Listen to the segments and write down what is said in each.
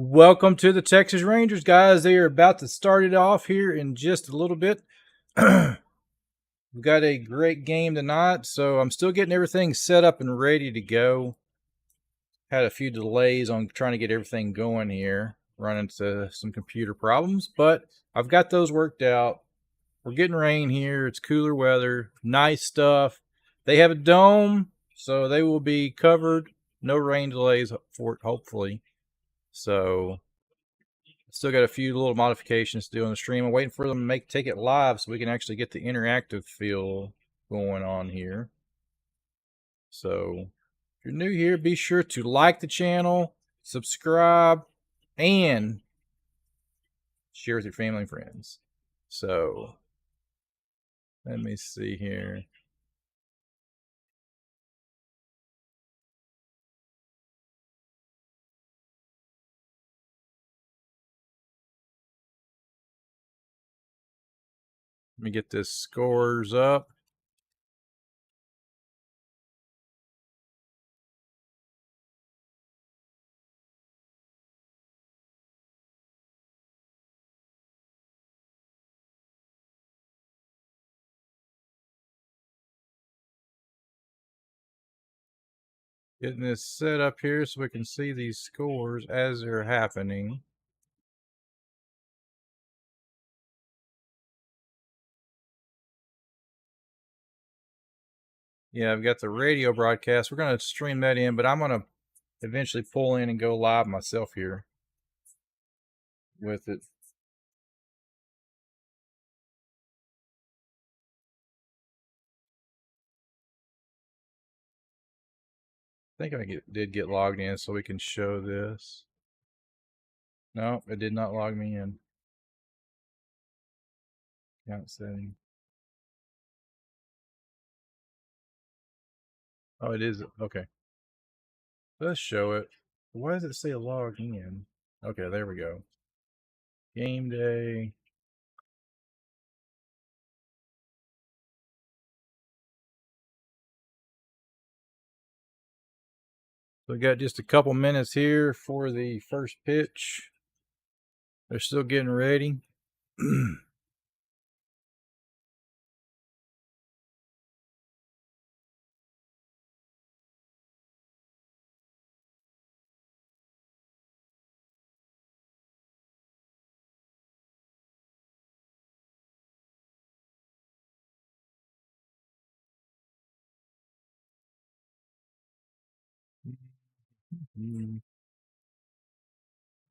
Welcome to the Texas Rangers, guys. They are about to start it off here in just a little bit. We've got a great game tonight, so I'm still getting everything set up and ready to go. Had a few delays on trying to get everything going here, run into some computer problems, but I've got those worked out. We're getting rain here. It's cooler weather, nice stuff. They have a dome, so they will be covered. No rain delays for it, hopefully. So still got a few little modifications to do on the stream. I'm waiting for them to take it live so we can actually get the interactive feel going on here. So if you're new here, be sure to like the channel, subscribe, and share with your family and friends. So let me see here. Let me get this scores up. Getting this set up here so we can see these scores as they're happening. Yeah, I've got the radio broadcast. We're going to stream that in, but I'm going to eventually pull in and go live myself here with it. I think I did get logged in so we can show this. No, it did not log me in. Account setting. Oh, it is. Okay. Let's show it. Why does it say log in? Okay, there we go. Game day. So we got just a couple minutes here for the first pitch. They're still getting ready.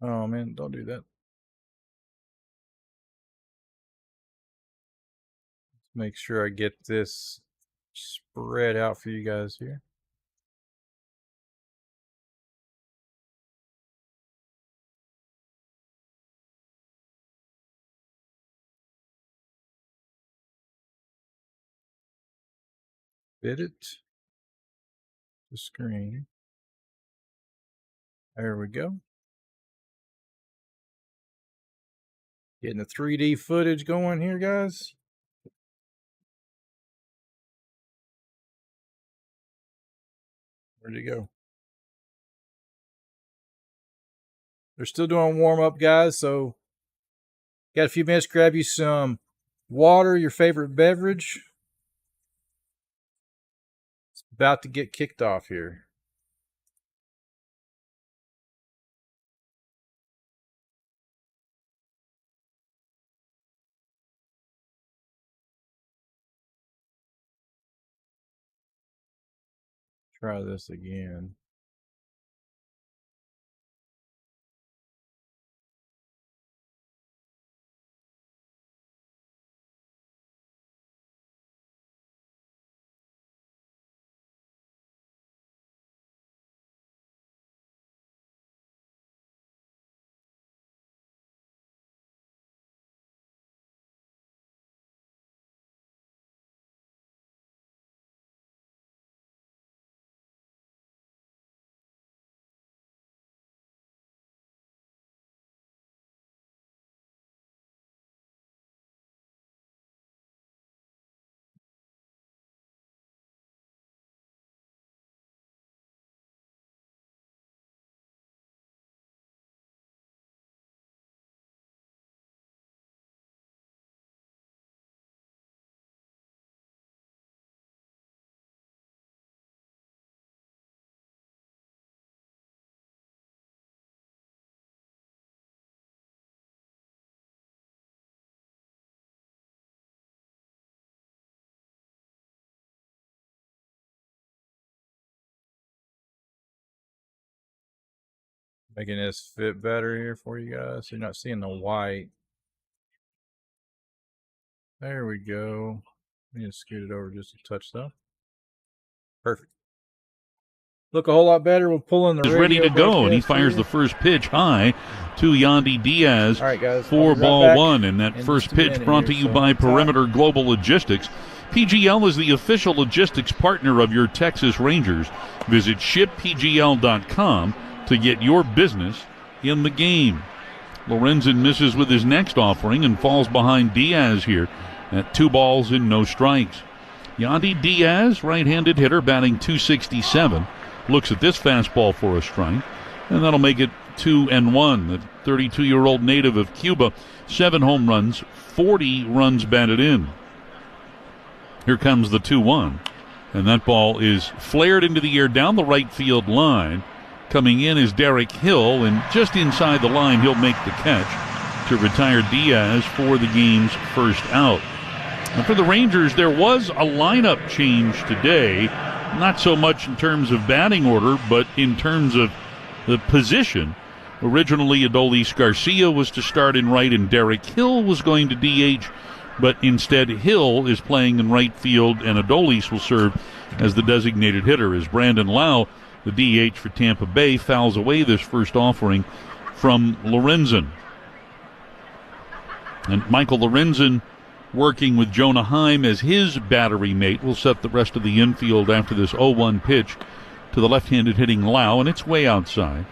Oh man, don't do that. Make sure I get this spread out for you guys here. Fit it to screen. There we go. Getting the 3D footage going here, guys. Where'd it go? They're still doing warm up, guys. So, got a few minutes. Grab you some water, your favorite beverage. It's about to get kicked off here. Try this again. Making this fit better here for you guys. So you're not seeing the white. There we go. I need to scoot it over just a touch though. Perfect. Look a whole lot better. We'll pull in the radio. Ready to go, and he fires the first pitch high to Yandy Diaz. All right, guys. For ball one, and that first pitch brought to you by Perimeter Global Logistics. PGL is the official logistics partner of your Texas Rangers. Visit shippgl.com to get your business in the game. Lorenzen misses with his next offering and falls behind Diaz here at 2 balls and no strikes. Yandy Diaz, right-handed hitter, batting .267. Looks at this fastball for a strike, and that'll make it 2-1. The 32-year-old native of Cuba, 7 home runs, 40 runs batted in. Here comes the 2-1, and that ball is flared into the air down the right field line. Coming in is Derek Hill, and just inside the line, he'll make the catch to retire Diaz for the game's first out. And for the Rangers, there was a lineup change today. Not so much in terms of batting order, but in terms of the position. Originally, Adolis Garcia was to start in right, and Derek Hill was going to DH, but instead Hill is playing in right field, and Adolis will serve as the designated hitter as Brandon Lau, the DH for Tampa Bay, fouls away this first offering from Lorenzen. And Michael Lorenzen, working with Jonah Heim as his battery mate, will set the rest of the infield after this 0-1 pitch to the left-handed hitting Lau, and it's way outside.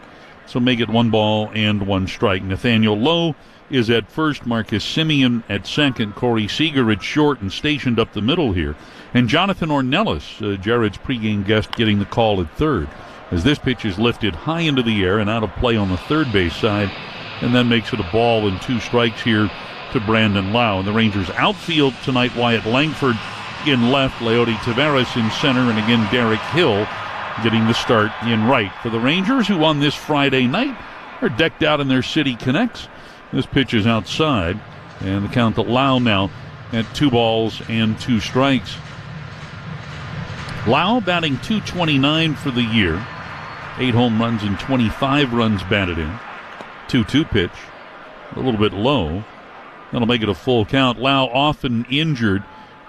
So make it 1 ball and 1 strike. Nathaniel Lowe is at first, Marcus Semien at second, Corey Seager at short and stationed up the middle here. And Jonathan Ornelas, Jared's pregame guest, getting the call at third, as this pitch is lifted high into the air and out of play on the third base side, and then makes it a ball and 2 strikes here to Brandon Lau. And the Rangers outfield tonight, Wyatt Langford in left, Leody Taveras in center, and again Derek Hill getting the start in right. For the Rangers, who on this Friday night are decked out in their City Connects, this pitch is outside, and the count to Lau now at 2 balls and 2 strikes. Lau batting .229 for the year, 8 home runs and 25 runs batted in. 2-2 pitch, a little bit low. That'll make it a full count. Lau often injured.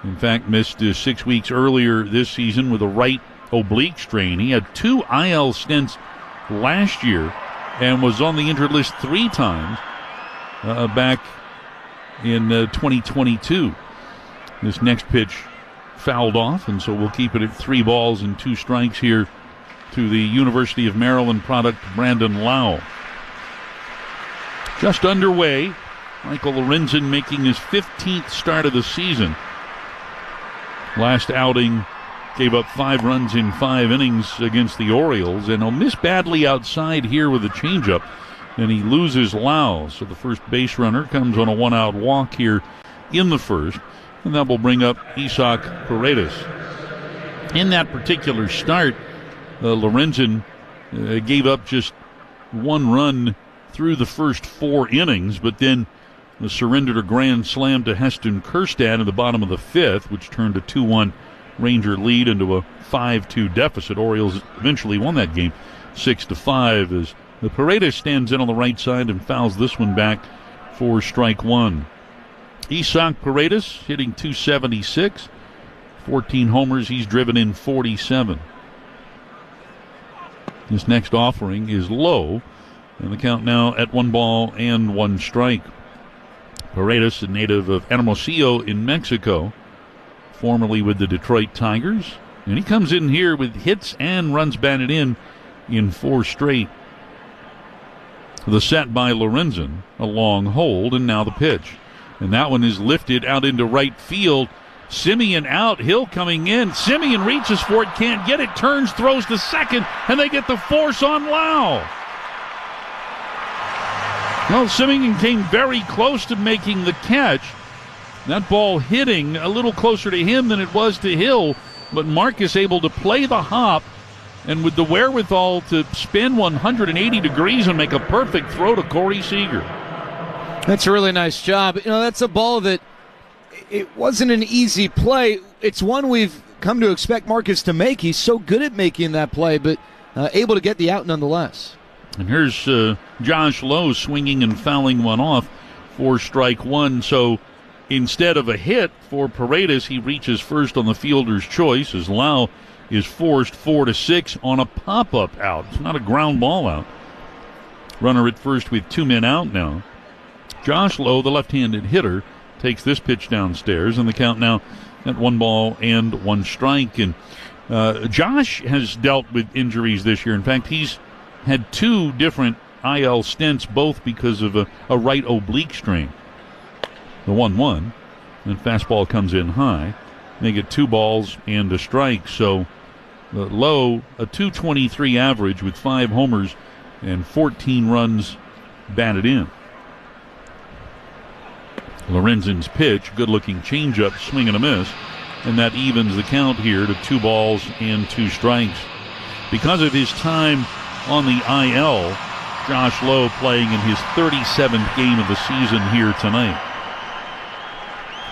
In fact, missed 6 weeks earlier this season with a right oblique strain. He had 2 IL stints last year and was on the injured list 3 times back in 2022. This next pitch fouled off, and so we'll keep it at 3 balls and 2 strikes here to the University of Maryland product, Brandon Lau. Just underway. Michael Lorenzen making his 15th start of the season. Last outing gave up 5 runs in 5 innings against the Orioles, and he'll miss badly outside here with a changeup, and he loses Lau. So the first base runner comes on a 1-out walk here in the first, and that will bring up Isaac Paredes. In that particular start, Lorenzen gave up just 1 run through the first 4 innings, but then surrendered a grand slam to Heston Kjerstad in the bottom of the 5th, which turned a 2-1 Ranger lead into a 5-2 deficit. Orioles eventually won that game 6-5 as the Paredes stands in on the right side and fouls this one back for strike 1. Isaac Paredes hitting .276, 14 homers. He's driven in 47. This next offering is low, and the count now at 1 ball and 1 strike. Paredes, a native of Hermosillo in Mexico, formerly with the Detroit Tigers. And he comes in here with hits and runs batted in 4 straight. The set by Lorenzen, a long hold, and now the pitch. And that one is lifted out into right field. Semien out, Hill coming in. Semien reaches for it, can't get it, turns, throws to second, and they get the force on Lau. Well, Semien came very close to making the catch. That ball hitting a little closer to him than it was to Hill, but Marcus able to play the hop and with the wherewithal to spin 180 degrees and make a perfect throw to Corey Seager. That's a really nice job. You know, that's a ball that it wasn't an easy play. It's one we've come to expect Marcus to make. He's so good at making that play, but able to get the out nonetheless. And here's Josh Lowe swinging and fouling one off for strike one. So instead of a hit for Paredes, he reaches first on the fielder's choice as Lau is forced 4-6 on a pop-up out. It's not a ground ball out. Runner at first with 2 men out now. Josh Lowe, the left-handed hitter, takes this pitch downstairs, and the count now at 1-1 strike. And Josh has dealt with injuries this year. In fact, he's had 2 different IL stints, both because of a right oblique strain. The 1-1, and fastball comes in high. They get 2 balls and a strike. So Lowe, a .223 average with 5 homers and 14 runs batted in. Lorenzen's pitch, good-looking changeup, swing and a miss, and that evens the count here to 2 balls and 2 strikes. Because of his time on the IL, Josh Lowe playing in his 37th game of the season here tonight.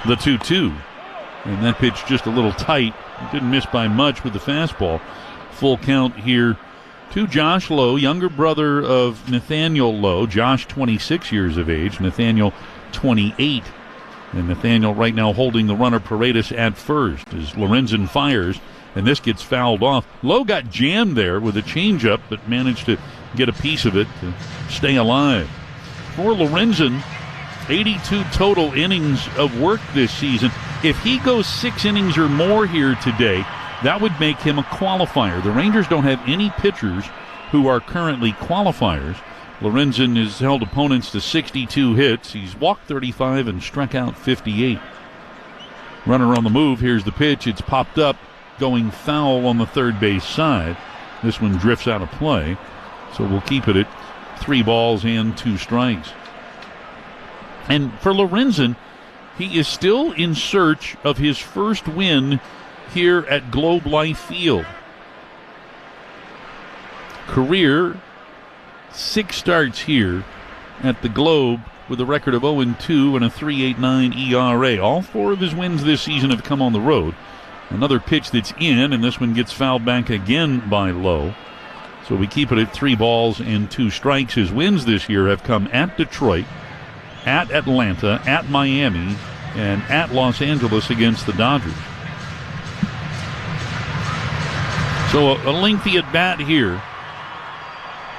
The 2-2, and that pitch just a little tight. Didn't miss by much with the fastball. Full count here to Josh Lowe, younger brother of Nathaniel Lowe. Josh 26 years of age, Nathaniel 28. And Nathaniel right now holding the runner Paredes at first as Lorenzen fires, and this gets fouled off. Lowe got jammed there with a changeup, but managed to get a piece of it to stay alive. For Lorenzen, 82 total innings of work this season. If he goes 6 innings or more here today, that would make him a qualifier. The Rangers don't have any pitchers who are currently qualifiers. Lorenzen has held opponents to 62 hits. He's walked 35 and struck out 58. Runner on the move. Here's the pitch. It's popped up, going foul on the third base side. This one drifts out of play. So we'll keep it at 3 balls and 2 strikes. And for Lorenzen, he is still in search of his first win here at Globe Life Field. Career 6 starts here at the Globe with a record of 0-2 and a 3.89 ERA. All 4 of his wins this season have come on the road. Another pitch that's in, and this one gets fouled back again by Lowe. So we keep it at 3 balls and 2 strikes. His wins this year have come at Detroit, at Atlanta, at Miami, and at Los Angeles against the Dodgers. So a lengthy at bat here.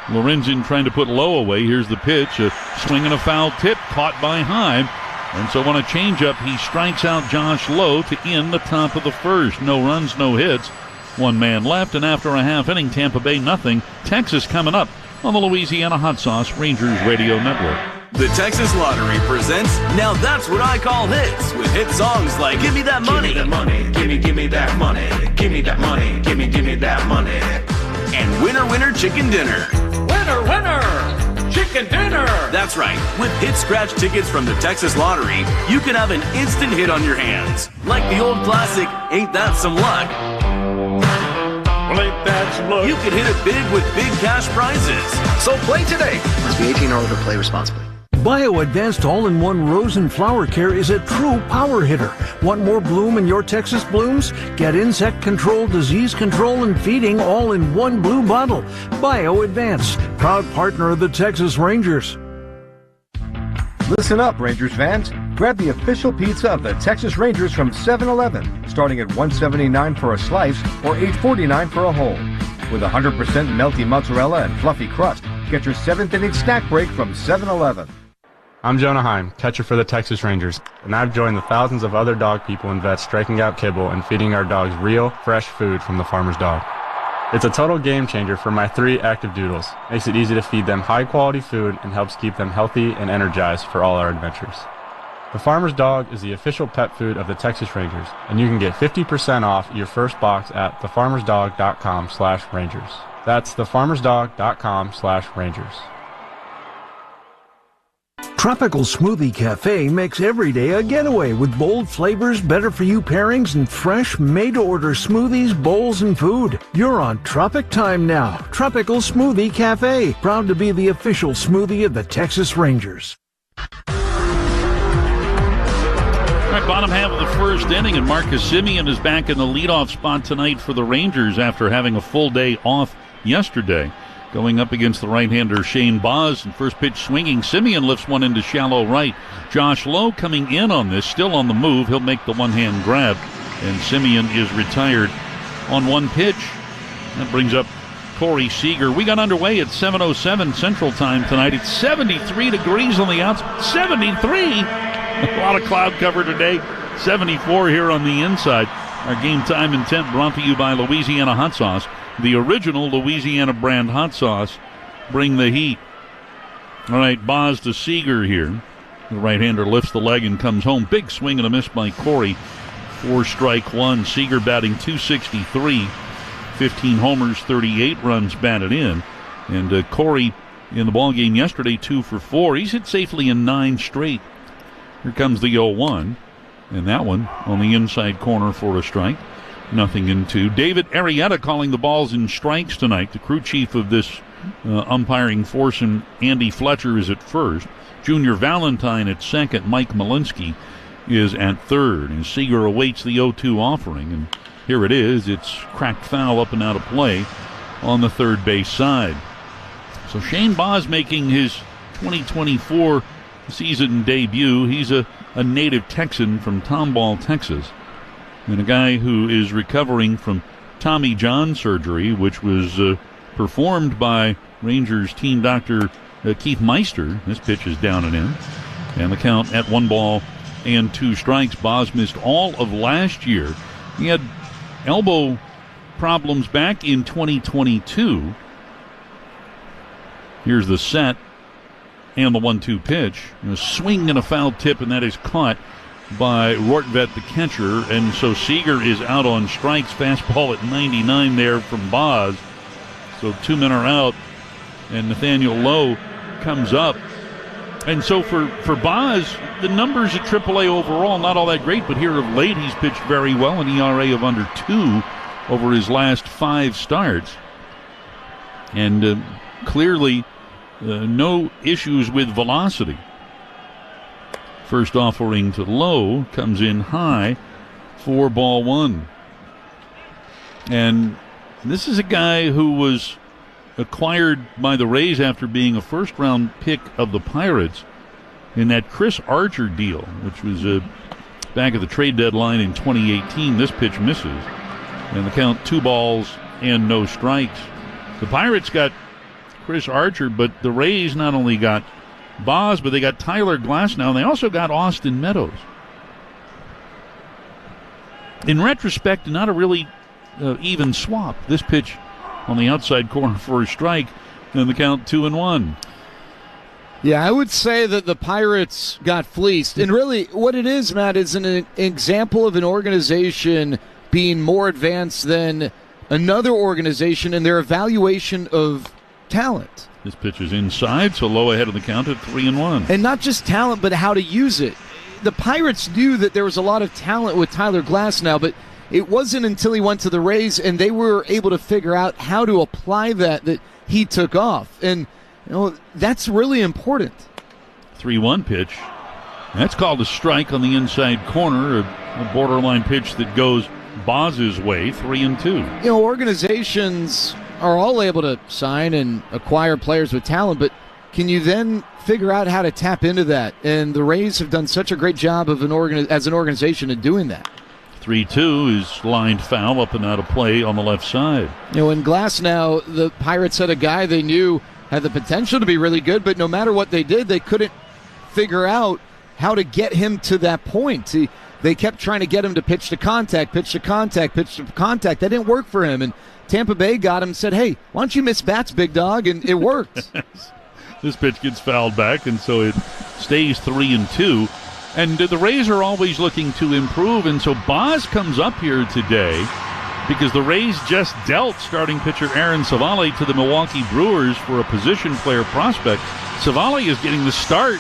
Lorenzen trying to put Lowe away. Here's the pitch. A swing and a foul tip caught by Heim. And so on a changeup, he strikes out Josh Lowe to end the top of the first. No runs, no hits. 1 man left, and after a half inning, Tampa Bay nothing. Texas coming up on the Louisiana Hot Sauce Rangers Radio Network. The Texas Lottery presents Now That's What I Call Hits, with hit songs like Give Me That Money, give me that money, give me that money, give me that money, give me that money, and Winner Winner Chicken Dinner. Winner, winner, chicken dinner. That's right. With hit scratch tickets from the Texas Lottery, you can have an instant hit on your hands. Like the old classic, Ain't That Some Luck? Well, ain't that some luck? You can hit it big with big cash prizes. So play today. Must be 18 or older. Play responsibly. Bio Advanced All-in-One Rose and Flower Care is a true power hitter. Want more bloom in your Texas blooms? Get insect control, disease control, and feeding all in one blue bottle. Bio Advanced, proud partner of the Texas Rangers. Listen up, Rangers fans. Grab the official pizza of the Texas Rangers from 7-Eleven, starting at $1.79 for a slice or $8.49 for a whole. With 100% melty mozzarella and fluffy crust, get your 7th inning snack break from 7-Eleven. I'm Jonah Heim, catcher for the Texas Rangers, and I've joined the thousands of other dog people and vets striking out kibble and feeding our dogs real, fresh food from the farmer's dog. It's a total game changer for my 3 active doodles. Makes it easy to feed them high-quality food and helps keep them healthy and energized for all our adventures. The Farmer's Dog is the official pet food of the Texas Rangers, and you can get 50% off your first box at thefarmersdog.com/Rangers. That's thefarmersdog.com/Rangers. Tropical Smoothie Cafe makes every day a getaway with bold flavors, better-for-you pairings, and fresh, made-to-order smoothies, bowls, and food. You're on Tropic Time now. Tropical Smoothie Cafe, proud to be the official smoothie of the Texas Rangers. All right, bottom half of the first inning, and Marcus Semien is back in the leadoff spot tonight for the Rangers after having a full day off yesterday. going up against the right-hander Shane Boz. And first pitch swinging. Simeon lifts one into shallow right. Josh Lowe coming in on this, still on the move. He'll make the one-hand grab, and Simeon is retired on one pitch. That brings up Corey Seager. We got underway at 7:07 Central Time tonight. It's 73 degrees on the outside. 73! A lot of cloud cover today. 74 here on the inside. Our game time intent brought to you by Louisiana Hot Sauce, the original Louisiana brand hot sauce. Bring the heat. All right, Boz to Seager here. The right-hander lifts the leg and comes home. Big swing and a miss by Corey. 4-1. Seager batting .263. 15 homers, 38 runs batted in. And Corey in the ballgame yesterday, 2 for 4. He's hit safely in 9 straight. Here comes the 0-1. And that one on the inside corner for a strike. 0-2. David Arrieta calling the balls and strikes tonight. The crew chief of this umpiring force, and Andy Fletcher is at first. Junior Valentine at second. Mike Malinsky is at third. And Seager awaits the 0-2 offering. And here it is. It's cracked foul up and out of play on the third base side. So Shane Boz making his 2024 season debut. He's a native Texan from Tomball, Texas, and a guy who is recovering from Tommy John surgery, which was performed by Rangers team doctor Keith Meister. This pitch is down and in, and the count at 1-2 strikes. Boz missed all of last year. He had elbow problems back in 2022. Here's the set and the 1-2 pitch. A swing and a foul tip, and that is caught by Rortvedt, the catcher. And so Seager is out on strikes. Fastball at 99 there from Boz. So 2 men are out, and Nathaniel Lowe comes up. And so for Boz, the numbers at AAA overall, not all that great, but here of late he's pitched very well, an ERA of under 2 over his last 5 starts. And clearly no issues with velocity. First offering to Lowe comes in high for ball 1. And this is a guy who was acquired by the Rays after being a first-round pick of the Pirates in that Chris Archer deal, which was back at the trade deadline in 2018. This pitch misses, and the count 2-0 strikes. The Pirates got Chris Archer, but the Rays not only got Boz, but they got Tyler Glasnow, and they also got Austin Meadows. In retrospect, not a really even swap. This pitch on the outside corner for a strike, and the count 2-1. Yeah, I would say that the Pirates got fleeced. And really, what it is, Matt, is an example of an organization being more advanced than another organization in their evaluation of talent. This pitch is inside, so Lowe ahead of the count at 3-1. And not just talent, but how to use it. The Pirates knew that there was a lot of talent with Tyler Glasnow, but it wasn't until he went to the Rays and they were able to figure out how to apply that he took off. And that's really important. 3-1 pitch. That's called a strike on the inside corner, a borderline pitch that goes Boz's way, 3-2. Organizations are all able to sign and acquire players with talent, but can you then figure out how to tap into that? And the Rays have done such a great job of as an organization in doing that. 3-2 is lined foul up and out of play on the left side. In Glasnow, the Pirates had a guy they knew had the potential to be really good, but no matter what they did, they couldn't figure out how to get him to that point. They kept trying to get him to pitch to contact. That didn't work for him, and Tampa Bay got him and said, hey, why don't you miss bats, big dog? And it worked. This pitch gets fouled back, and so it stays 3-2. And the Rays are always looking to improve, and so Boz comes up here today because the Rays just dealt starting pitcher Aaron Savale to the Milwaukee Brewers for a position player prospect. Savale is getting the start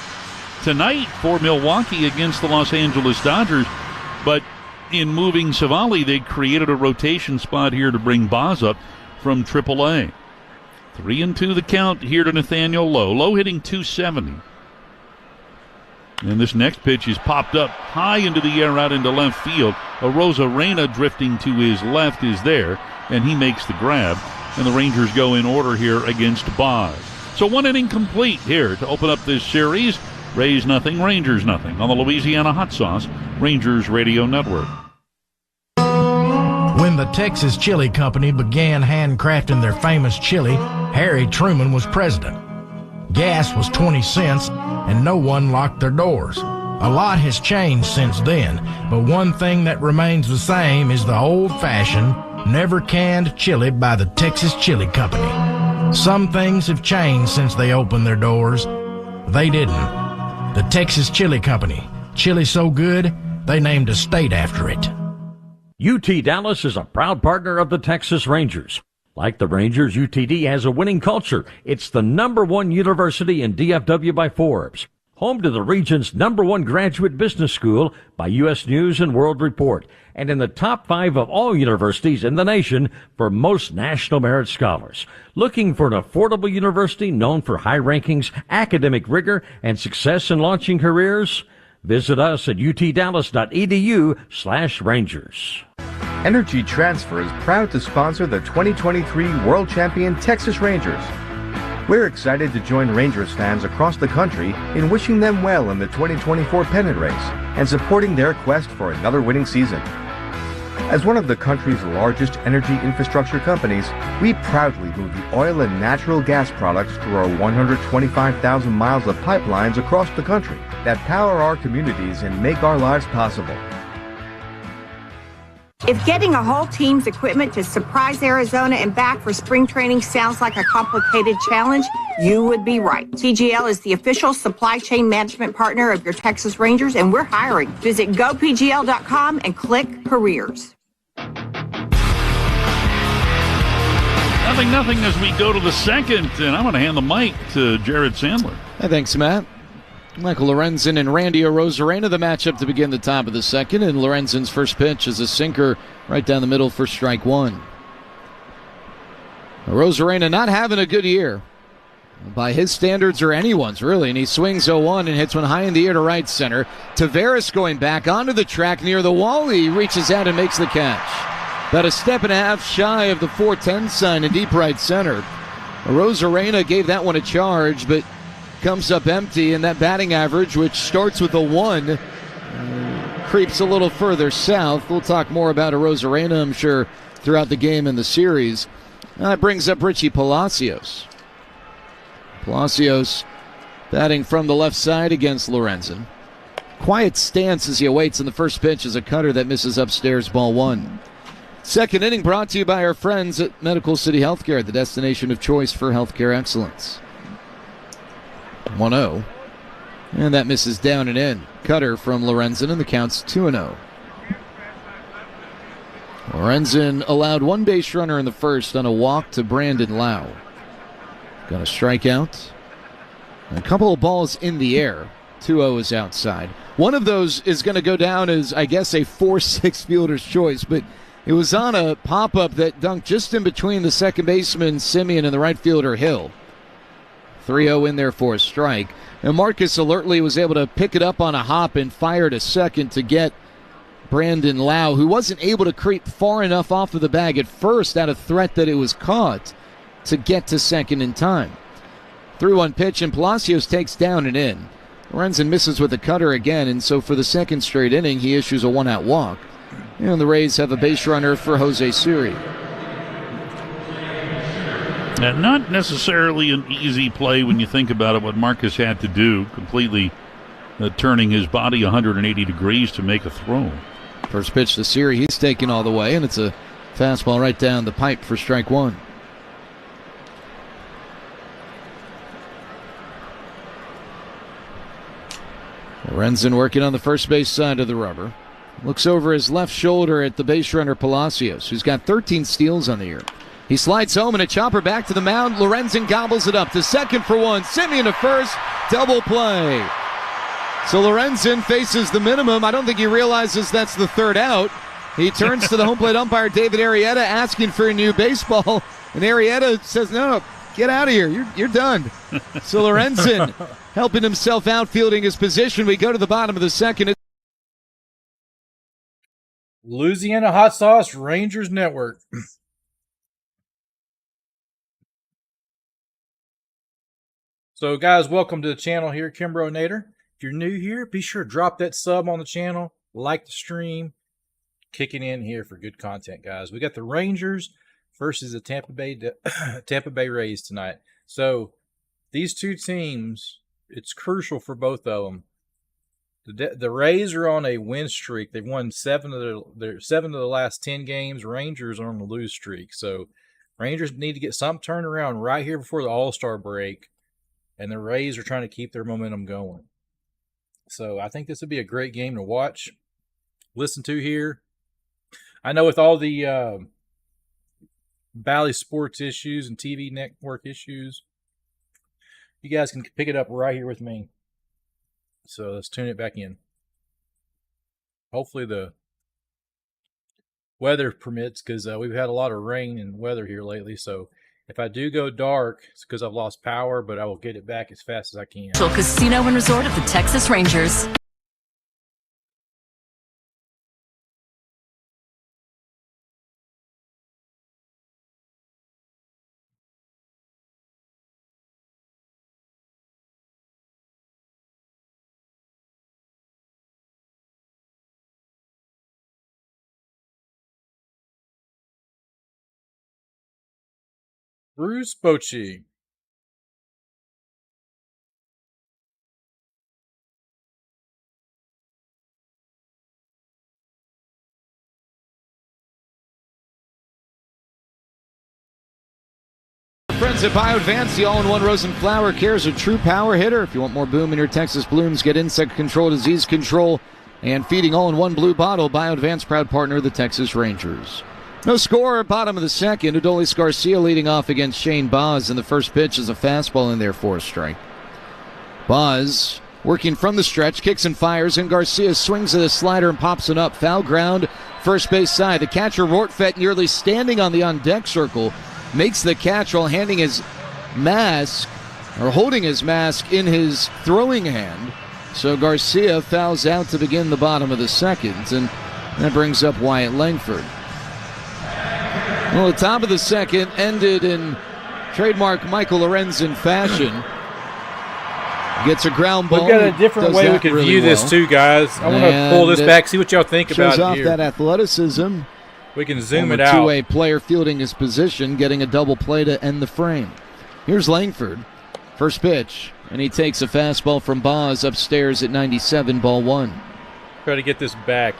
tonight for Milwaukee against the Los Angeles Dodgers, but in moving Savale, they created a rotation spot here to bring Boz up from AAA. 3-2 the count here to Nathaniel Lowe. Lowe hitting .270. And this next pitch is popped up high into the air out into left field. Arozarena drifting to his left is there, and he makes the grab. and the Rangers go in order here against Boz. So 1 inning complete here to open up this series. Rays nothing, Rangers nothing on the Louisiana Hot Sauce Rangers Radio Network. When the Texas Chili Company began handcrafting their famous chili, Harry Truman was president. Gas was 20 cents, and no one locked their doors. A lot has changed since then, but one thing that remains the same is the old-fashioned, never-canned chili by the Texas Chili Company. Some things have changed since they opened their doors. They didn't. The Texas Chili Company. Chili so good, they named a state after it. UT Dallas is a proud partner of the Texas Rangers. Like the Rangers, UTD has a winning culture. It's the #1 university in DFW by Forbes. Home to the region's #1 graduate business school by U.S. News and World Report. And in the top 5 of all universities in the nation for most national merit scholars. Looking for an affordable university known for high rankings, academic rigor, and success in launching careers? Visit us at utdallas.edu/Rangers. Energy Transfer is proud to sponsor the 2023 World Champion Texas Rangers. We're excited to join Rangers fans across the country in wishing them well in the 2024 pennant race and supporting their quest for another winning season. As one of the country's largest energy infrastructure companies, we proudly move the oil and natural gas products through our 125,000 miles of pipelines across the country that power our communities and make our lives possible. If getting a whole team's equipment to Surprise, Arizona and back for spring training sounds like a complicated challenge, you would be right. TGL is the official supply chain management partner of your Texas Rangers, and we're hiring. Visit gopgl.com and click careers. Nothing as we go to the second, and I'm going to hand the mic to Jared Sandler. Hey, thanks, Matt. Michael Lorenzen and Randy Arozarena, the matchup to begin the top of the second, and Lorenzen's first pitch is a sinker right down the middle for strike one. Arozarena not having a good year by his standards or anyone's, really, and he swings 0-1 and hits one high in the air to right center. Tavares going back onto the track near the wall. He reaches out and makes the catch. About a step and a half shy of the 410 sign in deep right center. Arozarena gave that one a charge, but comes up empty, and that batting average, which starts with a 1, creeps a little further south. We'll talk more about Arozarena, I'm sure, throughout the game and the series. That brings up Richie Palacios. Palacios batting from the left side against Lorenzen. Quiet stance as he awaits, and the first pitch is a cutter that misses upstairs, ball 1. Second inning brought to you by our friends at Medical City Healthcare, the destination of choice for healthcare excellence. 1-0. And that misses down and in. Cutter from Lorenzen, and the count's 2-0. Lorenzen allowed one base runner in the first on a walk to Brandon Lau. Got a strikeout. And a couple of balls in the air. 2-0 is outside. One of those is going to go down as, I guess, a 4-6 fielder's choice, but it was on a pop-up that dunked just in between the second baseman, Simeon, and the right fielder, Hill. 3-0 in there for a strike. And Marcus alertly was able to pick it up on a hop and fire to second to get Brandon Lau, who wasn't able to creep far enough off of the bag at first out of threat that it was caught to get to second in time. 3-1 pitch, and Palacios takes down and in. Lorenzen misses with a cutter again, and so for the second straight inning, he issues a 1-out walk. And the Rays have a base runner for Jose Siri. And not necessarily an easy play when you think about it, what Marcus had to do, completely turning his body 180 degrees to make a throw. First pitch to Siri, he's taken all the way, and it's a fastball right down the pipe for strike one. Lorenzen working on the first base side of the rubber. Looks over his left shoulder at the base runner Palacios, who's got 13 steals on the year. He slides home and a chopper back to the mound. Lorenzen gobbles it up to second for one. Simeon to first. Double play. So Lorenzen faces the minimum. I don't think he realizes that's the third out. He turns to the home plate umpire, David Arrieta, asking for a new baseball. And Arrieta says, no, get out of here. You're done. So Lorenzen helping himself out, fielding his position. We go to the bottom of the second. Louisiana Hot Sauce Rangers Network. So, guys, welcome to the channel here, KimbroNator. If you're new here, be sure to drop that sub on the channel, like the stream, kicking in here for good content, guys. We got the Rangers versus the Tampa Bay Rays tonight. So, these two teams, it's crucial for both of them. The Rays are on a win streak. They've won seven of the last 10 games. Rangers are on a lose streak. So, Rangers need to get something turned around right here before the All-Star break. And the Rays are trying to keep their momentum going. So I think this would be a great game to watch, listen to here. I know with all the Bally Sports issues and TV network issues, you guys can pick it up right here with me. So let's tune it back in. Hopefully the weather permits, because we've had a lot of rain and weather here lately. So if I do go dark, it's because I've lost power, but I will get it back as fast as I can. Casino and Resort of the Texas Rangers. Bruce Bochy. Friends at BioAdvance, the all-in-one Rose and Flower Care is a true power hitter. If you want more boom in your Texas blooms, get insect control, disease control, and feeding all-in-one blue bottle. BioAdvance, proud partner of the Texas Rangers. No score, bottom of the second. Adolis Garcia leading off against Shane Boz, and the first pitch is a fastball in there for a strike. Boz working from the stretch, kicks and fires, and Garcia swings at a slider and pops it up. Foul ground, first base side. The catcher, Rortfett, nearly standing on the on-deck circle, makes the catch while handing his mask, or holding his mask in his throwing hand. So Garcia fouls out to begin the bottom of the second, and that brings up Wyatt Langford. Well, the top of the second ended in trademark Michael Lorenzen fashion. Gets a ground ball. We've got a different way we can view this too, guys. I want to pull this back, see what y'all think about it here. Shows off here. that athleticism. We can zoom it out. Two-way player fielding his position, getting a double play to end the frame. Here's Langford. First pitch, and he takes a fastball from Boz upstairs at 97, ball one. Try to get this back.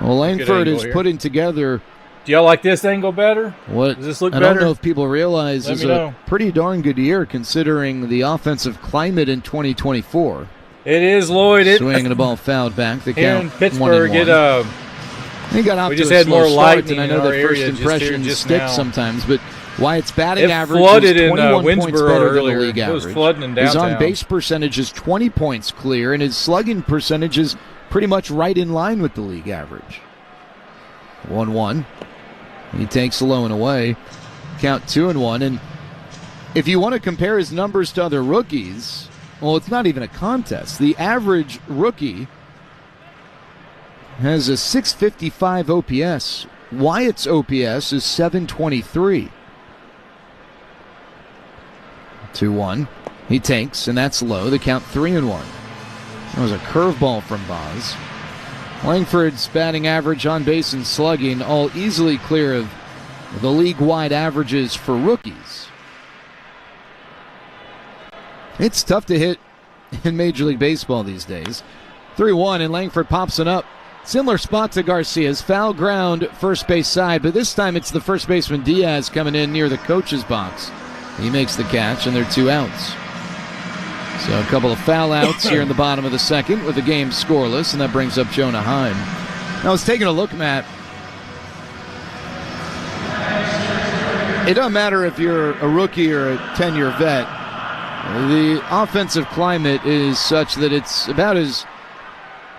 Well, Langford is putting together. Do y'all like this angle better? What? Does this look better? I don't know if people realize it's a pretty darn good year considering the offensive climate in 2024. It is, Lloyd. Swinging the ball fouled back. The here count in Pittsburgh, He got off we to just a had slow more start, lightning and I know in that our first area impressions stick sometimes, but Wyatt's batting it average flooded is 21 in points Winsboro better earlier. than the league It average. was flooding in downtown. His on-base percentage is 20 points clear, and his slugging percentage is pretty much right in line with the league average. 1-1. He takes low and away. Count 2-1. And if you want to compare his numbers to other rookies, well, it's not even a contest. The average rookie has a 655 OPS. Wyatt's OPS is 723. 2-1. He takes, and that's low. The count 3-1. That was a curveball from Boz. Langford's batting average, on base, and slugging all easily clear of the league-wide averages for rookies. It's tough to hit in Major League Baseball these days. 3-1, and Langford pops it up. Similar spot to Garcia's. Foul ground, first base side, but this time it's the first baseman Diaz coming in near the coach's box. He makes the catch, and they're 2 outs. So a couple of foul outs here in the bottom of the second with the game scoreless, and that brings up Jonah Heim. Now I was taking a look, Matt. It doesn't matter if you're a rookie or a 10-year vet. The offensive climate is such that it's about as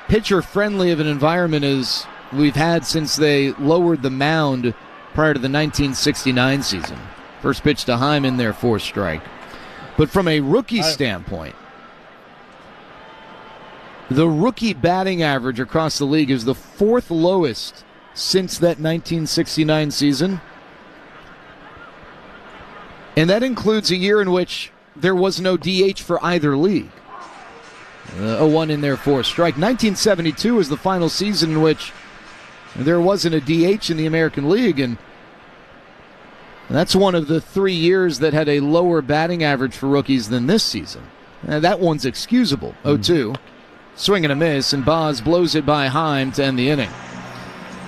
pitcher-friendly of an environment as we've had since they lowered the mound prior to the 1969 season. First pitch to Heim in there for a strike. But from a rookie standpoint, the rookie batting average across the league is the 4th lowest since that 1969 season. And that includes a year in which there was no DH for either league. 0-1 in there for a strike. 1972 was the final season in which there wasn't a DH in the American League, and that's one of the 3 years that had a lower batting average for rookies than this season. That one's excusable. 0-2. Swing and a miss, and Boz blows it by Heim to end the inning.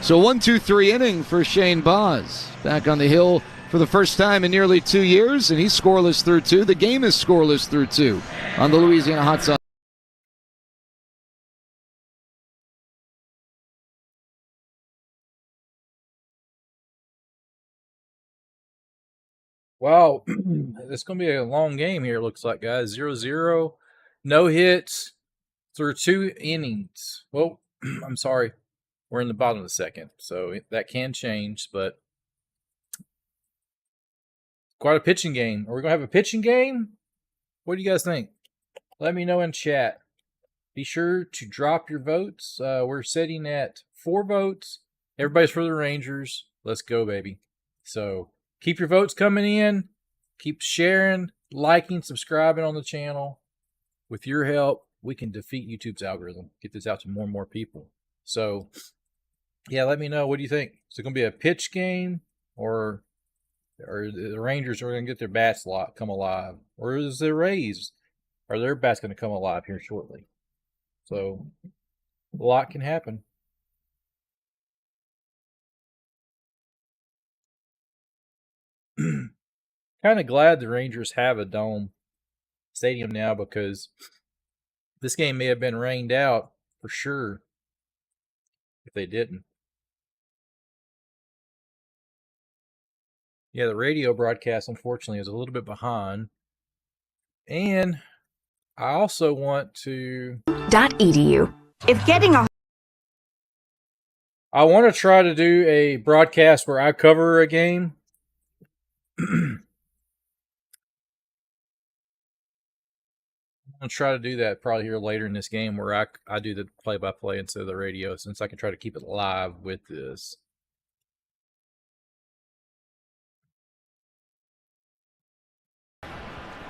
So 1-2-3 inning for Shane Boz. Back on the hill for the first time in nearly 2 years, and he's scoreless through 2. The game is scoreless through 2 on the Louisiana Hot Sauce. Wow, it's going to be a long game here, looks like, guys. 0-0, no hits through 2 innings. Well, I'm sorry, we're in the bottom of the second, so that can change, but quite a pitching game. Are we going to have a pitching game? What do you guys think? Let me know in chat. Be sure to drop your votes. We're sitting at 4 votes. Everybody's for the Rangers. Let's go, baby. So keep your votes coming in. Keep sharing, liking, subscribing on the channel. With your help, we can defeat YouTube's algorithm. Get this out to more and more people. So, yeah, let me know. What do you think? Is it going to be a pitch game, or the Rangers are going to get their bats come alive? Or is the Rays, are their bats going to come alive here shortly? So, a lot can happen. Kind of glad the Rangers have a dome stadium now, because this game may have been rained out for sure if they didn't. Yeah, the radio broadcast, unfortunately, is a little bit behind. And I also want to... .edu. If getting a... I want to try to do a broadcast where I cover a game. I'm going to try to do that probably here later in this game, where I do the play-by-play instead of the radio, since I can try to keep it live with this.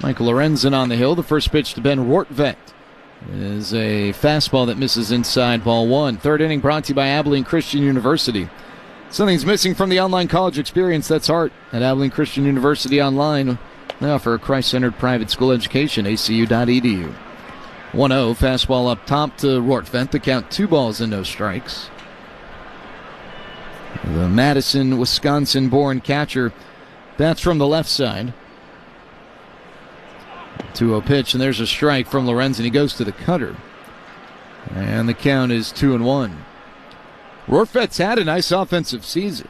Michael Lorenzen on the hill. The first pitch to Ben Rortvedt is a fastball that misses inside, ball 1. Third inning brought to you by Abilene Christian University. Something's missing from the online college experience. That's art at Abilene Christian University Online. They offer a Christ-centered private school education, acu.edu. 1-0, fastball up top to Rortvedt. The count 2 balls and no strikes. The Madison, Wisconsin-born catcher bats from the left side. 2-0 pitch, and there's a strike from Lorenzen. He goes to the cutter. And the count is 2-1. Rortvedt's had a nice offensive season,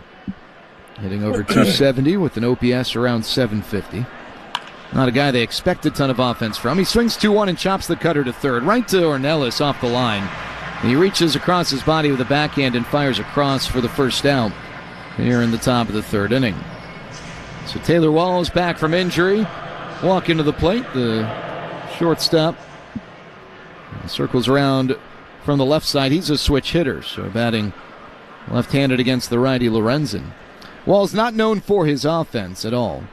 hitting over 270 with an OPS around 750. Not a guy they expect a ton of offense from. He swings 2-1 and chops the cutter to third, right to Ornelas off the line. He reaches across his body with a backhand and fires across for the first out here in the top of the third inning. So Taylor Walls back from injury. Walk into the plate. The shortstop circles around from the left side. He's a switch hitter, so batting left-handed against the righty Lorenzen. Wall's not known for his offense at all,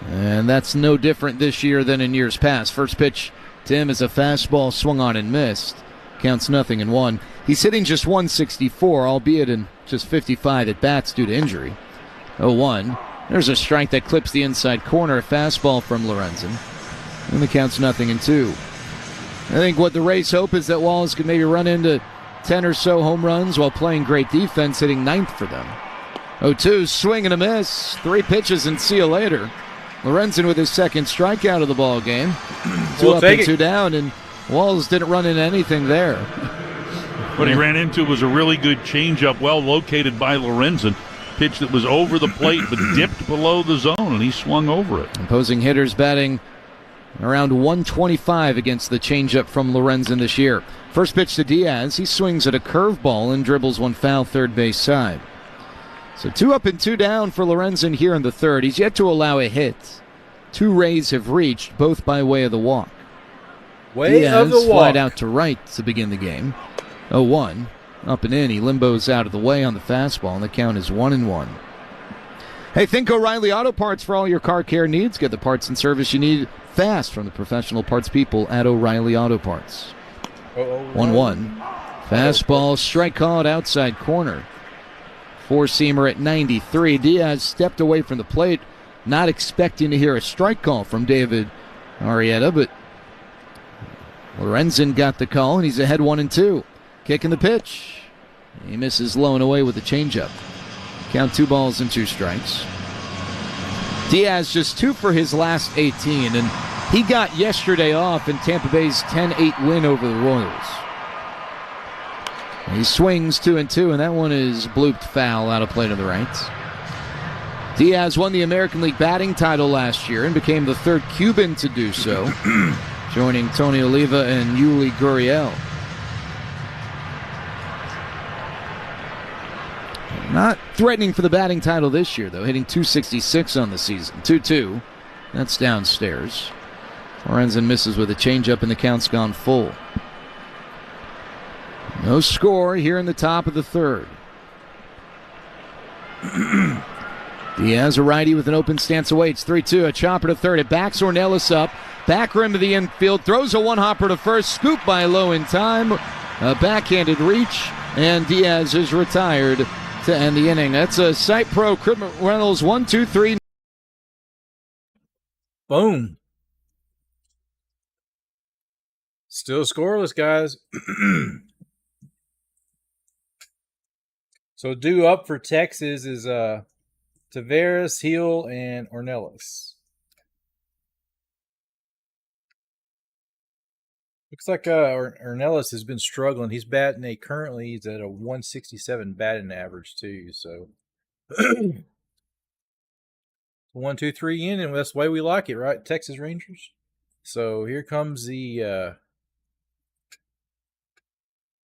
and that's no different this year than in years past. First pitch to him is a fastball swung on and missed. Counts 0-1. He's hitting just 164, albeit in just 55 at-bats due to injury. 0-1. There's a strike that clips the inside corner, a fastball from Lorenzen. And the count's 0-2. I think what the Rays hope is that Wallace could maybe run into 10 or so home runs while playing great defense, hitting 9th for them. 0-2, swing and a miss. 3 pitches and see you later. Lorenzen with his second strikeout of the ball game. 2 up and 2 down, and Walls didn't run into anything there. What he ran into was a really good changeup, well located by Lorenzen. Pitch that was over the plate but dipped below the zone, and he swung over it. Opposing hitters batting around 125 against the changeup from Lorenzen this year. First pitch to Diaz. He swings at a curveball and dribbles one foul third base side. So 2 up and 2 down for Lorenzen here in the third. He's yet to allow a hit. 2 Rays have reached, both by way of the walk. Diaz flied out to right to begin the game. 0-1. Up and in. He limbos out of the way on the fastball, and the count is 1-1. Hey, think O'Reilly Auto Parts for all your car care needs. Get the parts and service you need fast from the professional parts people at O'Reilly Auto Parts. 1-1. Fastball, strike called outside corner. Four-seamer at 93. Diaz stepped away from the plate, not expecting to hear a strike call from David Arrieta, but Lorenzen got the call, and he's ahead 1-2. Kicking the pitch. He misses low and away with a changeup. Count 2 balls and 2 strikes. Diaz just 2 for his last 18, and he got yesterday off in Tampa Bay's 10-8 win over the Royals. He swings 2-2, and that one is blooped foul out of play to the right. Diaz won the American League batting title last year and became the 3rd Cuban to do so, joining Tony Oliva and Yuli Gurriel. Not threatening for the batting title this year, though, hitting .266 on the season. 2-2. That's downstairs. Lorenzen misses with a changeup, and the count's gone full. No score here in the top of the 3rd. Diaz, a righty with an open stance, awaits. 3-2, a chopper to third. It backs Ornelas up. Back rim of the infield. Throws a one-hopper to first. Scoop by Lowe in time. A backhanded reach. And Diaz is retired to end the inning. That's a Site Pro Equipment Rentals 1, 2, 3. Boom. Still scoreless, guys. So due up for Texas is Taveras, Hill, and Ornelas. Looks like Ornelas has been struggling. He's batting currently he's at a 167 batting average too. So 1, 2, 3 in, and that's the way we like it, right? Texas Rangers. So here comes the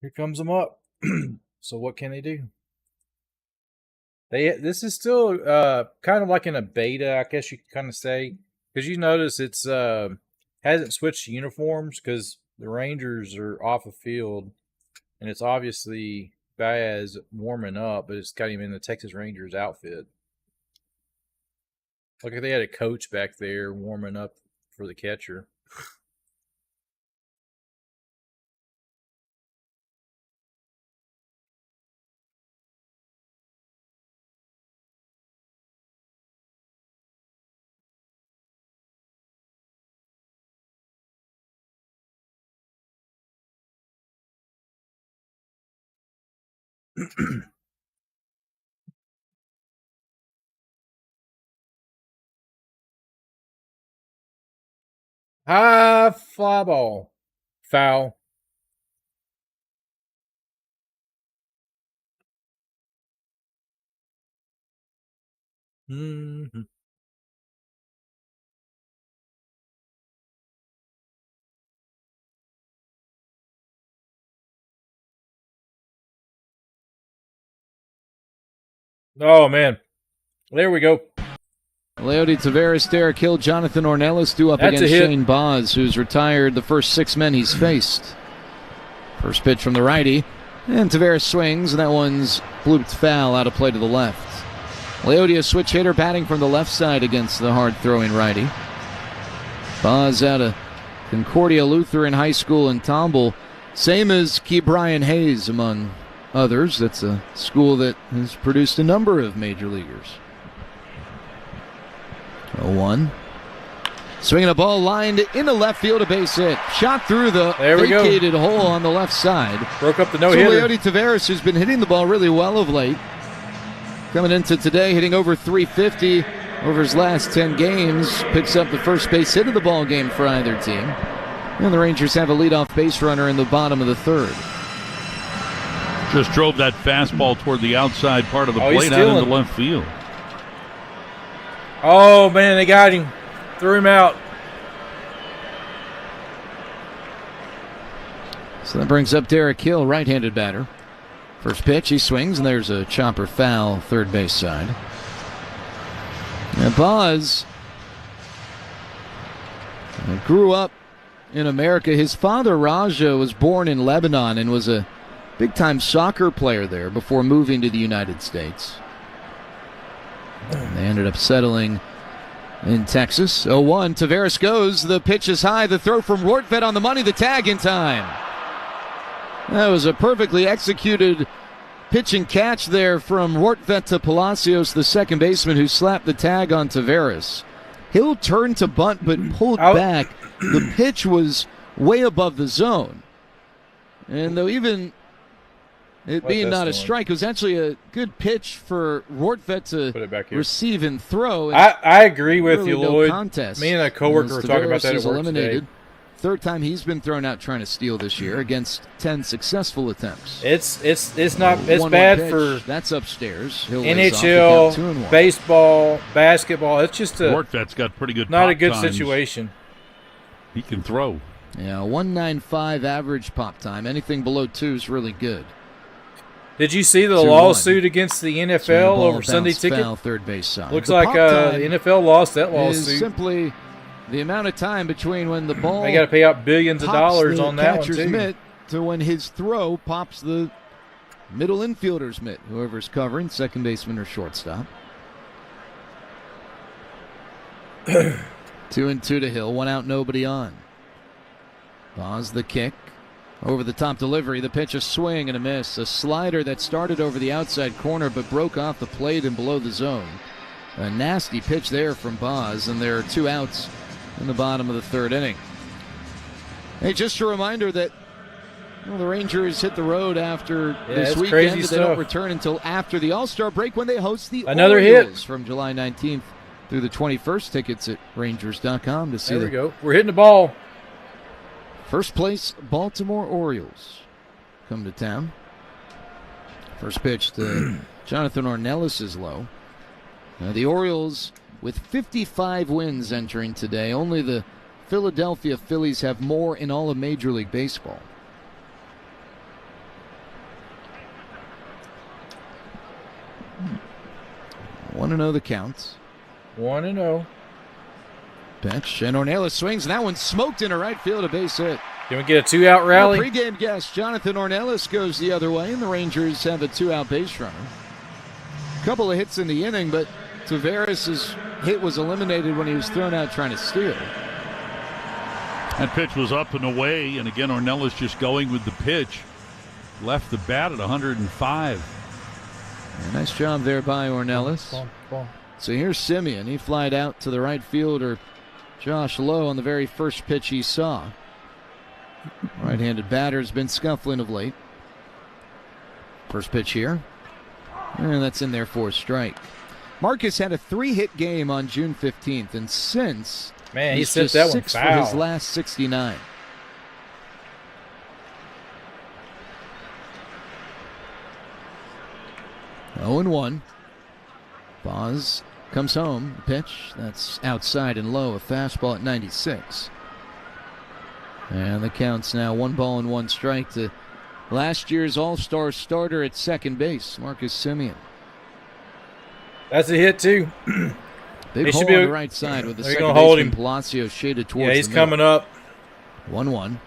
here comes them up. So what can they do? This is still kind of like in a beta, I guess you could kind of say, because you notice it's hasn't switched uniforms because the Rangers are off the field, and it's obviously Baez warming up, but it's got him in the Texas Rangers outfit. Look like they had a coach back there warming up for the catcher. High fly ball. Foul. Mm-hmm. Oh, man. There we go. Leody Taveras, Derek Hill, Jonathan Ornelas due up against Shane Baz, who's retired the first 6 men he's faced. First pitch from the righty, and Taveras swings, and that one's blooped foul out of play to the left. Leody, a switch hitter, batting from the left side against the hard-throwing righty. Baz out of Concordia Lutheran High School in Tomball, same as Key Brian Hayes, among others. That's a school that has produced a number of major leaguers. 0-1. Swinging a ball lined into left field, a base hit. Shot through the vacated hole on the left side. Broke up the no-hitter. So Leody Taveras, who's been hitting the ball really well of late, coming into today, hitting over 350 over his last 10 games, picks up the first base hit of the ball game for either team. And the Rangers have a leadoff base runner in the bottom of the 3rd. Just drove that fastball toward the outside part of the plate out into left field. Oh, man, they got him. Threw him out. So that brings up Derek Hill, right-handed batter. First pitch, he swings, and there's a chopper foul, third base side. And Baz grew up in America. His father, Raja, was born in Lebanon and was a big-time soccer player there before moving to the United States. They ended up settling in Texas. 0-1. Taveras goes. The pitch is high. The throw from Rortvedt on the money. The tag in time. That was a perfectly executed pitch and catch there from Rortvedt to Palacios, the second baseman, who slapped the tag on Taveras. Hill turned to bunt but pulled back. The pitch was way above the zone. And though even it being not a strike, it was actually a good pitch for Rortvedt to receive and throw. And I agree with really you, no Lloyd. contest. Me and a coworker were talking about that at work eliminated. today. Third time he's been thrown out trying to steal this year against 10 successful attempts. It's bad pitch, for that's upstairs. He'll NHL, baseball, basketball. It's just Rortvedt's got pretty good. Not pop a good times. situation. He can throw. Yeah, 1.95 average pop time. Anything below 2 is really good. Did you see the 2-1. lawsuit against the NFL over Sunday ticket? Foul, third base side. Looks the like the NFL lost that is lawsuit. Simply the amount of time between when the ball they got to pay out billions of dollars on that one catcher's too. mitt to when his throw pops the middle infielder's mitt, whoever's covering, second baseman or shortstop. 2-2 to Hill, 1 out, nobody on. Pause the kick. Over the top delivery, the pitch, a swing and a miss. A slider that started over the outside corner but broke off the plate and below the zone. A nasty pitch there from Boz, and there are 2 outs in the bottom of the third inning. Hey, just a reminder that the Rangers hit the road after this weekend, but they don't return until after the All-Star break when they host the Orioles from July 19th through the 21st. Tickets at Rangers.com to see. There we go. We're hitting the ball. First place Baltimore Orioles come to town. First pitch to Jonathan Ornelas is low. Now the Orioles with 55 wins entering today. Only the Philadelphia Phillies have more in all of Major League Baseball. One to know the counts. 1-0. Pitch, and Ornelas swings, and that one smoked into right field, a base hit. Can we get a 2-out rally? Our pregame guest, Jonathan Ornelas, goes the other way, and the Rangers have a 2-out base runner. A couple of hits in the inning, but Taveras' hit was eliminated when he was thrown out trying to steal. That pitch was up and away, and again, Ornelas just going with the pitch. Left the bat at 105. Yeah, nice job there by Ornelas. Ball. So here's Simeon. He flied out to the right fielder, Josh Lowe, on the very first pitch he saw. Right-handed batter's been scuffling of late. First pitch here. And that's in there for a strike. Marcus had a 3-hit game on June 15th, and since he sent that one foul. For his last 69. Oh and 1. Boz comes home. Pitch that's outside and low. A fastball at 96. And the count's now 1-1 strike to last year's All-Star starter at second base, Marcus Simeon. That's a hit too. Big hole on the right side with the second baseman Palacios shaded towards the he's middle. coming up. 1-1.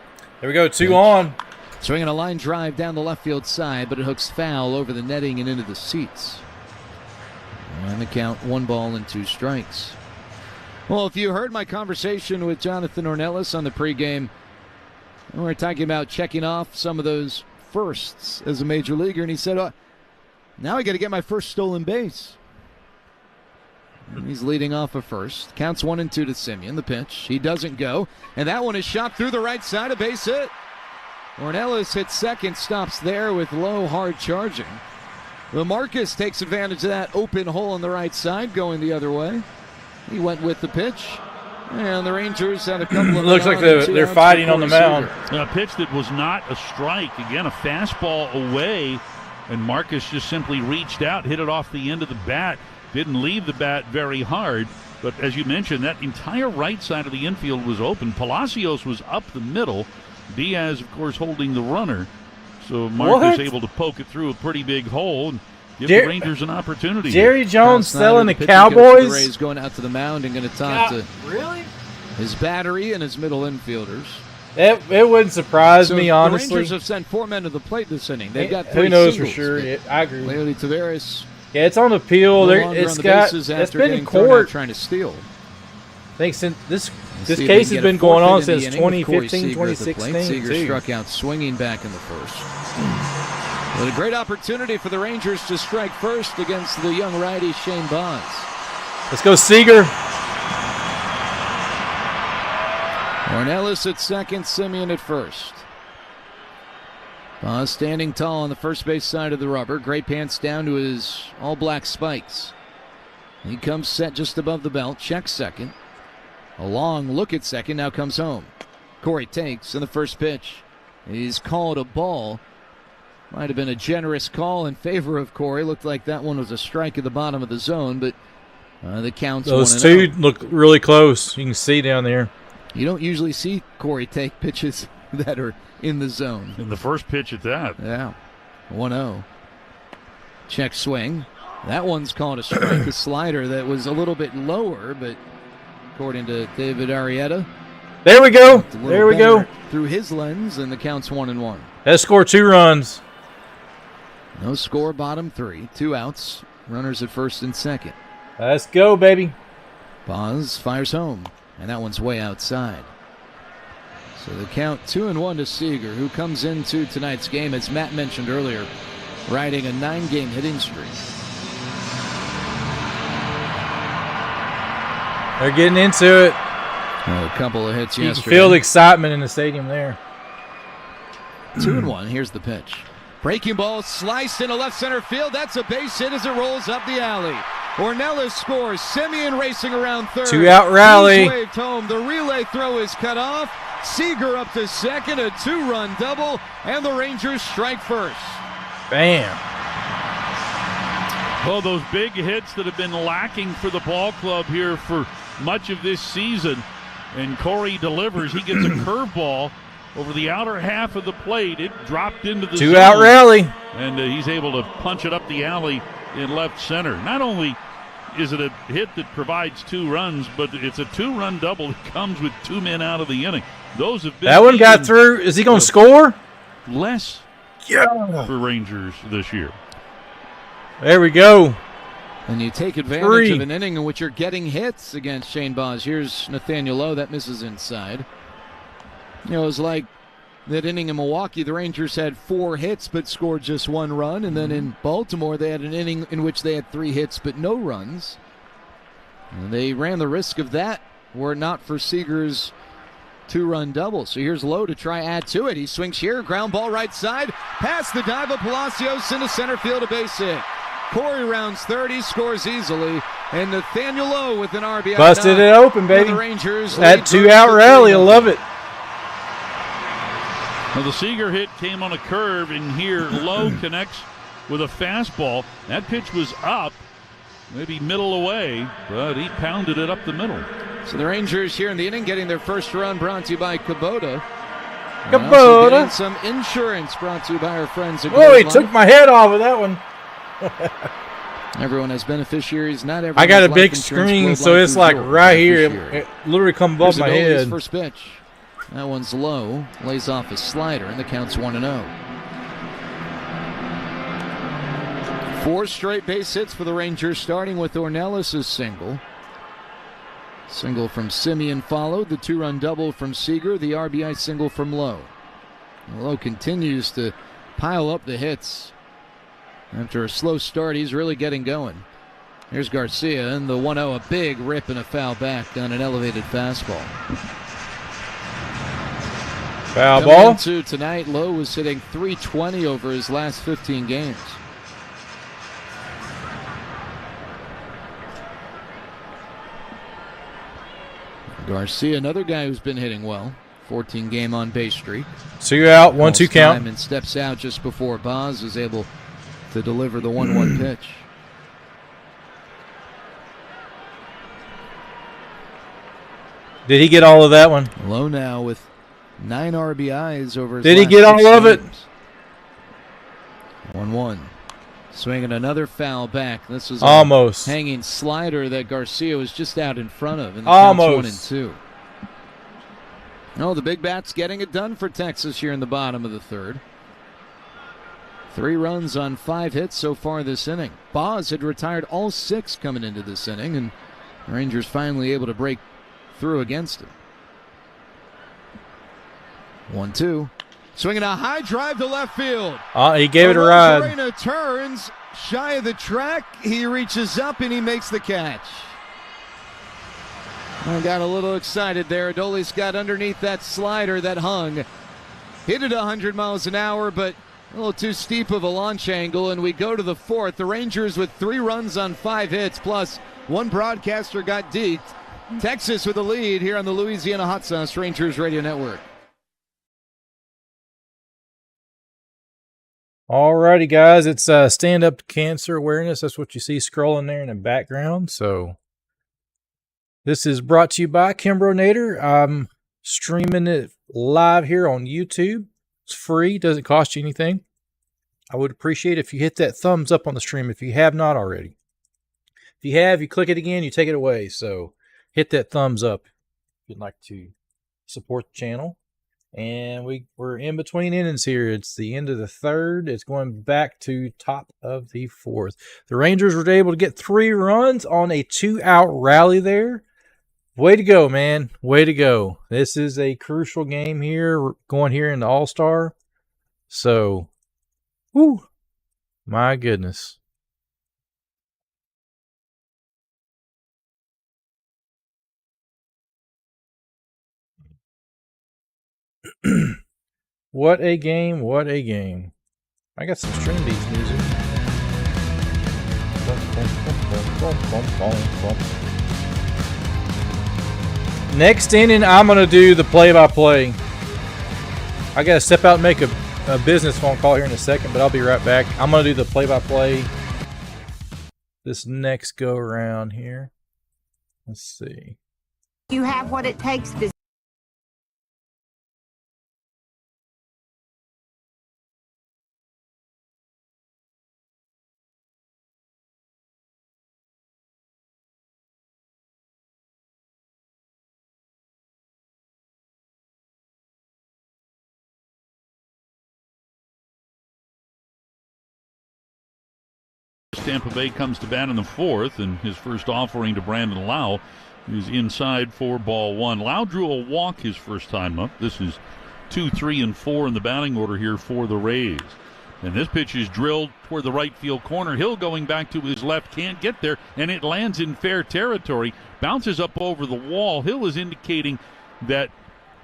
There we go, 2 on. Swinging a line drive down the left field side, but it hooks foul over the netting and into the seats. And the count, 1-2 strikes. Well, if you heard my conversation with Jonathan Ornelas on the pregame, we were talking about checking off some of those firsts as a major leaguer, and he said, now I got to get my first stolen base. And he's leading off a first. Counts 1-2 to Simeon. The pitch. He doesn't go. And that one is shot through the right side. A base hit. Ornelas hits second. Stops there with Low hard charging. Marcus takes advantage of that open hole on the right side, going the other way. He went with the pitch. And the Rangers had a couple of... Looks like they're fighting on the mound. A pitch that was not a strike. Again, a fastball away. And Marcus just simply reached out, hit it off the end of the bat. Didn't leave the bat very hard, but as you mentioned, that entire right side of the infield was open. Palacios was up the middle. Diaz, of course, holding the runner. So Marcus able to poke it through a pretty big hole and give the Rangers an opportunity. Jerry Jones selling the Cowboys. The Rays going out to the mound and going to talk to his battery and his middle infielders. It wouldn't surprise me, honestly. The Rangers have sent 4 men to the plate this inning. They've got 3 Who knows singles. for sure? I agree. Leody Taveras Yeah, it's on appeal. It's been in court trying to steal. I think since this case has been going on since 2015, 2016. Seager struck out swinging back in the first. But a great opportunity for the Rangers to strike first against the young righty Shane Baz. Let's go, Seager. Ornelas at second, Semien at first. Baz standing tall on the first base side of the rubber. Gray pants down to his all-black spikes. He comes set just above the belt, checks second. A long look at second, now comes home. Corey takes in the first pitch. He's called a ball. Might have been a generous call in favor of Corey. Looked like that one was a strike at the bottom of the zone, but the count's 1-0. Those two look really close. You can see down there. You don't usually see Corey take pitches that are in the zone. In the first pitch at that. Yeah. 1-0. Check swing. That one's called a strike, a slider that was a little bit lower, but according to David Arrieta. There we go. There we go. Through his lens, and the count's 1-1. That scored 2 runs. No score, bottom 3. 2 outs. Runners at first and second. Let's go, baby. Baz fires home, and that one's way outside. So the count 2-1 to Seager, who comes into tonight's game, as Matt mentioned earlier, riding a 9-game hitting streak. They're getting into it. A couple of hits yesterday. You can feel the excitement in the stadium there. 2-1. Here's the pitch. Breaking ball sliced into left center field. That's a base hit as it rolls up the alley. Ornelas scores. Semien racing around third. 2-out rally. He's waved home. The relay throw is cut off. Seager up to second. A 2-run double. And the Rangers strike first. Bam. Oh, those big hits that have been lacking for the ball club here for much of this season. And Corey delivers. He gets a curveball over the outer half of the plate. It dropped into the 2-out rally. And he's able to punch it up the alley in left center. Not only is it a hit that provides 2 runs, but it's a 2-run double that comes with 2 men out of the inning. Those have been. That one got through. Is he going to score? Less for Rangers this year. There we go. And you take advantage of an inning in which you're getting hits against Shane Baz. Here's Nathaniel Lowe. That misses inside. You know, it was like that inning in Milwaukee. The Rangers had 4 hits but scored just 1 run. And then in Baltimore, they had an inning in which they had 3 hits but no runs. And they ran the risk of that were it not for Seager's 2-run double. So here's Lowe to try add to it. He swings here. Ground ball right side. Past the dive of Palacios into center field, a base hit. Corey rounds third. He scores easily. And Nathaniel Lowe with an RBI. Busted it open, baby. The Rangers that 2-out rally. I love it. Well, the Seager hit came on a curve, and here Lowe connects with a fastball. That pitch was up, maybe middle away, but he pounded it up the middle. So the Rangers here in the inning getting their first run, brought to you by Kubota. Kubota. Some insurance brought to you by our friends at Whoa, he took my head off of that one. Everyone has beneficiaries. Not everyone. I got a big screen, so it's like right here. It literally come above my head. First pitch. That one's low. Lays off a slider, and the count's 1-0. 4 straight base hits for the Rangers, starting with Ornelas' single. Single from Semien followed. The 2-run double from Seager. The RBI single from Lowe. Lowe continues to pile up the hits. After a slow start, he's really getting going. Here's Garcia, and the 1-0, a big rip and a foul back on an elevated fastball. Foul ball. Into tonight, Lowe was hitting .320 over his last 15 games. Garcia, another guy who's been hitting well. 14-game on-base streak. 2 out, 1-2 count. And steps out just before Baz is able to deliver the 1-1 pitch. Did he get all of that one? Lowe now with 9 RBIs over his Did he last get all 6 of it? games. 1-1. Swinging another foul back. This was almost a hanging slider that Garcia was just out in front of. And the almost. Counts 1-2. No, the big bat's getting it done for Texas here in the bottom of the third. 3 runs on 5 hits so far this inning. Boz had retired all 6 coming into this inning, and the Rangers finally able to break through against him. 1-2. Swinging a high drive to left field. He gave it a ride. Lorenzen turns shy of the track. He reaches up and he makes the catch. I got a little excited there. Adolis got underneath that slider that hung. Hit it 100 miles an hour, but a little too steep of a launch angle, and we go to the 4th. The Rangers with 3 runs on 5 hits, plus 1 broadcaster got deked. Texas with the lead here on the Louisiana Hot Sauce Rangers Radio Network. Alrighty, guys, it's Stand Up to Cancer Awareness. That's what you see scrolling there in the background. So this is brought to you by KimbroNator. I'm streaming it live here on YouTube. It's free, doesn't cost you anything. I would appreciate it if you hit that thumbs up on the stream if you have not already. If you have, you click it again, you take it away. So hit that thumbs up if you'd like to support the channel. And we're in between innings here. It's the end of the 3rd. It's going back to top of the 4th. The Rangers were able to get 3 runs on a 2-out rally there. Way to go, man. Way to go. This is a crucial game here. We're going here in the All-Star. So, whoo, my goodness. What a game, what a game. I got some Stream Beats music. Next inning, I'm going to do the play-by-play. I got to step out and make a business phone call here in a second, but I'll be right back. I'm going to do the play-by-play this next go-around here. Let's see. You have what it takes to Tampa Bay comes to bat in the 4th, and his first offering to Brandon Lau is inside for ball 1. Lau drew a walk his first time up. This is 2, 3, and 4 in the batting order here for the Rays. And this pitch is drilled toward the right field corner. Hill going back to his left, can't get there, and it lands in fair territory. Bounces up over the wall. Hill is indicating that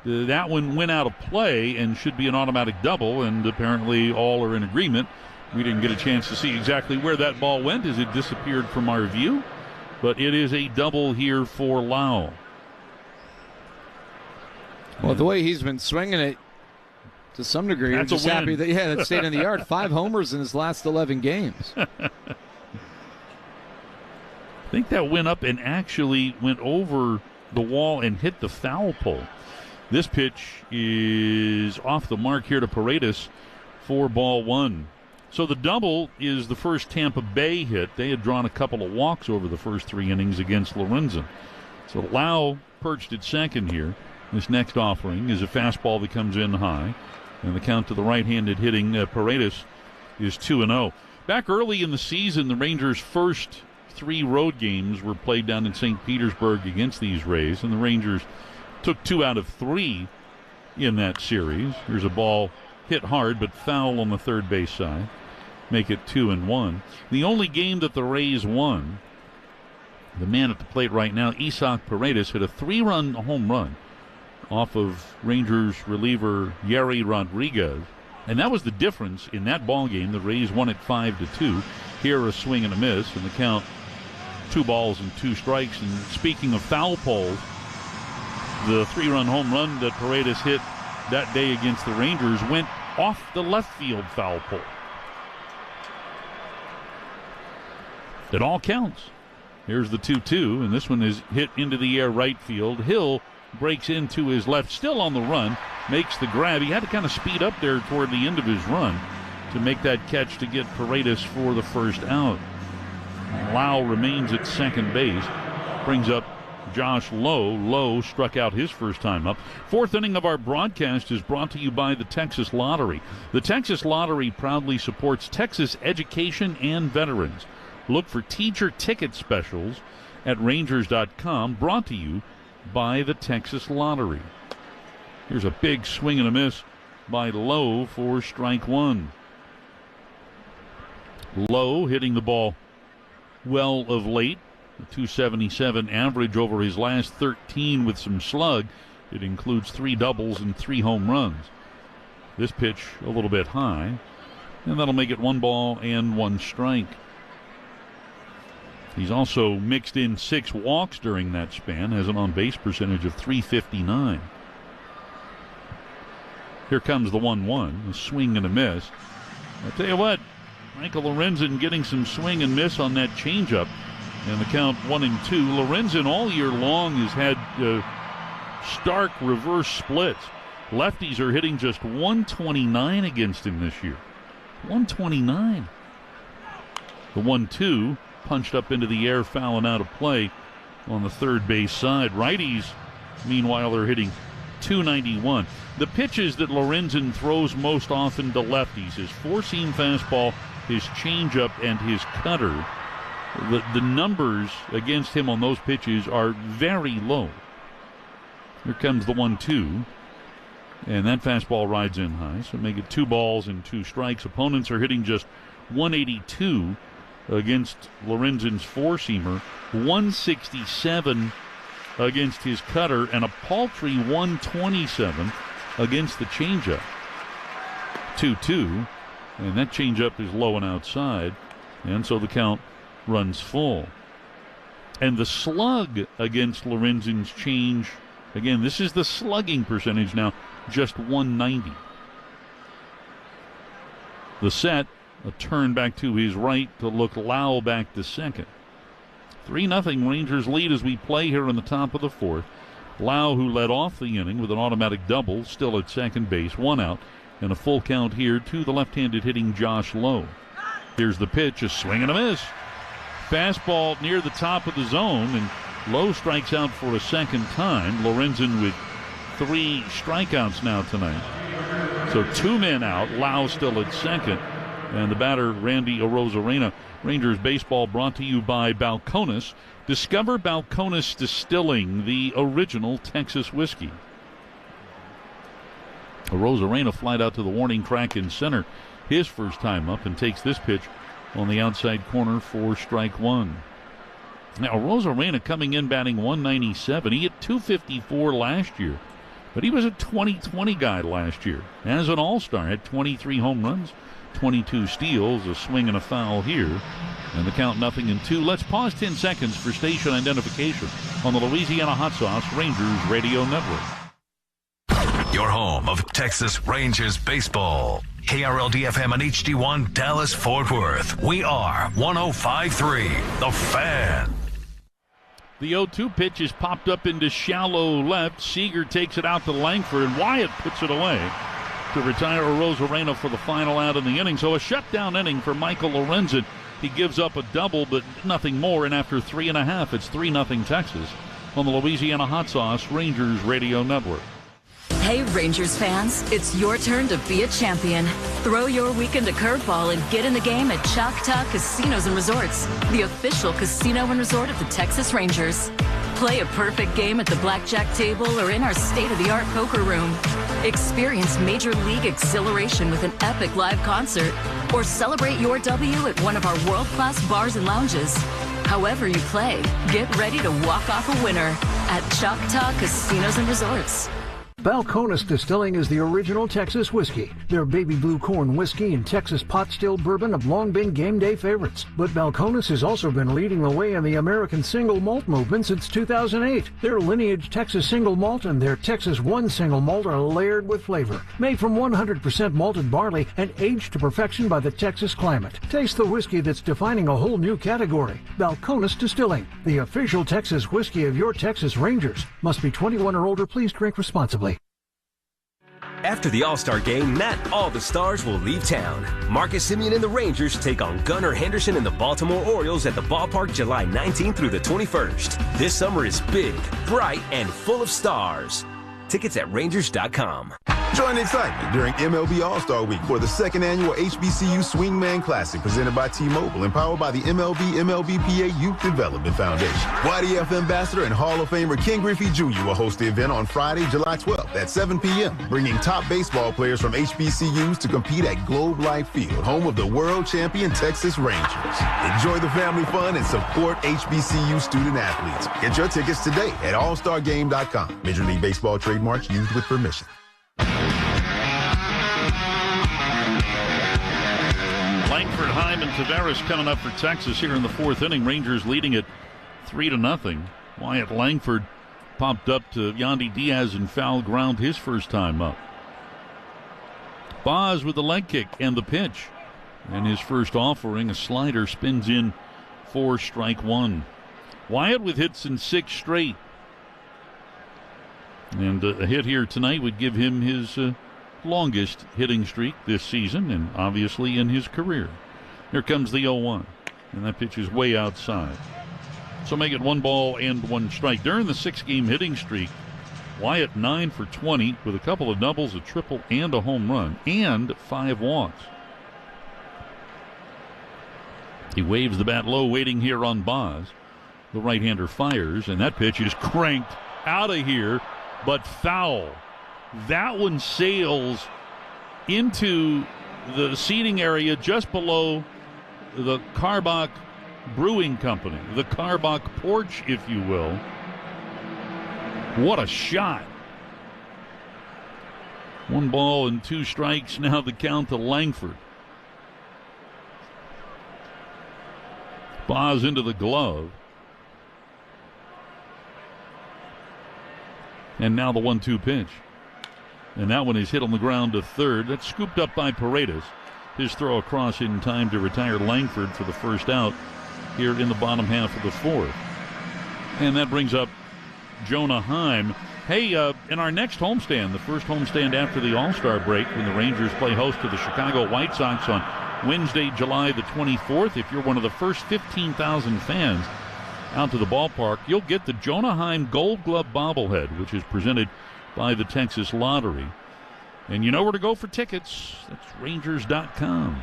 that one went out of play and should be an automatic double, and apparently all are in agreement. We didn't get a chance to see exactly where that ball went as it disappeared from our view, but it is a double here for Lau. Well, the way he's been swinging it, to some degree, I'm just happy that that stayed in the yard. 5 homers in his last 11 games. I think that went up and actually went over the wall and hit the foul pole. This pitch is off the mark here to Paredes for ball 1. So the double is the first Tampa Bay hit. They had drawn a couple of walks over the first 3 innings against Lorenzen. So Lau perched at second here. This next offering is a fastball that comes in high. And the count to the right-handed hitting Paredes is 2-0. Back early in the season, the Rangers' first 3 road games were played down in St. Petersburg against these Rays. And the Rangers took 2 out of 3 in that series. Here's a ball hit hard but foul on the third base side. Make it 2-1. The only game that the Rays won, the man at the plate right now, Isaac Paredes, hit a 3-run home run off of Rangers reliever Yeri Rodriguez. And that was the difference in that ball game. The Rays won it 5-2. Here a swing and a miss, and the count 2 balls and 2 strikes. And speaking of foul poles, the 3-run home run that Paredes hit that day against the Rangers went off the left field foul pole. It all counts. Here's the 2-2, and this one is hit into the air right field. Hill breaks into his left, still on the run, makes the grab. He had to kind of speed up there toward the end of his run to make that catch to get Paredes for the first out. Lau remains at second base, brings up Josh Lowe. Lowe struck out his first time up. Fourth inning of our broadcast is brought to you by the Texas Lottery. The Texas Lottery proudly supports Texas education and veterans. Look for teacher ticket specials at Rangers.com, brought to you by the Texas Lottery. Here's a big swing and a miss by Lowe for strike one. Lowe hitting the ball well of late. A 277 average over his last 13 with some slug. It includes 3 doubles and 3 home runs. This pitch a little bit high, and that'll make it 1 ball and 1 strike. He's also mixed in 6 walks during that span, has an on-base percentage of .359. Here comes the 1-1, a swing and a miss. I'll tell you what, Michael Lorenzen getting some swing and miss on that changeup. And the count 1-2. Lorenzen all year long has had stark reverse splits. Lefties are hitting just 129 against him this year. 129. The 1-2 punched up into the air, fouling out of play on the third base side. Righties, meanwhile, are hitting 291. The pitches that Lorenzen throws most often to lefties, his four-seam fastball, his changeup, and his cutter. The numbers against him on those pitches are very low. Here comes the 1-2. And that fastball rides in high, so make it 2 balls and 2 strikes. Opponents are hitting just 182 against Lorenzen's four-seamer, 167 against his cutter, and a paltry 127 against the changeup. 2-2, and that changeup is low and outside, and so the count runs full. And the slug against Lorenzen's change, again, this is the slugging percentage now, just 190. The set, a turn back to his right to look Lau back to second. 3-0 Rangers lead as we play here in the top of the fourth. Lau, who led off the inning with an automatic double, still at second base, 1 out, and a full count here to the left-handed hitting Josh Lowe. Here's the pitch, a swing and a miss. Fastball near the top of the zone, and Lowe strikes out for a second time. Lorenzen with 3 strikeouts now tonight. So 2 men out, Lau still at second, and the batter, Randy Arozarena. Rangers baseball brought to you by Balcones. Discover Balcones Distilling, the original Texas whiskey. Arozarena flied out to the warning track in center, his first time up, and takes this pitch on the outside corner for strike one. Now, Arozarena coming in batting 197. He hit 254 last year, but he was a 2020 guy last year. As an all-star, had 23 home runs, 22 steals, a swing and a foul here, and the count 0-2. Let's pause 10 seconds for station identification on the Louisiana Hot Sauce Rangers Radio Network. Your home of Texas Rangers baseball. KRLD-FM and HD1 Dallas-Fort Worth. We are 105.3 The Fan. The 0-2 pitch is popped up into shallow left. Seager takes it out to Langford, and Wyatt puts it away to retire Arozarena for the final out in the inning. So a shutdown inning for Michael Lorenzen. He gives up a double, but nothing more, and after 3.5, it's 3-0 Texas on the Louisiana Hot Sauce Rangers Radio Network. Hey, Rangers fans, it's your turn to be a champion. Throw your weekend to curveball and get in the game at Choctaw Casinos and Resorts, the official casino and resort of the Texas Rangers. Play a perfect game at the blackjack table or in our state-of-the-art poker room. Experience Major League exhilaration with an epic live concert, or celebrate your W at one of our world-class bars and lounges. However you play, get ready to walk off a winner at Choctaw Casinos and Resorts. Balcones Distilling is the original Texas whiskey. Their baby blue corn whiskey and Texas pot still bourbon have long been game day favorites. But Balcones has also been leading the way in the American single malt movement since 2008. Their lineage Texas single malt and their Texas One single malt are layered with flavor. Made from 100% malted barley and aged to perfection by the Texas climate. Taste the whiskey that's defining a whole new category. Balcones Distilling, the official Texas whiskey of your Texas Rangers. Must be 21 or older. Please drink responsibly. After the All-Star game, not all the stars will leave town. Marcus Semien and the Rangers take on Gunnar Henderson and the Baltimore Orioles at the ballpark July 19th through the 21st. This summer is big, bright, and full of stars. Tickets at Rangers.com. Join the excitement during MLB All-Star Week for the second annual HBCU Swingman Classic presented by T-Mobile and powered by the MLBPA Youth Development Foundation. YDF Ambassador and Hall of Famer Ken Griffey Jr. will host the event on Friday, July 12th at 7 p.m., bringing top baseball players from HBCUs to compete at Globe Life Field, home of the world champion Texas Rangers. Enjoy the family fun and support HBCU student athletes. Get your tickets today at allstargame.com. Major League Baseball trademarks used with permission. Langford, Heim, and Tavares coming up for Texas here in the fourth inning. Rangers leading it 3-0. Wyatt Langford popped up to Yandy Diaz and foul ground his first time up. Boz with the leg kick and the pitch. And his first offering, a slider, spins in for strike one. Wyatt with hits in 6 straight. And a hit here tonight would give him his longest hitting streak this season and obviously in his career. Here comes the 0-1. And that pitch is way outside. So make it 1 ball and 1 strike. During the 6-game hitting streak, Wyatt 9 for 20 with a couple of doubles, a triple, and a home run, and 5 walks. He waves the bat low, waiting here on Boz. The right-hander fires, and that pitch is cranked out of here, but foul. That one sails into the seating area just below the Karbach Brewing Company, the Karbach porch, if you will. What a shot. 1 ball and 2 strikes, now the count to Langford. Boz into the glove. And now the 1-2 pitch. And that one is hit on the ground to third. That's scooped up by Paredes. His throw across in time to retire Langford for the first out here in the bottom half of the fourth. And that brings up Jonah Heim. Hey, in our next homestand, the first homestand after the All-Star break, when the Rangers play host to the Chicago White Sox on Wednesday, July the 24th, if you're one of the first 15,000 fans out to the ballpark, you'll get the Jonah Heim Gold Glove bobblehead, which is presented by the Texas Lottery. And you know where to go for tickets. That's Rangers.com.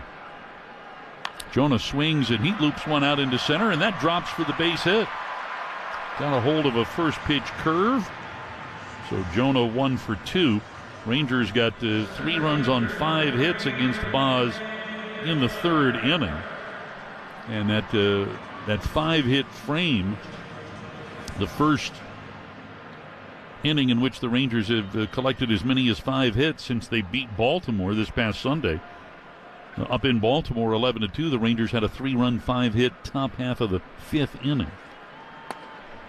Jonah swings and heat loops one out into center, and that drops for the base hit. Got a hold of a first pitch curve. So Jonah 1 for 2. Rangers got 3 runs on 5 hits against Boz in the third inning. And that 5-hit frame, the first inning in which the Rangers have collected as many as 5 hits since they beat Baltimore this past Sunday. Up in Baltimore, 11-2, the Rangers had a 3-run, 5-hit top half of the 5th inning.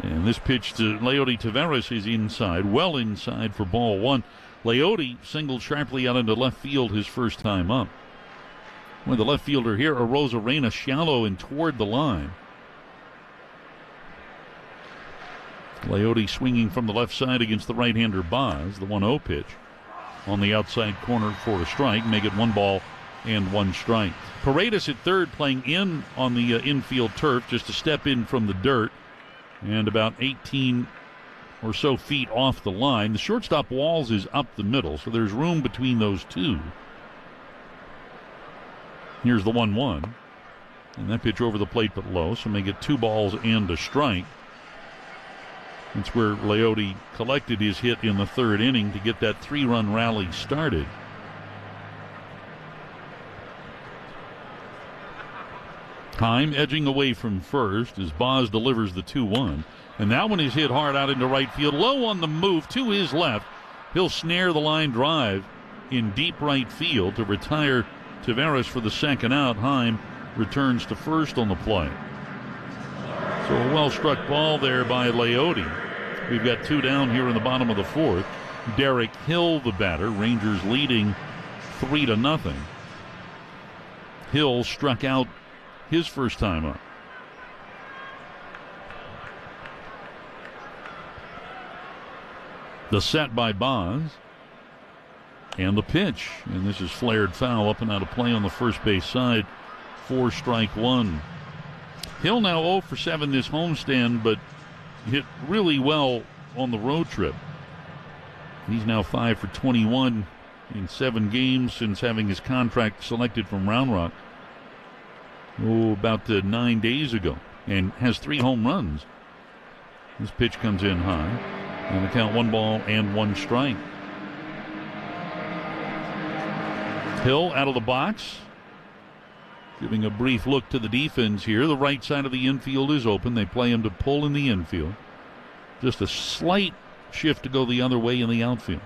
And this pitch to Leody Taveras is inside, well inside for ball 1. Leody singled sharply out into left field his first time up. With the left fielder here, Arozarena shallow and toward the line. Leody swinging from the left side against the right-hander Boz, the 1-0 pitch. On the outside corner for a strike, make it 1 ball and 1 strike. Paredes at third, playing in on the infield turf, just a step in from the dirt, and about 18 or so feet off the line. The shortstop Walls is up the middle, so there's room between those two. Here's the 1-1. And that pitch over the plate but low, so make it 2 balls and a strike. That's where Leody collected his hit in the third inning to get that 3-run rally started. Heim edging away from first as Boz delivers the 2-1. And that one is hit hard out into right field. Low on the move to his left. He'll snare the line drive in deep right field to retire Taveras for the second out. Heim returns to first on the play. So a well-struck ball there by Leody. We've got 2 down here in the bottom of the fourth. Derek Hill, the batter. Rangers leading 3-0. Hill struck out his first time up. The set by Boz. And the pitch. And this is flared foul up and out of play on the first base side. 4 strike 1. Hill now 0 for 7 this homestand, but hit really well on the road trip. He's now 5 for 21 in 7 games since having his contract selected from Round Rock. About 9 days ago. And has 3 home runs. This pitch comes in high. And the count 1 ball and 1 strike. Hill out of the box. Giving a brief look to the defense here. The right side of the infield is open. They play him to pull in the infield. Just a slight shift to go the other way in the outfield.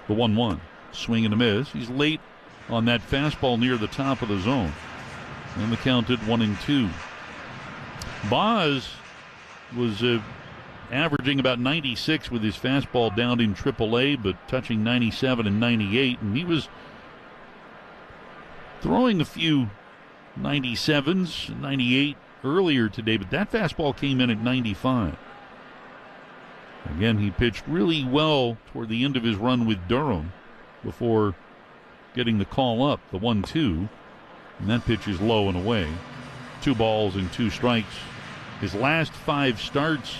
The 1-1. Swing and a miss. He's late on that fastball near the top of the zone. And the count at 1-2. Boz was averaging about 96 with his fastball down in AAA, but touching 97 and 98. And he was throwing a few 97s, 98 earlier today, but that fastball came in at 95. Again, he pitched really well toward the end of his run with Durham before getting the call up, the 1-2. And that pitch is low and away. 2 balls and 2 strikes. His last 5 starts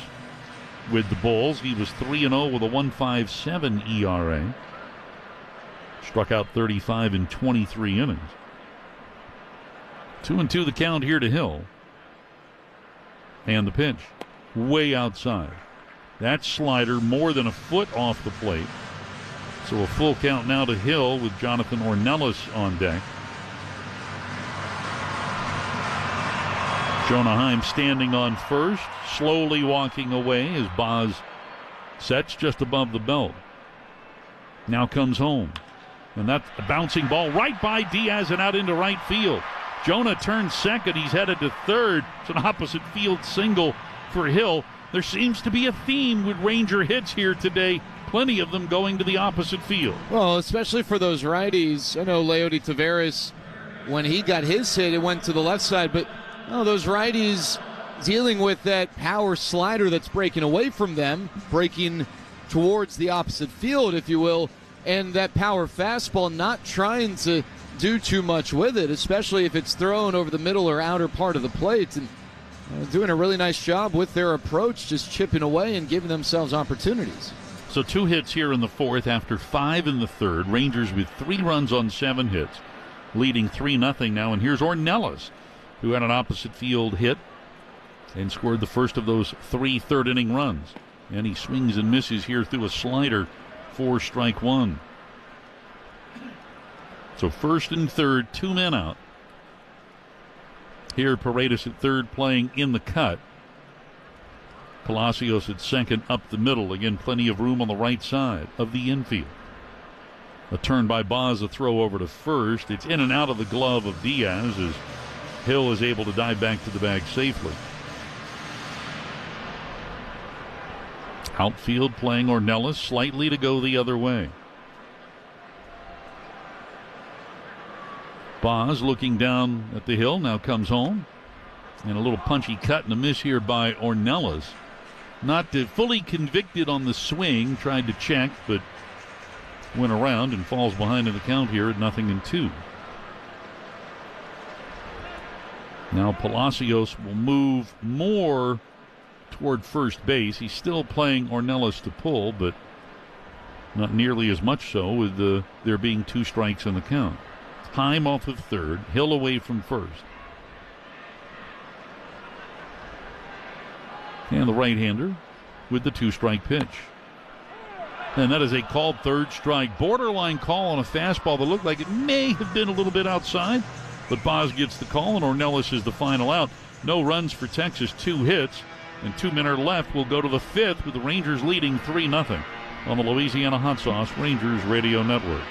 with the Bulls, he was 3-0 with a 1.57 ERA. Struck out 35 in 23 innings. 2-2 the count here to Hill. And the pitch. Way outside. That slider more than a foot off the plate. So a full count now to Hill with Jonathan Ornelas on deck. Jonah Heim standing on first, slowly walking away as Boz sets just above the belt. Now comes home. And that's a bouncing ball right by Diaz and out into right field. Jonah turns second. He's headed to third. It's an opposite field single for Hill. There seems to be a theme with Ranger hits here today. Plenty of them going to the opposite field. Well, especially for those righties. I know Leody Taveras, when he got his hit, it went to the left side. But those righties dealing with that power slider that's breaking away from them, breaking towards the opposite field, if you will, and that power fastball not trying to do too much with it, especially if it's thrown over the middle or outer part of the plate. And doing a really nice job with their approach, just chipping away and giving themselves opportunities. So 2 hits here in the 4th after 5 in the 3rd. Rangers with 3 runs on 7 hits, leading 3-0 now. And here's Ornelas, who had an opposite field hit and scored the first of those 3 third-inning runs. And he swings and misses here through a slider. 4 strike 1. So 1st and 3rd, 2 men out. Here Paredes at 3rd playing in the cut. Palacios at 2nd up the middle. Again, plenty of room on the right side of the infield. A turn by Boz, a throw over to 1st. It's in and out of the glove of Diaz as Hill is able to dive back to the bag safely. Outfield playing Ornelas slightly to go the other way. Boz looking down at the hill, now comes home. And a little punchy cut and a miss here by Ornelas. Not fully convicted on the swing, tried to check, but went around and falls behind in the count here at 0-2. Now Palacios will move more toward first base. He's still playing Ornelas to pull, but not nearly as much so with there being 2 strikes in the count. Heim off of 3rd, Hill away from 1st. And the right-hander with the 2-strike pitch. And that is a called 3rd strike. Borderline call on a fastball that looked like it may have been a little bit outside, but Boz gets the call, and Ornelas is the final out. No runs for Texas, 2 hits, and 2 men are left. We'll go to the 5th with the Rangers leading 3-0 on the Louisiana Hot Sauce Rangers Radio Network.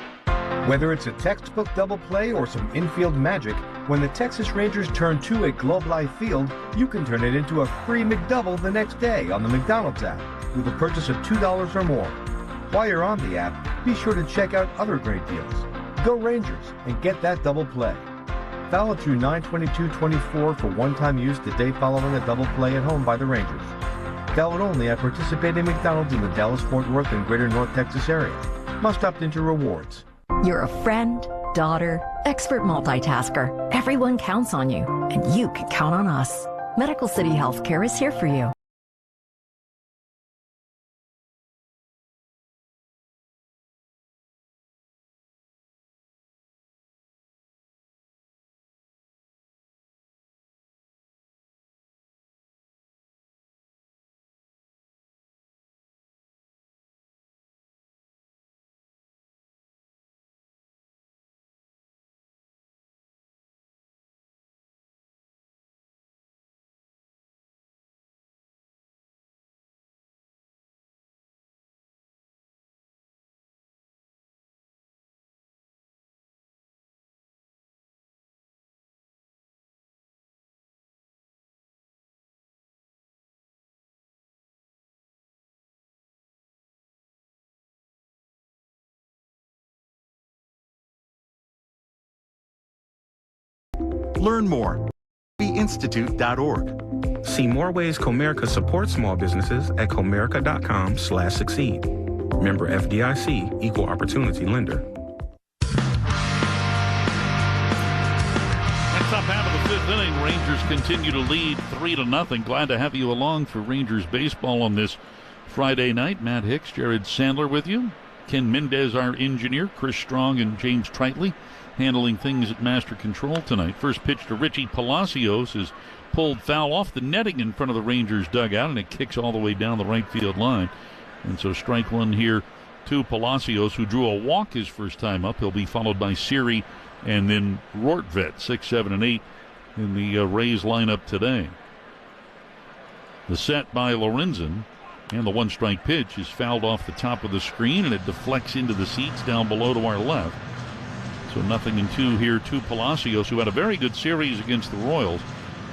Whether it's a textbook double play or some infield magic, when the Texas Rangers turn 2 at Globe Life Field, you can turn it into a free McDouble the next day on the McDonald's app with a purchase of $2 or more. While you're on the app, be sure to check out other great deals. Go Rangers and get that double play. Valid through 9/22/24 for one-time use the day following a double play at home by the Rangers. Valid only at participating McDonald's in the Dallas-Fort Worth and Greater North Texas area. Must opt into rewards. You're a friend, daughter, expert multitasker. Everyone counts on you, and you can count on us. Medical City Healthcare is here for you. Learn more. Institute.org. See more ways Comerica supports small businesses at comerica.com/succeed. Member FDIC, Equal Opportunity Lender. Top half of the fifth inning, Rangers continue to lead 3-0. Glad to have you along for Rangers baseball on this Friday night. Matt Hicks, Jared Sandler with you. Ken Mendez, our engineer. Chris Strong and James Tritley handling things at master control tonight. First pitch to Richie Palacios is pulled foul off the netting in front of the Rangers dugout, and it kicks all the way down the right field line. And so strike one here to Palacios, who drew a walk his first time up. He'll be followed by Siri and then Rortvedt, 6, 7, and 8 in the Rays lineup today. The set by Lorenzen, and the one-strike pitch is fouled off the top of the screen, and it deflects into the seats down below to our left. So 0-2 here to Palacios, who had a very good series against the Royals.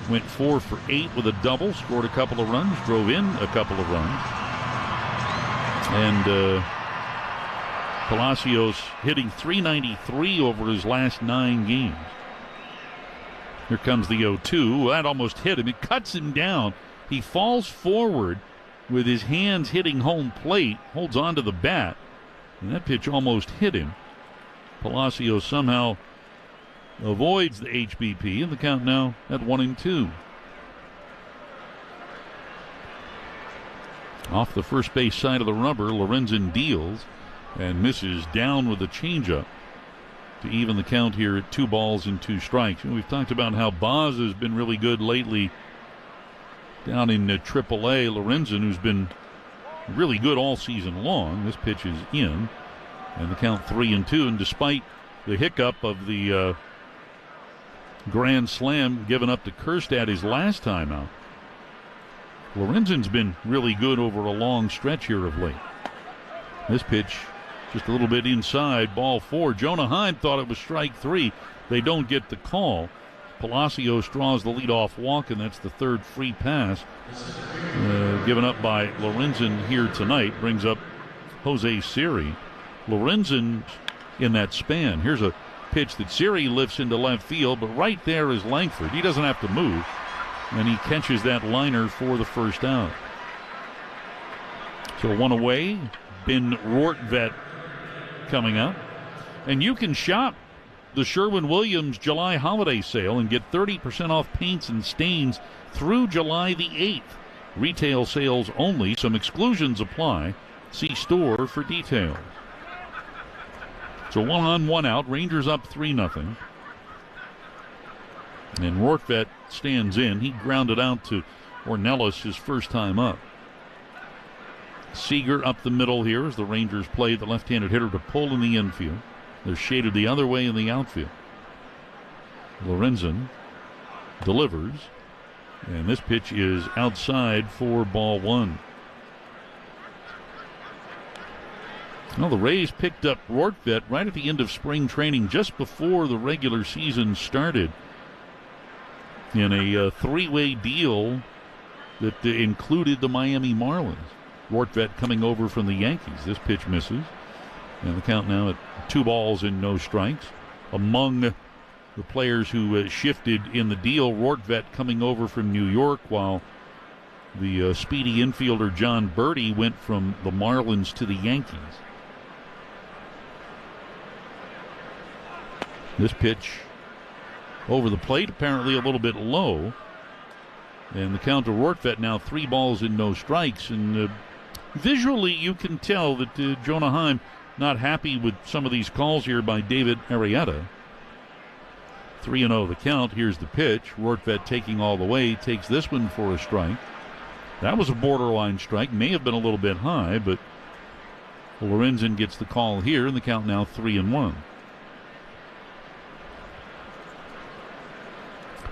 Went 4 for 8 with a double, scored a couple of runs, drove in a couple of runs. And Palacios hitting .393 over his last 9 games. Here comes the 0-2. That almost hit him. It cuts him down. He falls forward with his hands hitting home plate, holds on to the bat, and that pitch almost hit him. Palacios somehow avoids the HBP, and the count now at 1-2. Off the first base side of the rubber, Lorenzen deals and misses down with a changeup to even the count here at 2 balls and 2 strikes. And we've talked about how Boz has been really good lately down in AAA. Lorenzen, who's been really good all season long. This pitch is in, and the count 3-2. And despite the hiccup of the grand slam given up to Kjerstad his last time out, Lorenzen's been really good over a long stretch here of late. This pitch just a little bit inside, ball 4. Jonah Heim thought it was strike 3. They don't get the call. Palacios draws the leadoff walk, and that's the third free pass given up by Lorenzen here tonight. Brings up Jose Siri. Lorenzen in that span. Here's a pitch that Siri lifts into left field, but right there is Langford. He doesn't have to move, and he catches that liner for the first out. So one away. Ben Rortvedt coming up. And you can shop the Sherwin-Williams July holiday sale and get 30% off paints and stains through July the 8th. Retail sales only. Some exclusions apply. See store for details. So 1 on, 1 out. Rangers up 3-0. And Rortvedt stands in. He grounded out to Ornelas his first time up. Seager up the middle here as the Rangers play the left-handed hitter to pull in the infield. They're shaded the other way in the outfield. Lorenzen delivers, and this pitch is outside for ball 1. Well, the Rays picked up Rortvedt right at the end of spring training, just before the regular season started, in a 3-way deal that included the Miami Marlins. Rortvedt coming over from the Yankees. This pitch misses. And the count now at 2 balls and no strikes. Among the players who shifted in the deal, Rortvedt coming over from New York, while the speedy infielder John Birdie went from the Marlins to the Yankees. This pitch over the plate, apparently a little bit low. And the count to Rortvedt now 3 balls and no strikes. And visually you can tell that Jonah Heim not happy with some of these calls here by David Arrieta. 3-0 the count. Here's the pitch. Rortvedt taking all the way, takes this one for a strike. That was a borderline strike. May have been a little bit high, but Lorenzen gets the call here, and the count now 3-1.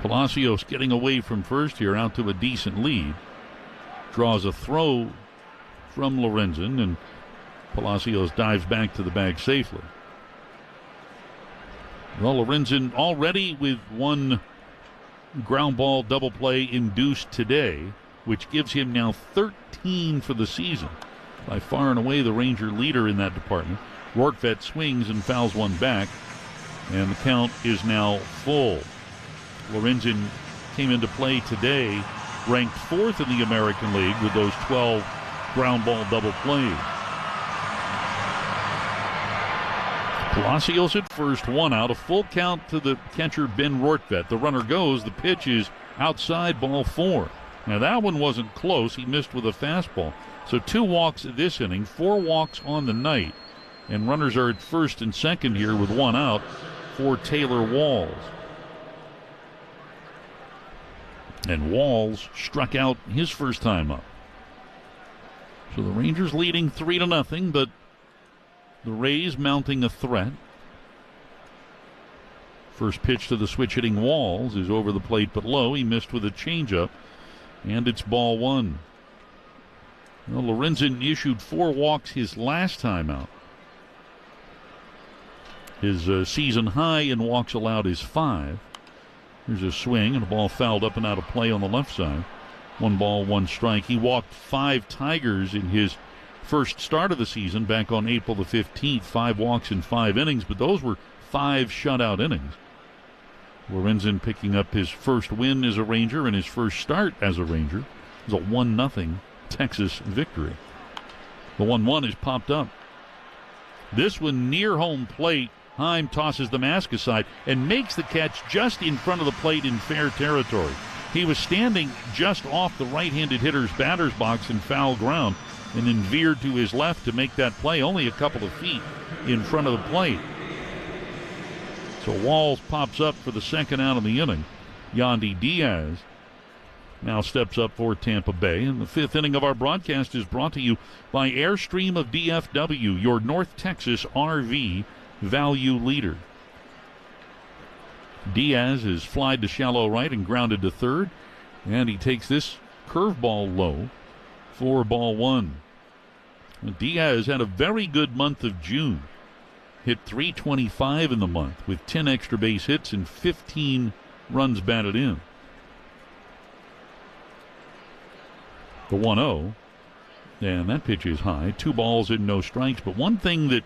Palacios getting away from first here, out to a decent lead. Draws a throw from Lorenzen, and Palacios dives back to the bag safely. Well, Lorenzen already with 1 ground ball double play induced today, which gives him now 13 for the season. By far and away the Ranger leader in that department. Rortvedt swings and fouls one back, and the count is now full. Lorenzen came into play today, ranked 4th in the American League with those 12 ground ball double plays. Palacios at first, 1 out, a full count to the catcher Ben Rortvedt. The runner goes, the pitch is outside, ball 4. Now that one wasn't close, he missed with a fastball. So 2 walks this inning, 4 walks on the night, and runners are at first and second here with 1 out for Taylor Walls. And Walls struck out his first time up. So the Rangers leading 3-0, but the Rays mounting a threat. First pitch to the switch-hitting Walls is over the plate but low. He missed with a changeup, and it's ball 1. Well, Lorenzen issued 4 walks his last time out. His season high in walks allowed is 5. Here's a swing and a ball fouled up and out of play on the left side. 1 ball, 1 strike. He walked 5 Tigers in his first start of the season back on April the 15th. 5 walks in 5 innings, but those were 5 shutout innings. Lorenzen picking up his first win as a Ranger and his first start as a Ranger. It was a 1-0 Texas victory. The 1-1 is popped up. This one near home plate. Heim tosses the mask aside and makes the catch just in front of the plate in fair territory. He was standing just off the right-handed hitter's batter's box in foul ground and then veered to his left to make that play, only a couple of feet in front of the plate. So Walls pops up for the second out of the inning. Yandy Diaz now steps up for Tampa Bay. And the 5th inning of our broadcast is brought to you by Airstream of DFW, your North Texas RV value leader. Diaz is flied to shallow right and grounded to third, and he takes this curveball low for ball 1. Diaz had a very good month of June. Hit .325 in the month with 10 extra base hits and 15 runs batted in. The 1-0, and that pitch is high. 2 balls and no strikes. But one thing that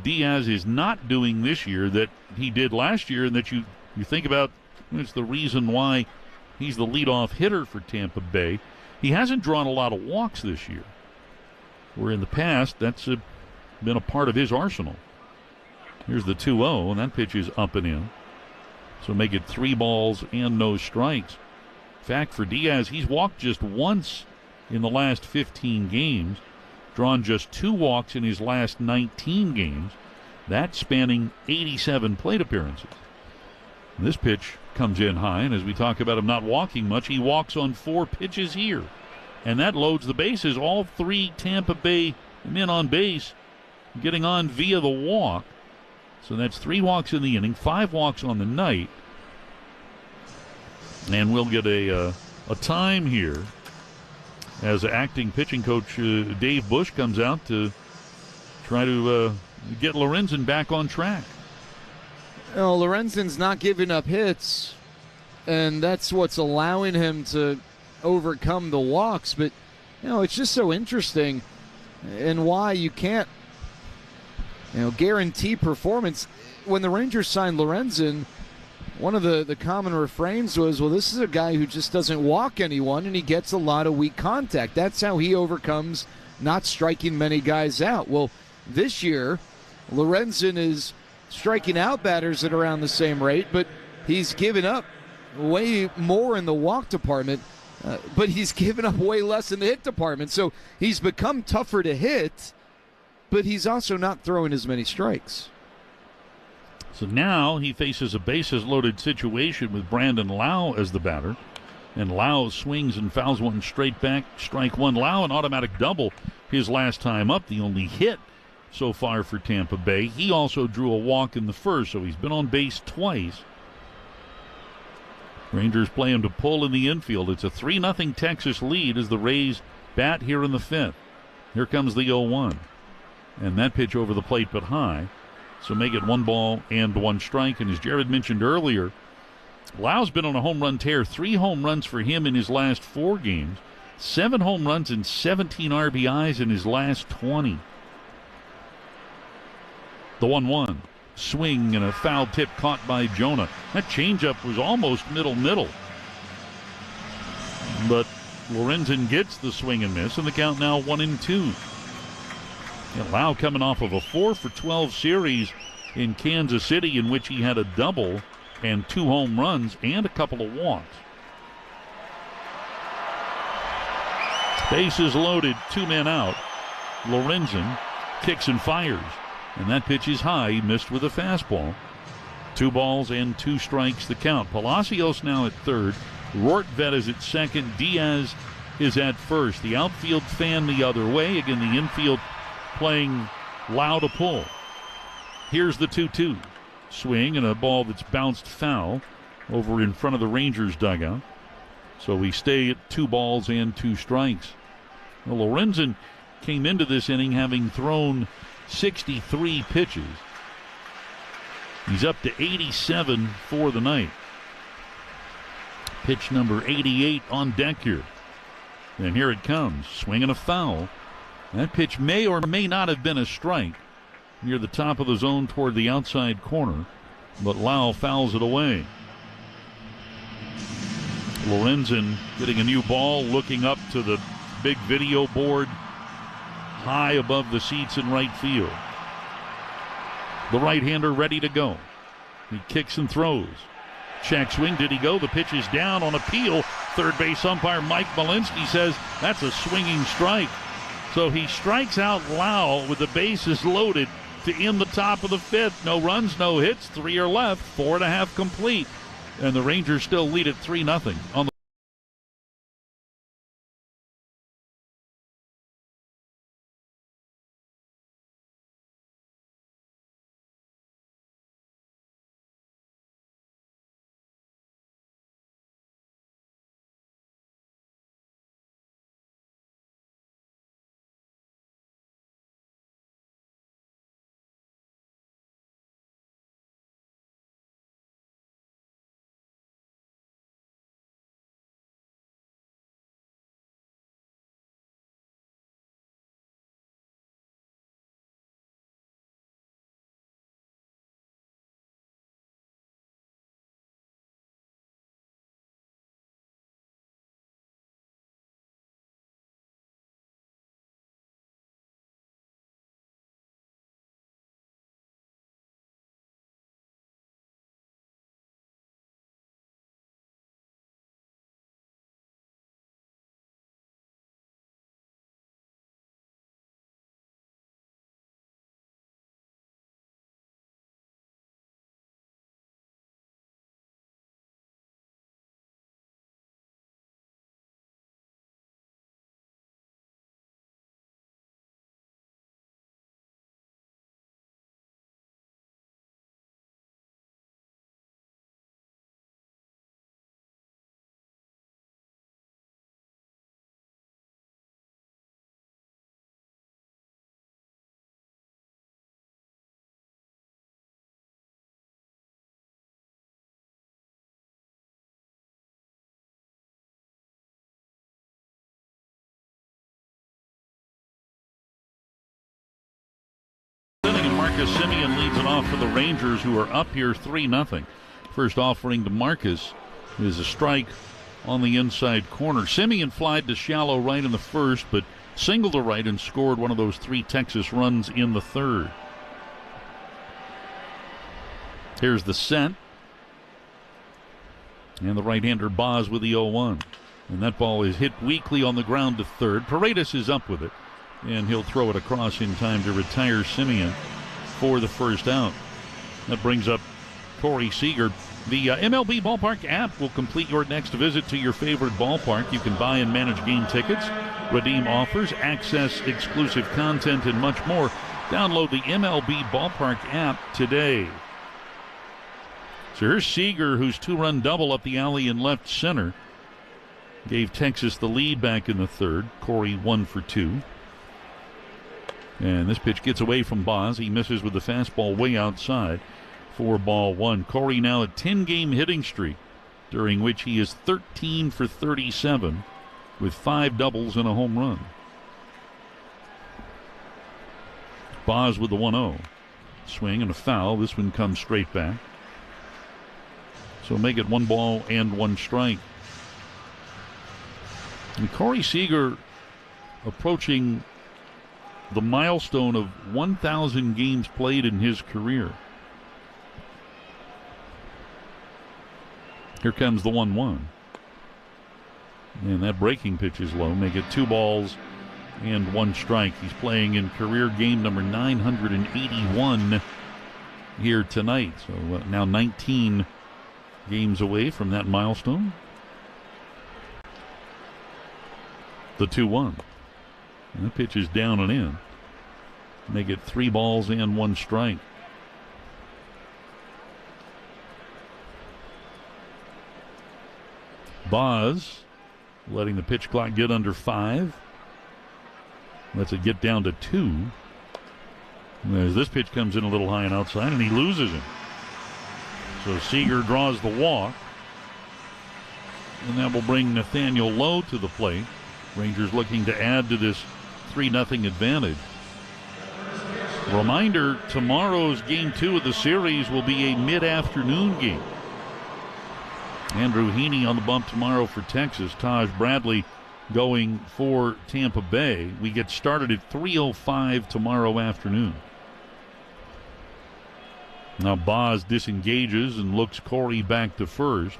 Diaz is not doing this year that he did last year, and that you think about, it's the reason why he's the leadoff hitter for Tampa Bay. He hasn't drawn a lot of walks this year, where in the past that's been a part of his arsenal. Here's the 2-0, and that pitch is up and in. So make it 3 balls and no strikes. In fact, for Diaz, he's walked just once in the last 15 games, drawn just 2 walks in his last 19 games, that spanning 87 plate appearances. And this pitch comes in high, and as we talk about him not walking much, he walks on 4 pitches here. And that loads the bases. All 3 Tampa Bay men on base getting on via the walk. So that's 3 walks in the inning, 5 walks on the night. And we'll get a time here as acting pitching coach Dave Bush comes out to try to get Lorenzen back on track. Lorenzen's not giving up hits, and that's what's allowing him to overcome the walks. But, it's just so interesting and why you can't, guarantee performance. When the Rangers signed Lorenzen, one of the common refrains was, well, this is a guy who just doesn't walk anyone, and he gets a lot of weak contact. That's how he overcomes not striking many guys out. Well, this year, Lorenzen is striking out batters at around the same rate, but he's given up way more in the walk department, but he's given up way less in the hit department. So he's become tougher to hit, but he's also not throwing as many strikes. So now he faces a bases-loaded situation with Brandon Lau as the batter. And Lau swings and fouls one straight back, strike one. Lau, an automatic double his last time up, the only hit so far for Tampa Bay. He also drew a walk in the first, so he's been on base twice. Rangers play him to pull in the infield. It's a 3-0 Texas lead as the Rays bat here in the fifth. Here comes the 0-1. And that pitch over the plate but high. So make it 1 ball and 1 strike. And as Jared mentioned earlier, Lau's been on a home run tear. 3 home runs for him in his last 4 games. 7 home runs and 17 RBIs in his last 20. The 1-1. Swing and a foul tip caught by Jonah. That changeup was almost middle. But Lorenzen gets the swing and miss, and the count now 1-2. And Lau coming off of a 4-for-12 series in Kansas City, in which he had a double and 2 home runs and a couple of walks. Bases loaded, 2 men out. Lorenzen kicks and fires. And that pitch is high. He missed with a fastball. 2 balls and 2 strikes the count. Palacios now at third. Rortvedt is at second. Diaz is at first. The outfield fan the other way. Again, the infield playing Lau to pull. Here's the 2-2. Swing and a ball that's bounced foul over in front of the Rangers dugout. So we stay at 2 balls and 2 strikes. Well, Lorenzen came into this inning having thrown 63 pitches. He's up to 87 for the night. Pitch number 88 on deck here. And here it comes. Swing and a foul. That pitch may or may not have been a strike near the top of the zone toward the outside corner, but Lau fouls it away. Lorenzen getting a new ball, looking up to the big video board high above the seats in right field. The right-hander ready to go. He kicks and throws. Check swing. Did he go? The pitch is down on appeal. Third base umpire Mike Malinsky says that's a swinging strike. So he strikes out Lau with the bases loaded to end the top of the fifth. No runs, no hits. 3 are left. 4.5 complete. And the Rangers still lead at 3-0 on the Marcus Semien leads it off for the Rangers, who are up here 3-0. First offering to Marcus is a strike on the inside corner. Semien flied to shallow right in the first, but singled to right and scored one of those 3 Texas runs in the third. Here's the set. And the right-hander Boz with the 0-1. And that ball is hit weakly on the ground to third. Paredes is up with it. And he'll throw it across in time to retire Semien for the first out. That brings up Corey Seager. The MLB Ballpark app will complete your next visit to your favorite ballpark. You can buy and manage game tickets, redeem offers, access exclusive content, and much more. Download the MLB Ballpark app today. So here's Seager, whose two-run double up the alley in left center gave Texas the lead back in the third. Corey 1 for 2. And this pitch gets away from Boz. He misses with the fastball way outside for ball 1. Corey now a 10-game hitting streak, during which he is 13 for 37 with 5 doubles and a home run. Boz with the 1-0. Swing and a foul. This one comes straight back. So make it 1 ball and 1 strike. And Corey Seager approaching the milestone of 1,000 games played in his career. Here comes the 1-1. And that breaking pitch is low. Make it 2 balls and 1 strike. He's playing in career game number 981 here tonight. So now 19 games away from that milestone. The 2-1. And that pitch is down and in. Make it 3 balls and 1 strike. Boz letting the pitch clock get under 5. Lets it get down to 2. As this pitch comes in a little high and outside, and he loses him. So Seager draws the walk. And that will bring Nathaniel Lowe to the plate. Rangers looking to add to this 3-0 advantage. Reminder, tomorrow's game 2 of the series will be a mid-afternoon game. Andrew Heaney on the bump tomorrow for Texas. Taj Bradley going for Tampa Bay. We get started at 3:05 tomorrow afternoon. Now Boz disengages and looks Corey back to first.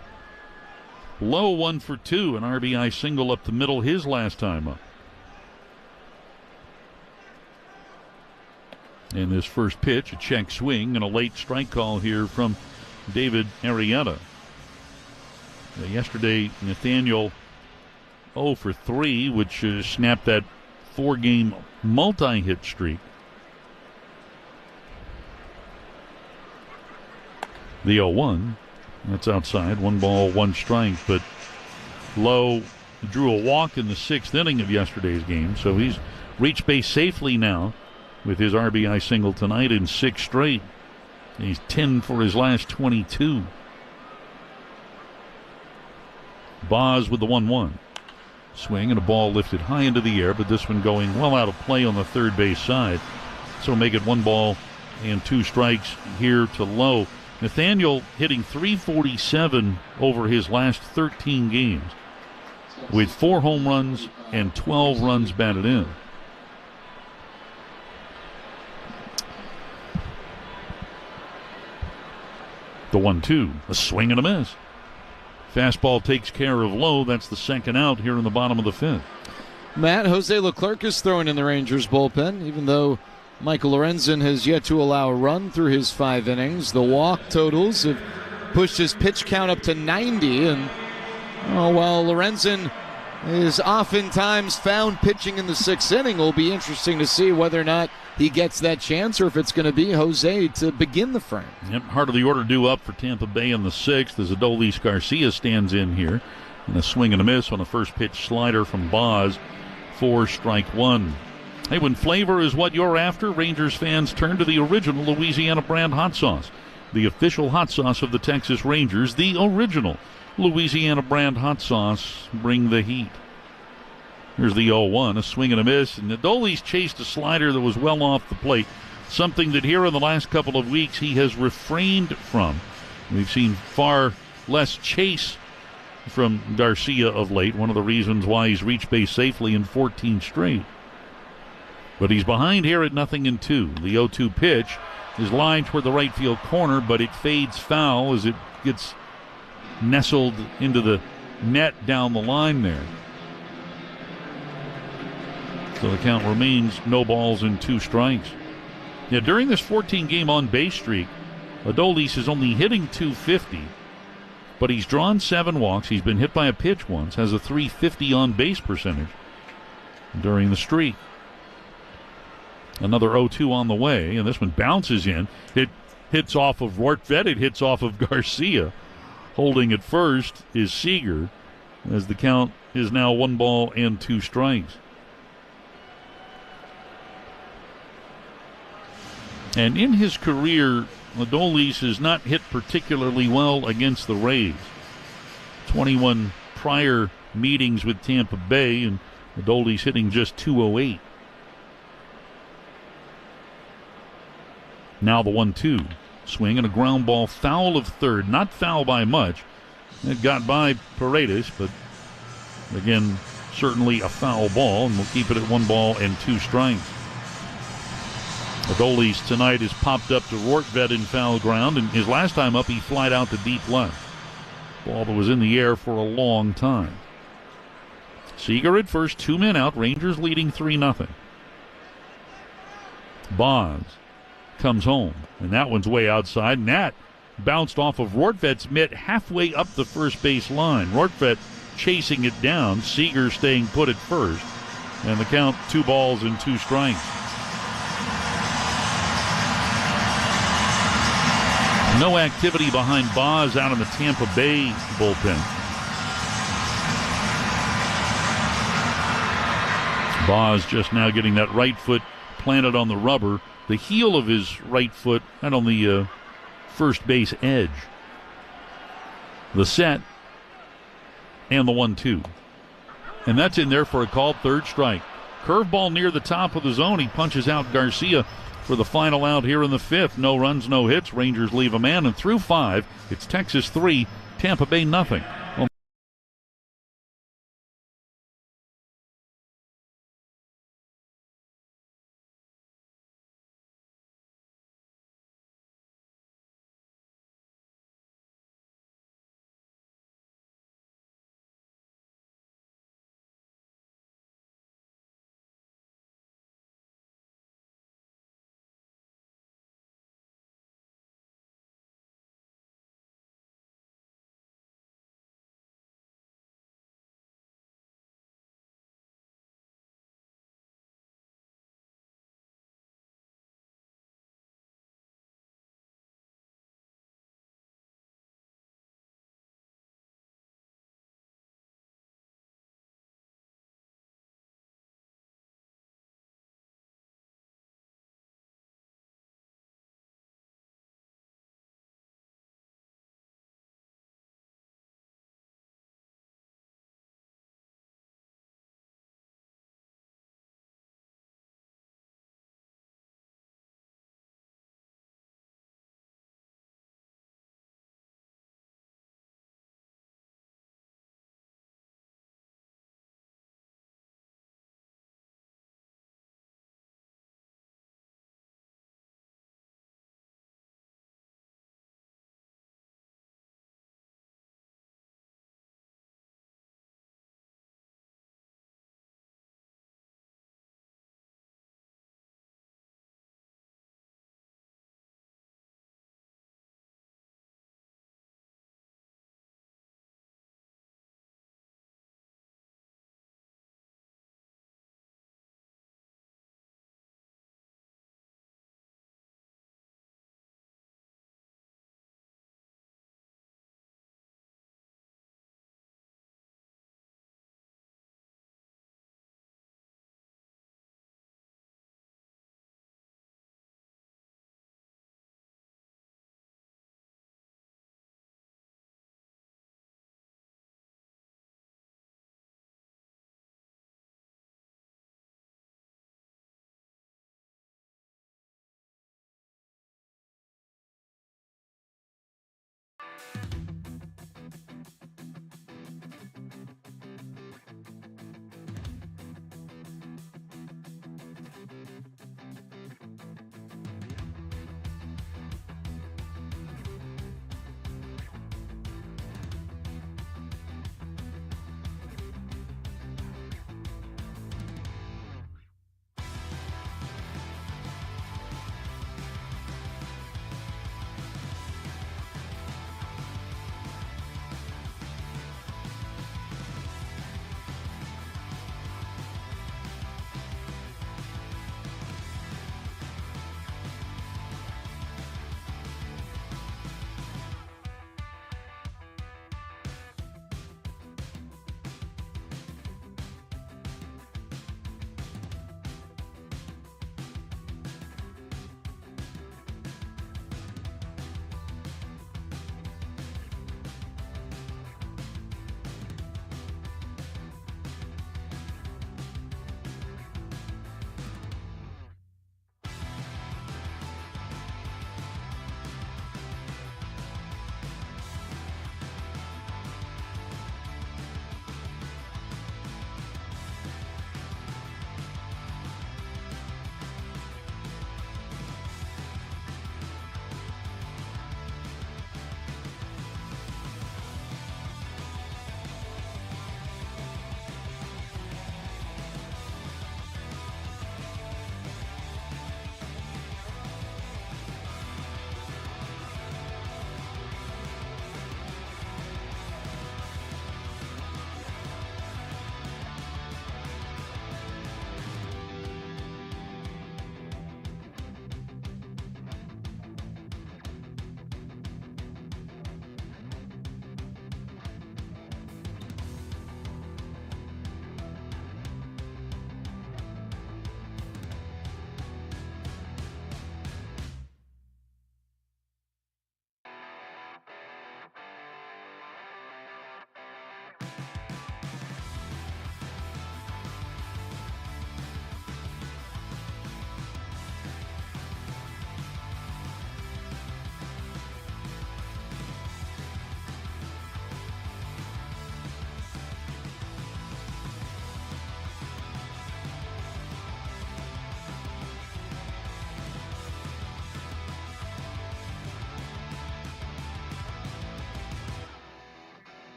Lowe 1 for 2, an RBI single up the middle his last time up. And this first pitch, a check swing and a late strike call here from David Arrieta. Yesterday, Nathaniel 0 for 3, which snapped that 4-game multi-hit streak. The 0-1, that's outside, 1 ball, 1 strike, but Lowe drew a walk in the 6th inning of yesterday's game, so he's reached base safely now with his RBI single tonight in 6 straight. He's 10 for his last 22. Boz with the 1-1. Swing and a ball lifted high into the air, but this one going well out of play on the third base side. So make it 1 ball and 2 strikes here to Lowe. Nathaniel hitting .347 over his last 13 games with 4 home runs and 12 runs batted in. The 1-2, a swing and a miss. Fastball takes care of Lowe. That's the second out here in the bottom of the 5th. Matt, Jose Leclerc is throwing in the Rangers bullpen, even though Michael Lorenzen has yet to allow a run through his 5 innings. The walk totals have pushed his pitch count up to 90, and while Lorenzen is oftentimes found pitching in the 6th inning, will be interesting to see whether or not he gets that chance or if it's going to be Jose to begin the frame. Yep, heart of the order due up for Tampa Bay in the 6th as Adolis Garcia stands in here. And a swing and a miss on a first pitch slider from Boz for strike 1. Hey, when flavor is what you're after, Rangers fans turn to the original Louisiana brand hot sauce. The official hot sauce of the Texas Rangers, the original Louisiana brand hot sauce. Bring the heat. Here's the 0-1, a swing and a miss. And Adolis chased a slider that was well off the plate, something that here in the last couple of weeks he has refrained from. We've seen far less chase from Garcia of late, one of the reasons why he's reached base safely in 14 straight. But he's behind here at 0-2. The 0-2 pitch is lined toward the right field corner, but it fades foul as it gets nestled into the net down the line there. So the count remains no balls and 2 strikes. Yeah, during this 14-game on-base streak, Adolis is only hitting .250, but he's drawn 7 walks. He's been hit by a pitch once, has a .350 on-base percentage during the streak. Another 0-2 on the way, and this one bounces in. It hits off of Rortvedt. It hits off of Garcia. Holding at first is Seager, as the count is now 1 ball and 2 strikes. And in his career, Adolis has not hit particularly well against the Rays. 21 prior meetings with Tampa Bay, and Adolis hitting just .208. Now the 1-2. Swing and a ground ball foul of third. Not foul by much. It got by Paredes, but again, certainly a foul ball, and we'll keep it at 1 ball and 2 strikes. Adolis tonight has popped up to Rortvedt in foul ground, and his last time up he flied out to deep left. Ball that was in the air for a long time. Seager at first, 2 men out, Rangers leading 3-0. Boz comes home, and that one's way outside, and that bounced off of Rortvedt's mitt halfway up the first base line. Rortvedt chasing it down, Seager staying put at first, and the count 2 balls and 2 strikes. No activity behind Boz out in the Tampa Bay bullpen. Boz just now getting that right foot planted on the rubber, the heel of his right foot and on the first base edge. The set and the 1-2. And that's in there for a called 3rd strike. Curveball near the top of the zone. He punches out Garcia for the final out here in the 5th. No runs, no hits. Rangers leave a man, and through 5, it's Texas 3, Tampa Bay nothing.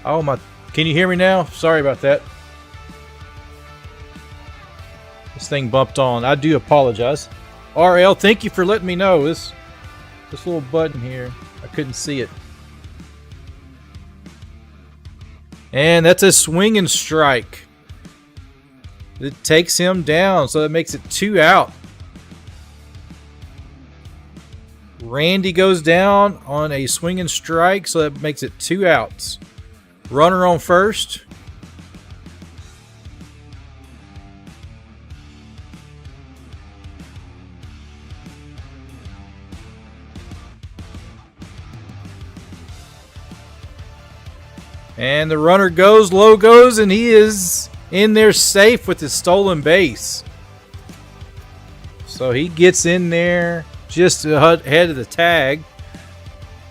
Oh my! Can you hear me now? Sorry about that. This thing bumped on. I do apologize. RL, thank you for letting me know. This little button here, I couldn't see it. And that's a swing and strike. It takes him down, so that makes it 2 out. Randy goes down on a swing and strike, so that makes it 2 outs. Runner on first. And the runner goes, low goes, and he is in there safe with his stolen base. So he gets in there just ahead of the tag.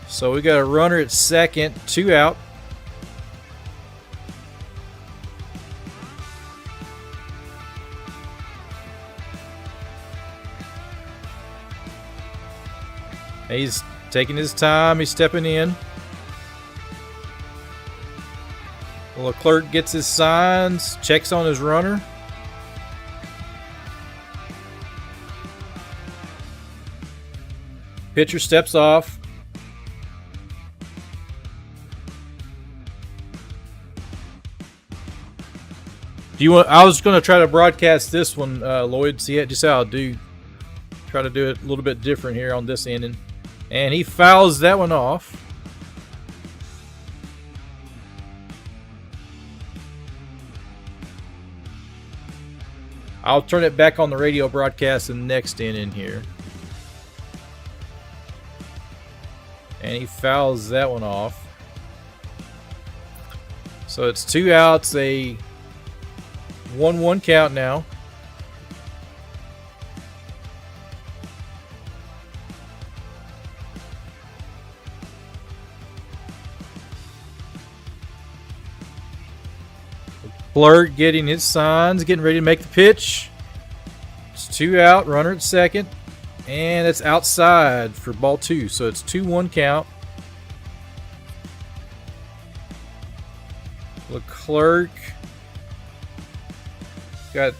So we got a runner at second, 2 out. He's taking his time, he's stepping in. Leclerc gets his signs, checks on his runner. Pitcher steps off. Do you want? I was going to try to broadcast this one, Lloyd. See just how I'll do. Try to do it a little bit different here on this inning, and he fouls that one off. I'll turn it back on the radio broadcast in the next inning here. And he fouls that one off. So it's 2 outs, a 1-1 count now. Blurt getting his signs, getting ready to make the pitch. It's 2 out, runner at second. And it's outside for ball 2. So it's 2-1 count. Leclerc got.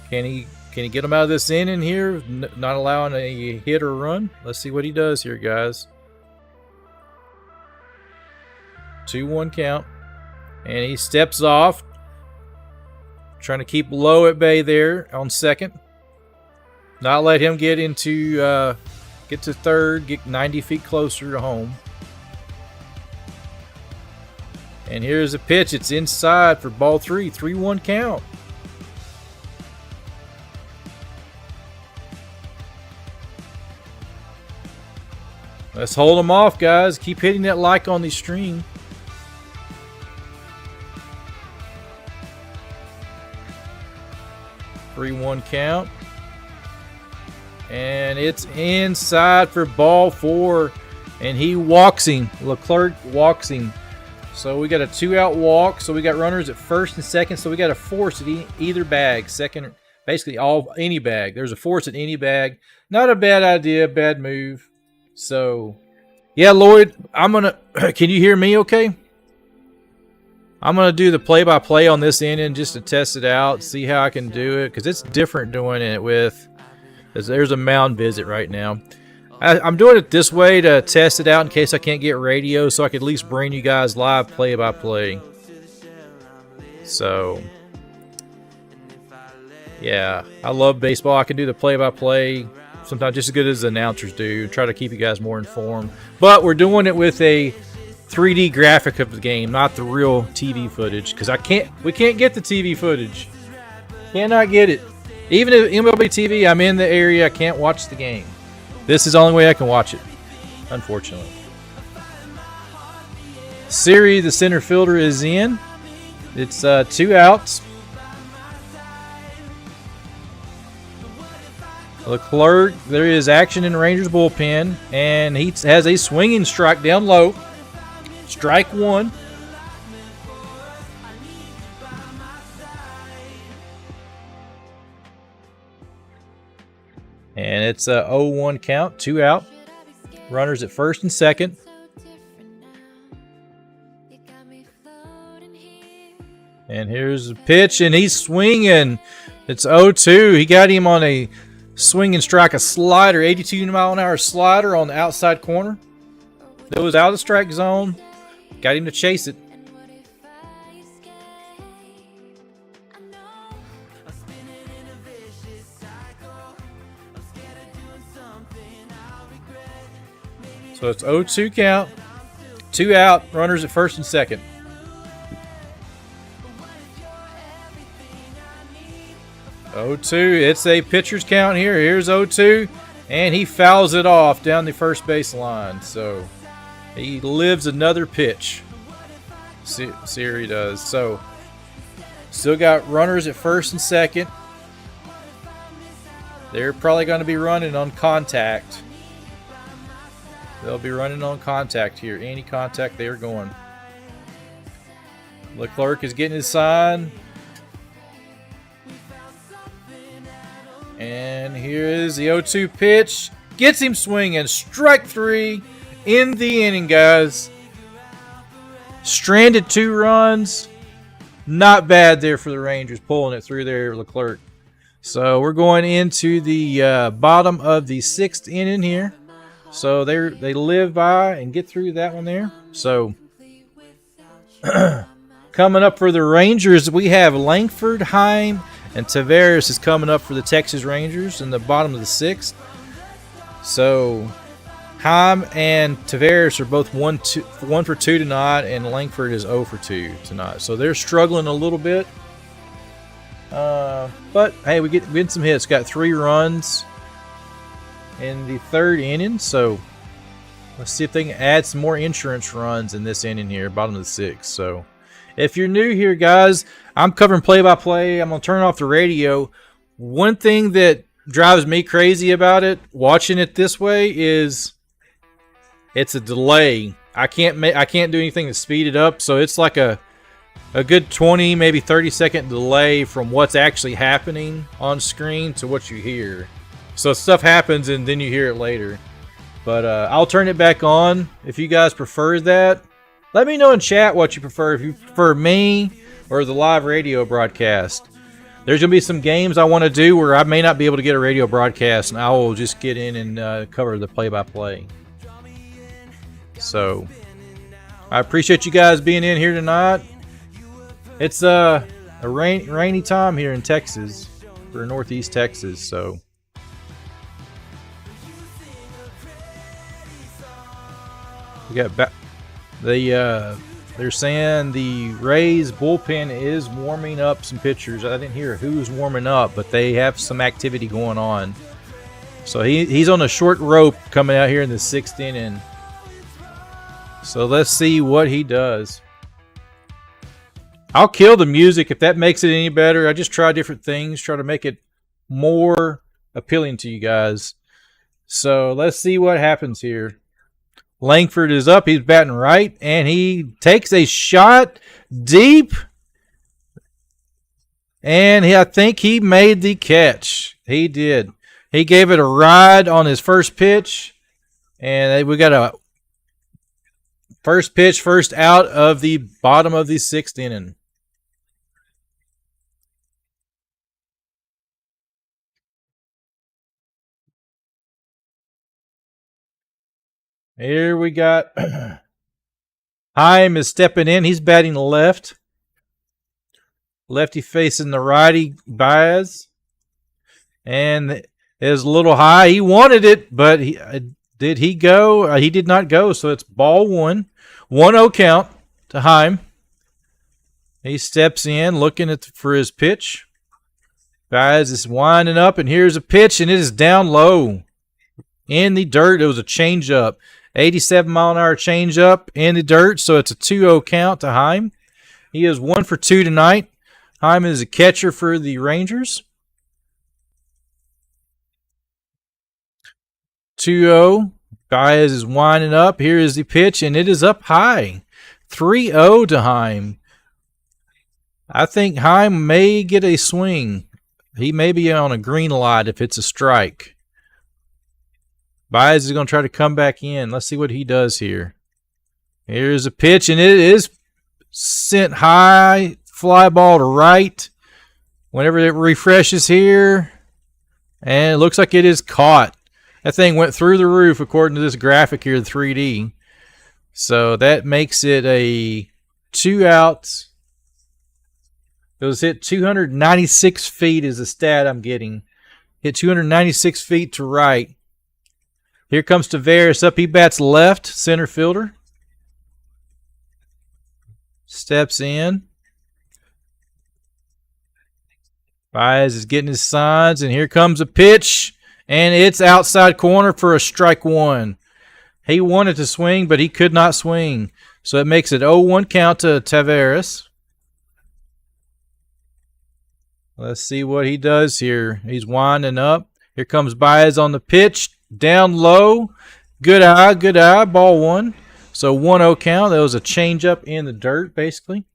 Can he get him out of this inning here? Not allowing a hit or run. Let's see what he does here, guys. 2-1 count. And he steps off. Trying to keep low at bay there on second. Not let him get into get to third, get 90 feet closer to home. And here's a pitch. It's inside for ball 3. 3-1 count. Let's hold them off, guys. Keep hitting that like on the stream. (3-1) count. And it's inside for ball 4. And he walks him. Leclerc walks him. So we got a 2-out walk. So we got runners at first and second. So we got a force at either bag. Second, basically any bag. There's a force at any bag. Not a bad idea, bad move. So, yeah, Lloyd, can you hear me okay? I'm going to do the play-by-play on this inning just to test it out, see how I can do it, because it's different doing it with, there's a mound visit right now. I'm doing it this way to test it out in case I can't get radio, so I could at least bring you guys live play-by-play. So, yeah, I love baseball. I can do the play-by-play sometimes just as good as the announcers do. Try to keep you guys more informed. But we're doing it with a 3D graphic of the game, not the real TV footage, because we can't get the TV footage. Cannot get it. Even if MLB TV, I'm in the area, I can't watch the game. This is the only way I can watch it, unfortunately. Siri, the center fielder, is in. It's 2 outs. Leclerc, there is action in the Rangers bullpen, and he has a swinging strike down low. Strike 1. And it's a 0-1 count, 2 out. Runners at first and second. And here's the pitch, and he's swinging. It's 0-2. He got him on a swing and strike, a slider, 82-mile-an-hour slider on the outside corner. That was out of the strike zone. Got him to chase it. So it's 0-2 count. 2 out, runners at first and second. It's a pitcher's count here. Here's 0-2, and he fouls it off down the first base line. So he lives another pitch. See, here he does. So still got runners at first and second. They're probably going to be running on contact. They'll be running on contact here. Any contact, they are going. Leclerc is getting his sign. And here is the 0-2 pitch. Gets him swinging. Strike 3 in the inning, guys. Stranded 2 runs. Not bad there for the Rangers, pulling it through there, Leclerc. So we're going into the bottom of the 6th inning here. So they live by and get through that one there. So coming up for the Rangers, we have Langford, Heim, and Tavares is coming up for the Texas Rangers in the bottom of the 6th. So Heim and Tavares are both 1 for 2 tonight, and Langford is 0 for 2 tonight. So they're struggling a little bit. But hey, we get some hits. Got 3 runs in the 3rd inning. So let's see if they can add some more insurance runs in this inning here, bottom of the 6th. So if you're new here, guys, I'm covering play-by-play. I'm going to turn off the radio. One thing that drives me crazy about it, watching it this way, is it's a delay. I can't do anything to speed it up, so it's like a good 20, maybe 30-second delay from what's actually happening on screen to what you hear. So stuff happens, and then you hear it later. But I'll turn it back on if you guys prefer that. Let me know in chat what you prefer. If you prefer me or the live radio broadcast. There's going to be some games I want to do where I may not be able to get a radio broadcast, and I will just get in and cover the play-by-play. So I appreciate you guys being in here tonight. It's a rainy time here in Texas, for Northeast Texas. So we got they're saying the Rays bullpen is warming up some pitchers. I didn't hear who's warming up, but they have some activity going on. So he's on a short rope coming out here in the 6th inning. So let's see what he does. I'll kill the music if that makes it any better. I just try different things, try to make it more appealing to you guys. So let's see what happens here. Langford is up. He's batting right, and he takes a shot deep. And I think he made the catch. He did. He gave it a ride on his first pitch. And we got a first pitch, first out of the bottom of the 6th inning. Here we got Heim is stepping in. He's batting left. Lefty facing the righty Baez. And it is a little high. He wanted it, but did he go? He did not go, so it's ball 1. 1-0 count to Heim. He steps in looking for his pitch. Baez is winding up, and here's a pitch, and it is down low in the dirt. It was a changeup. 87-mile-an-hour changeup in the dirt, so it's a 2-0 count to Heim. He is 1 for 2 tonight. Heim is a catcher for the Rangers. 2-0. Baez is winding up. Here is the pitch, and it is up high. 3-0 to Heim. I think Heim may get a swing. He may be on a green light if it's a strike. Baez is going to try to come back in. Let's see what he does here. Here's a pitch, and it is sent high fly ball to right. Whenever it refreshes here, and it looks like it is caught. That thing went through the roof according to this graphic here, the 3D. So that makes it a 2 outs. It was hit 296 feet is the stat I'm getting. Hit 296 feet to right. Here comes Tavares up. He bats left, center fielder. Steps in. Baez is getting his signs, and here comes a pitch, and it's outside corner for a strike one. He wanted to swing, but he could not swing. So it makes it 0-1 count to Tavares. Let's see what he does here. He's winding up. Here comes Baez on the pitch. Down low. Good eye, ball one. So 1-0 count. That was a changeup in the dirt, basically.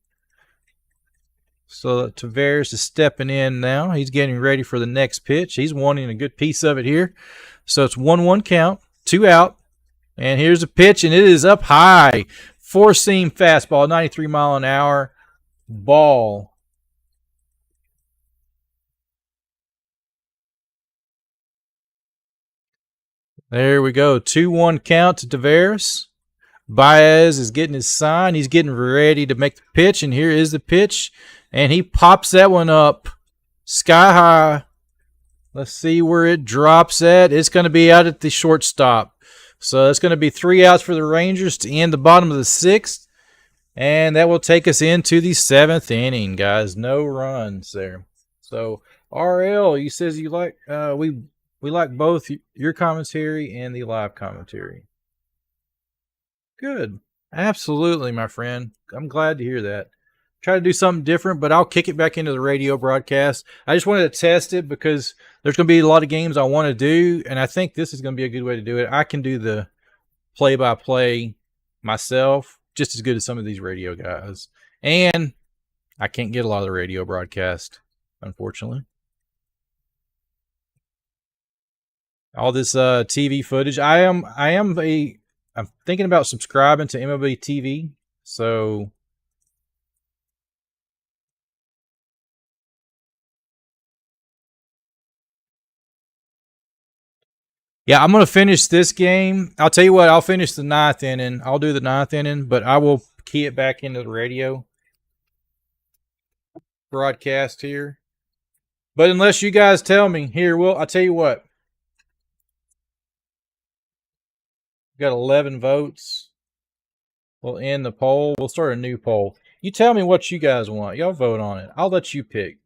So Tavares is stepping in now. He's getting ready for the next pitch. He's wanting a good piece of it here. So it's 1-1 count, 2 out. And here's a pitch, and it is up high. Four-seam fastball, 93 mile an hour ball. There we go. 2-1 count to Tavares. Baez is getting his sign. He's getting ready to make the pitch, and here is the pitch. And he pops that one up sky high. Let's see where it drops at. It's going to be out at the shortstop. So it's going to be 3 outs for the Rangers to end the bottom of the 6th. And that will take us into the 7th inning, guys. No runs there. So RL, you says you like we like both your commentary and the live commentary. Good. Absolutely, my friend. I'm glad to hear that. Try to do something different, but I'll kick it back into the radio broadcast. I just wanted to test it because there's going to be a lot of games I want to do, and I think this is going to be a good way to do it. I can do the play-by-play myself just as good as some of these radio guys. And I can't get a lot of the radio broadcast, unfortunately. All this TV footage. I'm thinking about subscribing to MLB TV, so yeah, I'm going to finish this game. I'll tell you what, I'll finish the 9th inning. I'll do the 9th inning, but I will key it back into the radio broadcast here. But unless you guys tell me, here, I'll tell you what. We got 11 votes. We'll end the poll. We'll start a new poll. You tell me what you guys want. Y'all vote on it. I'll let you pick.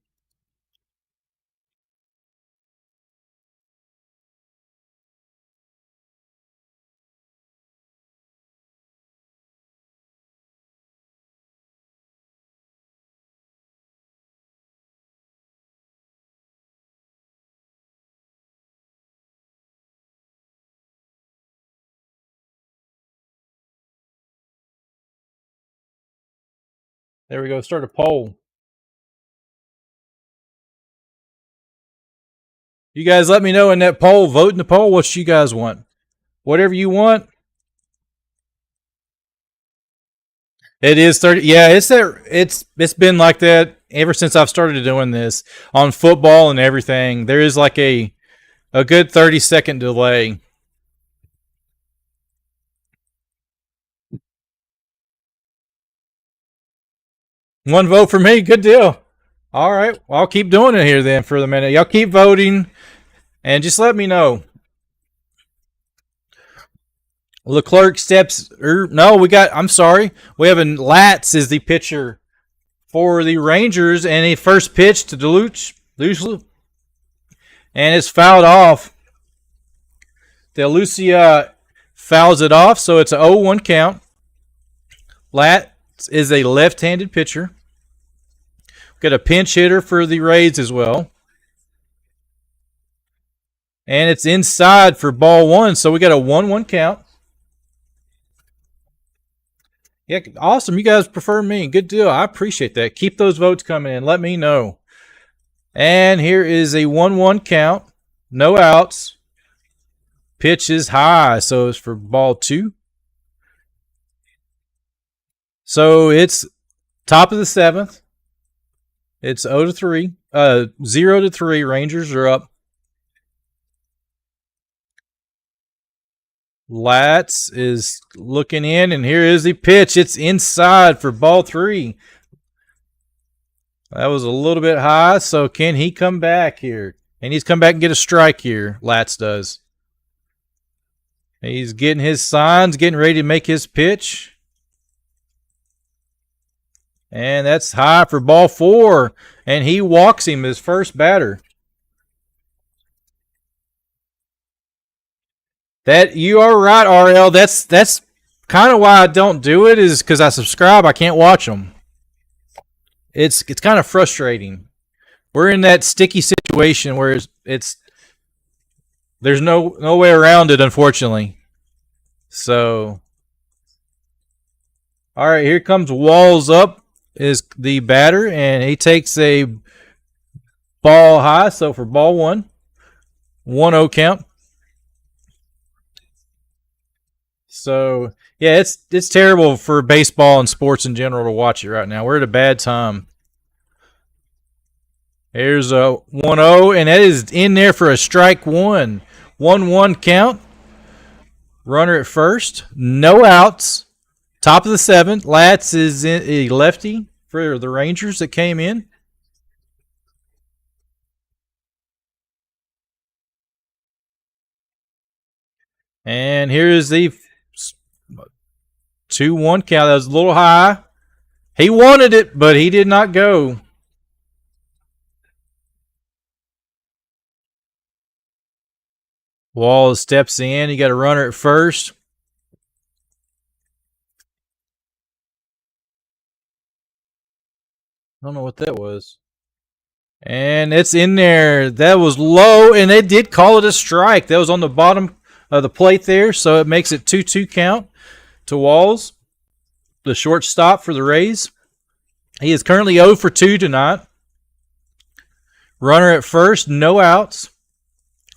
There we go. Start a poll. You guys let me know in that poll. Vote in the poll what you guys want. Whatever you want. It is 30. Yeah, it's been like that ever since I've started doing this on football and everything. There is like a good 30-second delay. One vote for me. Good deal. All right. Well, I'll keep doing it here then for the minute. Y'all keep voting and just let me know. Leclerc steps. No, I'm sorry. We have Latz is the pitcher for the Rangers, and a first pitch to DeLucia. And it's fouled off. DeLucia fouls it off, so it's an 0-1 count. Latz is a left-handed pitcher. Got a pinch hitter for the Rays as well. And it's inside for ball one, so we got a 1-1 count. Yeah, awesome. You guys prefer me. Good deal. I appreciate that. Keep those votes coming in. Let me know. And here is a 1-1 count. No outs. Pitch is high, so it's for ball two. So it's top of the 7th. It's 0-3. 0-3. Rangers are up. Latz is looking in, and here is the pitch. It's inside for ball 3. That was a little bit high, so can he come back here? And he's come back and get a strike here, Latz does. He's getting his signs, getting ready to make his pitch. And that's high for ball 4. And he walks him, his first batter. That you are right, RL. That's kind of why I don't do it, is because I subscribe. I can't watch them. It's kind of frustrating. We're in that sticky situation where there's no way around it, unfortunately. So, all right, here comes Walls up, is the batter, and he takes a ball high. So for ball 1, 1-0 count. So, yeah, it's terrible for baseball and sports in general to watch it right now. We're at a bad time. Here's a 1-0, and that is in there for a strike 1. 1-1 count. Runner at first. No outs. Top of the 7th. Latz is a lefty for the Rangers that came in. And here is the 2-1 count. That was a little high. He wanted it, but he did not go. Walls steps in. You got a runner at first. I don't know what that was. And it's in there. That was low, and they did call it a strike. That was on the bottom of the plate there, so it makes it 2-2 count to Walls, the shortstop for the Rays. He is currently 0 for 2 tonight. Runner at first, no outs.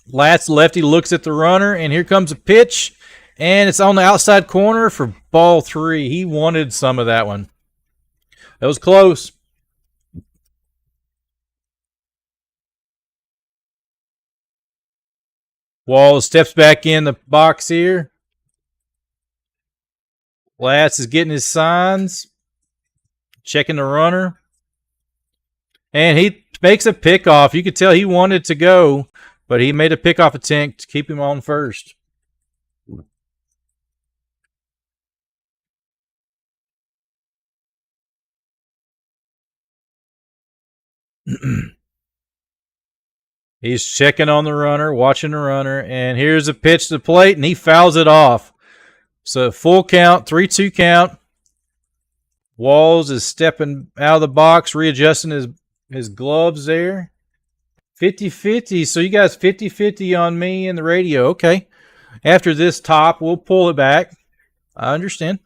Latz lefty looks at the runner, and here comes a pitch, and it's on the outside corner for ball 3. He wanted some of that one. That was close. Walls steps back in the box here. Latz is getting his signs, checking the runner, and he makes a pickoff. You could tell he wanted to go, but he made a pickoff attempt to keep him on first. He's checking on the runner, watching the runner, and here's a pitch to the plate, and he fouls it off. So full count, 3-2 count. Walls is stepping out of the box, readjusting his gloves there. 50-50, so you guys 50-50 on me and the radio. Okay. After this top, we'll pull it back. I understand.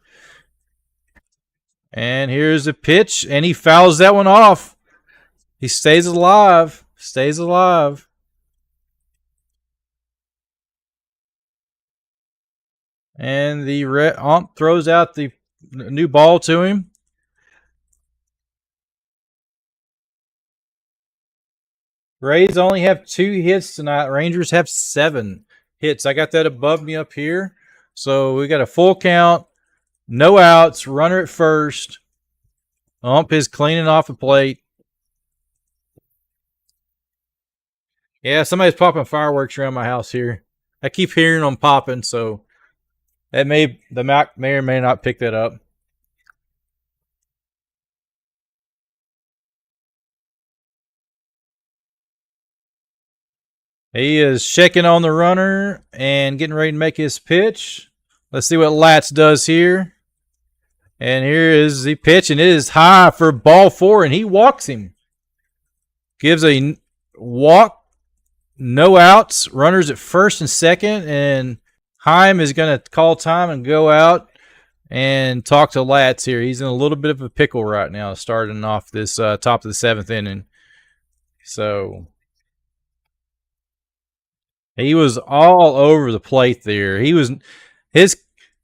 And here's a pitch, and he fouls that one off. He stays alive. Stays alive. And the ump throws out the new ball to him. Rays only have 2 hits tonight. Rangers have 7 hits. I got that above me up here. So we got a full count, no outs, runner at first. Ump is cleaning off the plate. Yeah, somebody's popping fireworks around my house here. I keep hearing them popping, so the Mac may or may not pick that up. He is checking on the runner and getting ready to make his pitch. Let's see what Latz does here. And here is the pitch, and it is high for ball 4, and he walks him. Gives a walk. No outs, runners at first and second, and Heim is going to call time and go out and talk to Latz here. He's in a little bit of a pickle right now, starting off this top of the 7th inning. So he was all over the plate there. He's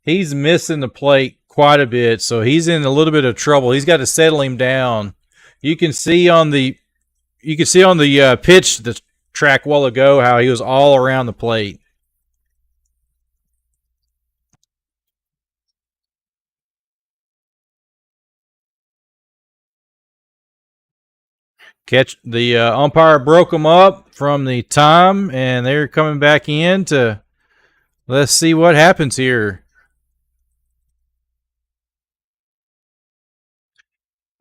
missing the plate quite a bit, so he's in a little bit of trouble. He's got to settle him down You can see on the pitch the track a while ago how he was all around the plate. Catch the umpire broke them up from the time, and they're coming back in to let's see what happens here.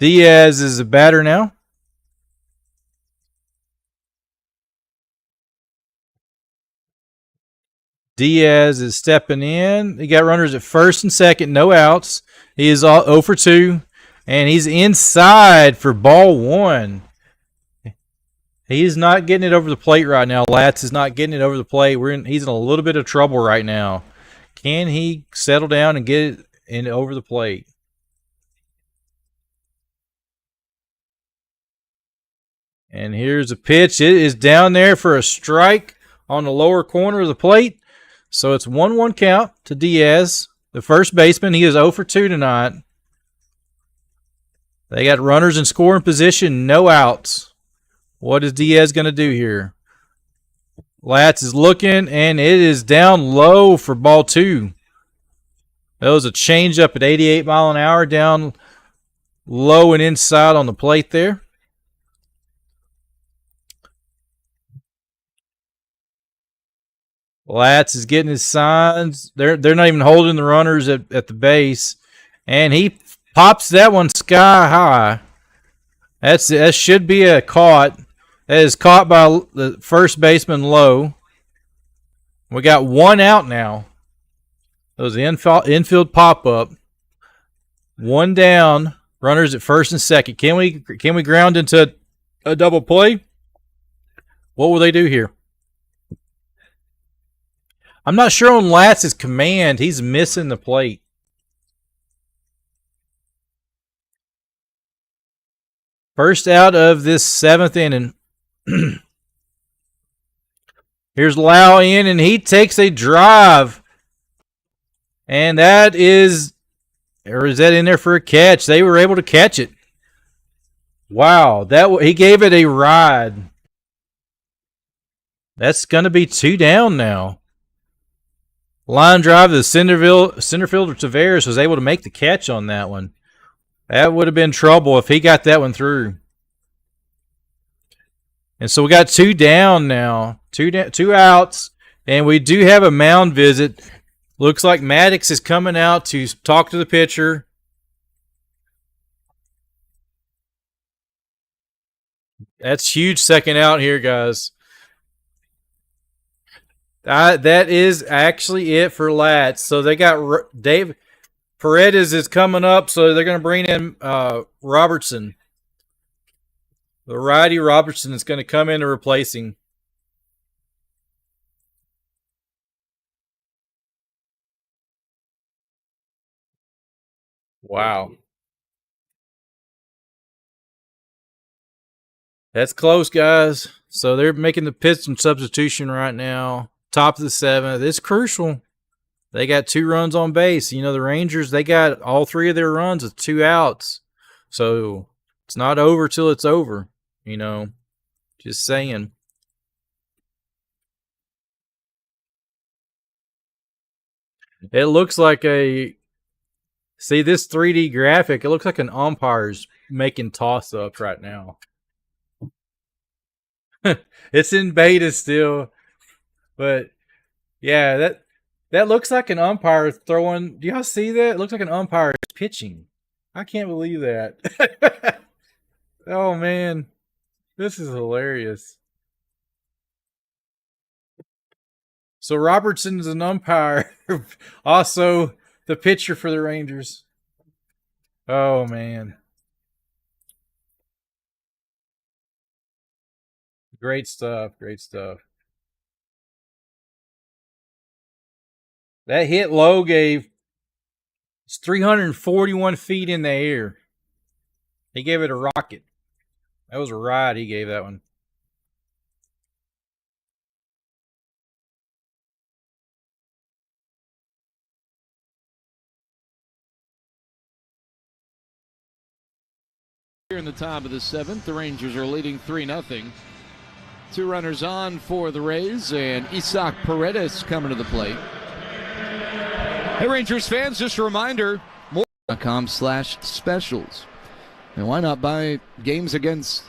Diaz is a batter now. Diaz is stepping in. He got runners at first and second, no outs. He is 0 for 2, and he's inside for ball 1. He's not getting it over the plate right now. Latz is not getting it over the plate. He's in a little bit of trouble right now. Can he settle down and get it over the plate? And here's a pitch. It is down there for a strike on the lower corner of the plate. So it's 1-1 count to Diaz, the first baseman. He is 0 for 2 tonight. They got runners in scoring position, no outs. What is Diaz going to do here? Latz is looking, and it is down low for ball 2. That was a changeup at 88 mile an hour, down low and inside on the plate there. Latz is getting his signs. They're not even holding the runners at the base, and he pops that one sky high. That should be a caught. That is caught by the first baseman Lowe. We got 1 out now. That was the infield pop-up. 1 down. Runners at first and second. Can we ground into a double play? What will they do here? I'm not sure on Latz's command. He's missing the plate. First out of this 7th inning. Here's Lau in, and he takes a drive. And that is, or is that in there for a catch? They were able to catch it. Wow, he gave it a ride. That's going to be 2 down now. Line drive to the center fielder Tavares was able to make the catch on that one. That would have been trouble if he got that one through. And so we got 2 down now, 2 outs, and we do have a mound visit. Looks like Maddox is coming out to talk to the pitcher. That's huge second out here, guys. That is actually it for Latz. So they got Dave Paredes is coming up, so they're going to bring in Robertson. The righty Robertson is going to come in to replace him. Wow. That's close, guys. So they're making the pitching substitution right now. Top of the 7th. It's crucial. They got 2 runs on base. You know, the Rangers, they got all 3 of their runs with 2 outs. So it's not over till it's over. You know, just saying. It looks like see this 3D graphic, it looks like an umpire's making toss-ups right now. It's in beta still. But, yeah, that looks like an umpire throwing. Do y'all see that? It looks like an umpire is pitching. I can't believe that. Oh, man. This is hilarious. So Robertson's an umpire. Also, the pitcher for the Rangers. Oh, man. Great stuff. Great stuff. That hit low it's 341 feet in the air. He gave it a rocket. That was a ride he gave that one. Here in the top of the 7th, the Rangers are leading 3-0. 2 runners on for the Rays, and Isaac Paredes coming to the plate. Hey, Rangers fans, just a reminder, more.com/specials. And why not buy games against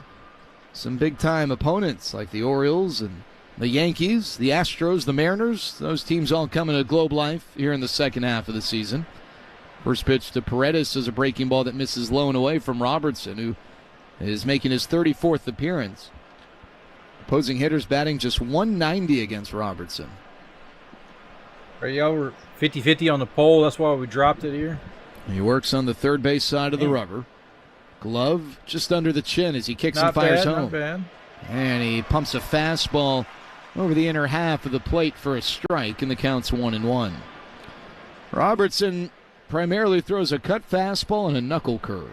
some big-time opponents like the Orioles and the Yankees, the Astros, the Mariners? Those teams all coming to Globe Life here in the second half of the season. First pitch to Paredes is a breaking ball that misses low and away from Robertson, who is making his 34th appearance. Opposing hitters batting just 190 against Robertson. Right, y'all were 50-50 on the pole. That's why we dropped it here. He works on the third base side of the rubber. Glove just under the chin as he kicks and fires home. Not bad. And he pumps a fastball over the inner half of the plate for a strike, and the count's 1-1. Robertson primarily throws a cut fastball and a knuckle curve.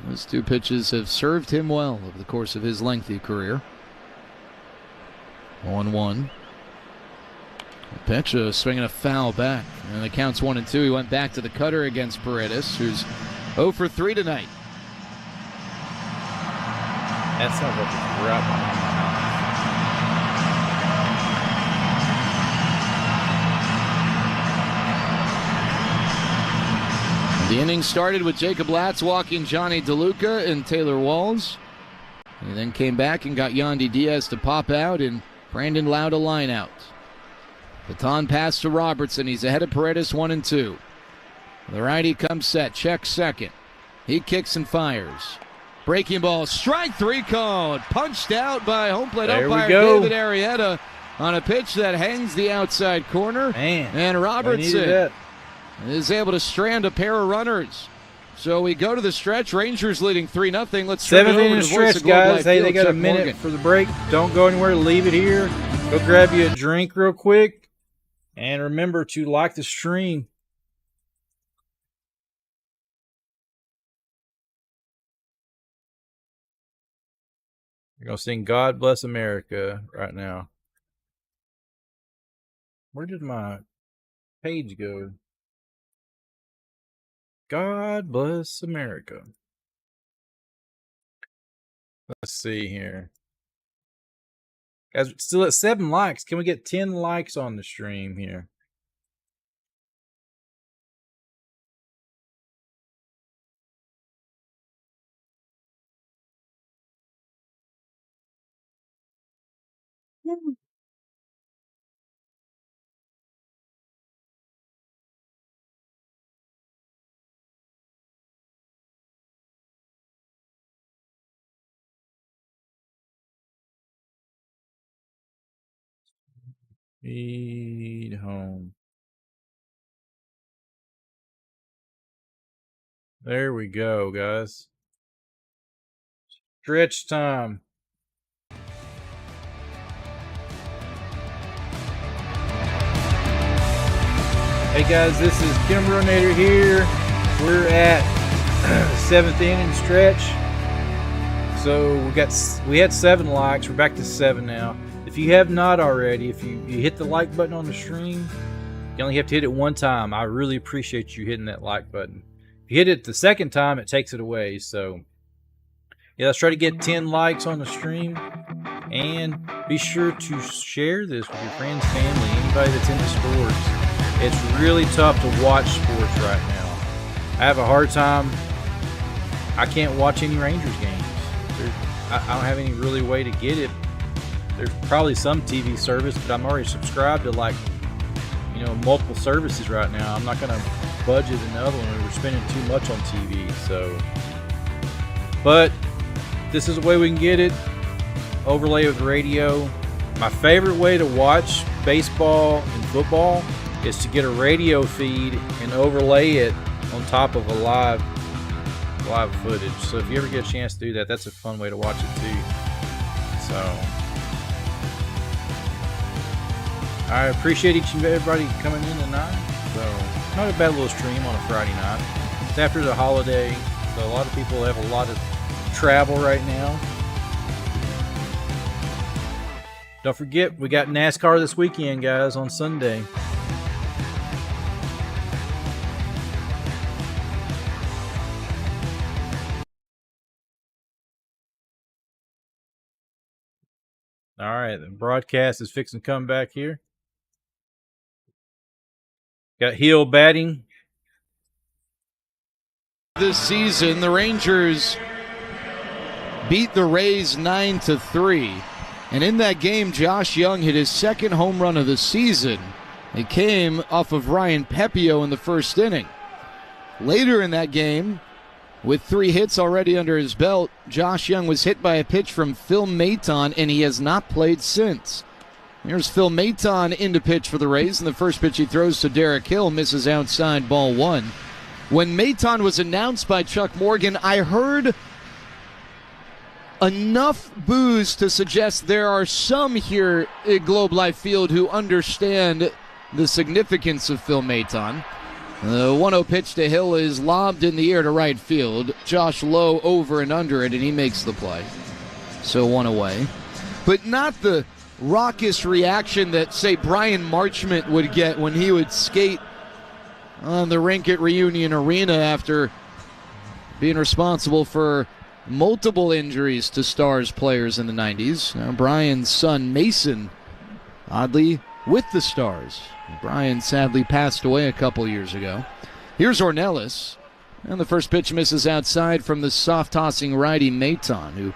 Those 2 pitches have served him well over the course of his lengthy career. 1-1. Pitch, swinging a foul back. And the count's 1-2. He went back to the cutter against Paredes, who's 0 for 3 tonight. That sounds like it's right behind my house. The inning started with Jacob Latz walking Johnny DeLuca and Taylor Walls. He then came back and got Yandy Diaz to pop out and Brandon Lau to line out. Baton pass to Robertson. He's ahead of Paredes 1-2. The righty comes set. Check second. He kicks and fires. Breaking ball. Strike 3 called. Punched out by home plate umpire David Arrieta on a pitch that hangs the outside corner. Man, and Robertson is able to strand a pair of runners. So we go to the stretch. Rangers leading 3-0. Let's turn it over to the voice stretch, of Globe guys. Life Hey, Field, they got Chuck a minute Morgan. for the break. Don't go anywhere. Leave it here. Go grab you a drink real quick. And remember to like the stream. We're going to sing God Bless America right now. Where did my page go? God Bless America. Let's see here. Guys, still at 7 likes. Can we get 10 likes on the stream here? Feed home. There we go, guys. Stretch time. Hey guys, this is KimbroNator here. We're at 7th inning stretch. So we had 7 likes. We're back to 7 now. If you have not already, if you hit the like button on the stream, you only have to hit it 1 time. I really appreciate you hitting that like button. If you hit it the second time, it takes it away. So yeah, let's try to get 10 likes on the stream. And be sure to share this with your friends, family, anybody that's into sports. It's really tough to watch sports right now. I have a hard time. I can't watch any Rangers games. I don't have any really way to get it. There's probably some TV service, but I'm already subscribed to multiple services right now. I'm not going to budget another one. We're spending too much on TV. So, but this is the way we can get it. Overlay with radio. My favorite way to watch baseball and football is to get a radio feed and overlay it on top of a live footage. So if you ever get a chance to do that, that's a fun way to watch it too. So I appreciate each and everybody coming in tonight. So not a bad little stream on a Friday night. It's after the holiday, so a lot of people have a lot of travel right now. Don't forget, we got NASCAR this weekend, guys, on Sunday. All right, the broadcast is fixing to come back here. Got Hill batting. This season, the Rangers beat the Rays 9-3. And in that game, Josh Young hit his second home run of the season. It came off of Ryan Pepio in the first inning. Later in that game, with 3 hits already under his belt, Josh Young was hit by a pitch from Phil Maton, and he has not played since. Here's Phil Maton in to pitch for the Rays, and the first pitch he throws to Derek Hill misses outside, ball 1. When Maton was announced by Chuck Morgan, I heard enough boos to suggest there are some here at Globe Life Field who understand the significance of Phil Maton. The 1-0 pitch to Hill is lobbed in the air to right field. Josh Lowe over and under it, and he makes the play. So 1 away. But not the raucous reaction that, say, Brian Marchment would get when he would skate on the rink at Reunion Arena after being responsible for multiple injuries to Stars players in the 90s. Now Brian's son, Mason, oddly with the Stars. Brian sadly passed away a couple years ago. Here's Ornelas, and the first pitch misses outside from the soft-tossing righty Maton, who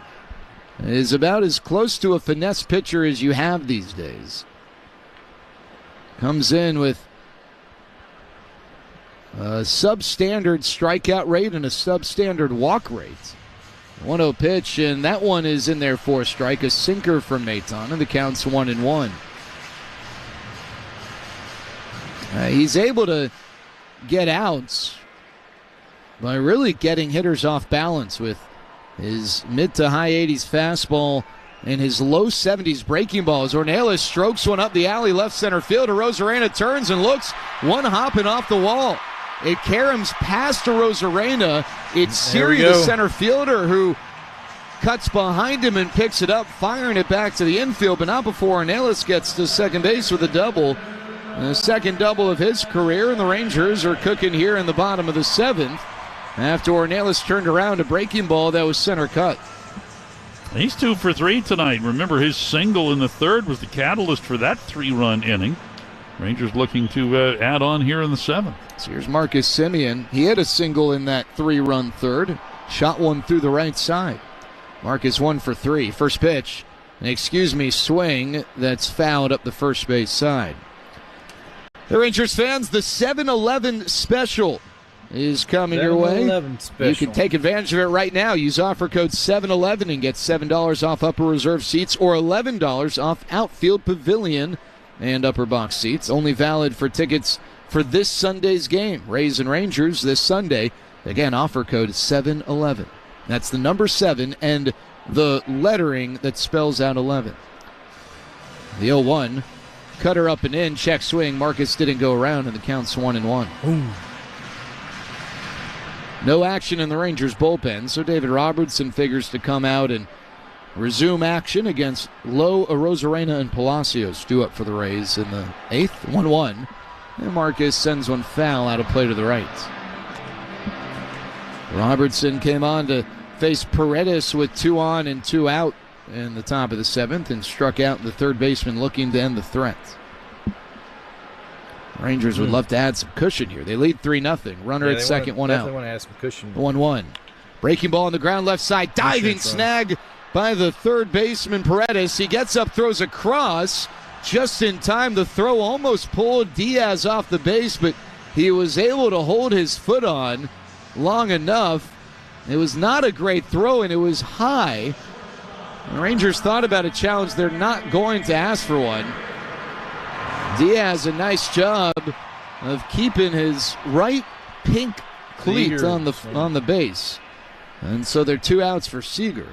is about as close to a finesse pitcher as you have these days. Comes in with a substandard strikeout rate and a substandard walk rate. 1-0 pitch, and that one is in there for a strike, a sinker from Maton, and the count's 1-1. He's able to get outs by really getting hitters off balance with his mid to high 80s fastball and his low 70s breaking ball. As Ornelas strokes one up the alley left center field, Arozarena turns and looks, one hopping off the wall. It caroms past Arozarena. It's Siri, the center fielder, who cuts behind him and picks it up, firing it back to the infield, but not before Ornelas gets to second base with a double. The second double of his career, and the Rangers are cooking here in the bottom of the 7th after Ornelas turned around a breaking ball that was center cut. He's 2 for 3 tonight. Remember, his single in the 3rd was the catalyst for that 3-run inning. Rangers looking to add on here in the 7th. So here's Marcus Semien. He had a single in that 3-run 3rd. Shot one through the right side. Marcus 1 for 3. First pitch, an swing that's fouled up the first base side. The Rangers fans, the 7-Eleven special is coming your way. 7-Eleven special. You can take advantage of it right now. Use offer code 7-Eleven and get $7 off upper reserve seats or $11 off outfield pavilion and upper box seats. Only valid for tickets for this Sunday's game. Rays and Rangers this Sunday. Again, offer code 7-Eleven. That's the number 7 and the lettering that spells out 11. The 0-1. Cutter up and in, check swing. Marcus didn't go around, and the count's 1-1. Ooh. No action in the Rangers bullpen, so David Robertson figures to come out and resume action against Lowe, Arozarena, and Palacios, due up for the Rays in the 8th. 1-1. And Marcus sends one foul out of play to the right. Robertson came on to face Paredes with 2 on and 2 out in the top of the 7th and struck out the third baseman looking to end the threat. Rangers would love to add some cushion here. They lead 3-0. Runner at second, one out. They want to add some cushion. 1-1. Breaking ball on the ground left side. Diving snag by the third baseman Paredes. He gets up, throws across. Just in time, the throw almost pulled Diaz off the base, but he was able to hold his foot on long enough. It was not a great throw, and it was high. The Rangers thought about a challenge. They're not going to ask for one. Diaz, a nice job of keeping his right pink cleat on the base. And so they're 2 outs for Seager.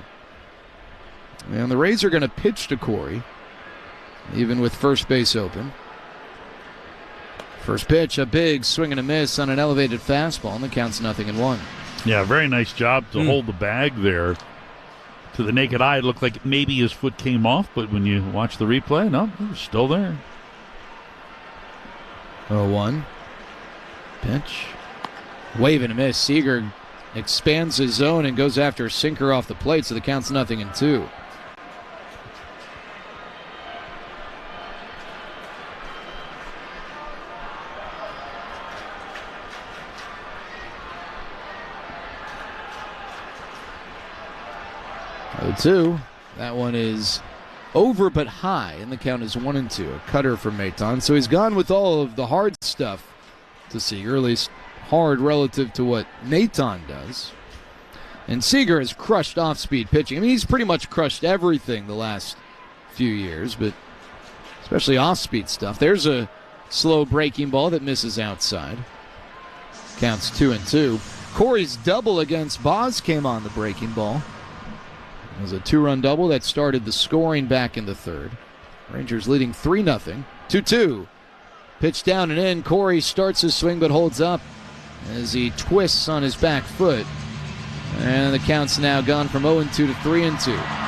And the Rays are going to pitch to Corey, even with first base open. First pitch, a big swing and a miss on an elevated fastball, and the count's 0-1. Yeah, very nice job to hold the bag there. To the naked eye, it looked like maybe his foot came off, but when you watch the replay, no, it was still there. 0-1. Pitch. Wave and a miss. Seager expands his zone and goes after a sinker off the plate, so the count's 0-2. 0-2. That one is over but high, and the count is 1-2. A cutter from Maton. So he's gone with all of the hard stuff to Seager, at least hard relative to what Maton does. And Seager has crushed off-speed pitching. I mean, he's pretty much crushed everything the last few years, but especially off-speed stuff. There's a slow breaking ball that misses outside. Counts 2-2. Corey's double against Boz came on the breaking ball. It was a 2-run double that started the scoring back in the third. Rangers leading 3-0. 2-2. Pitch down and in. Corey starts his swing but holds up as he twists on his back foot. And the count's now gone from 0-2 to 3-2.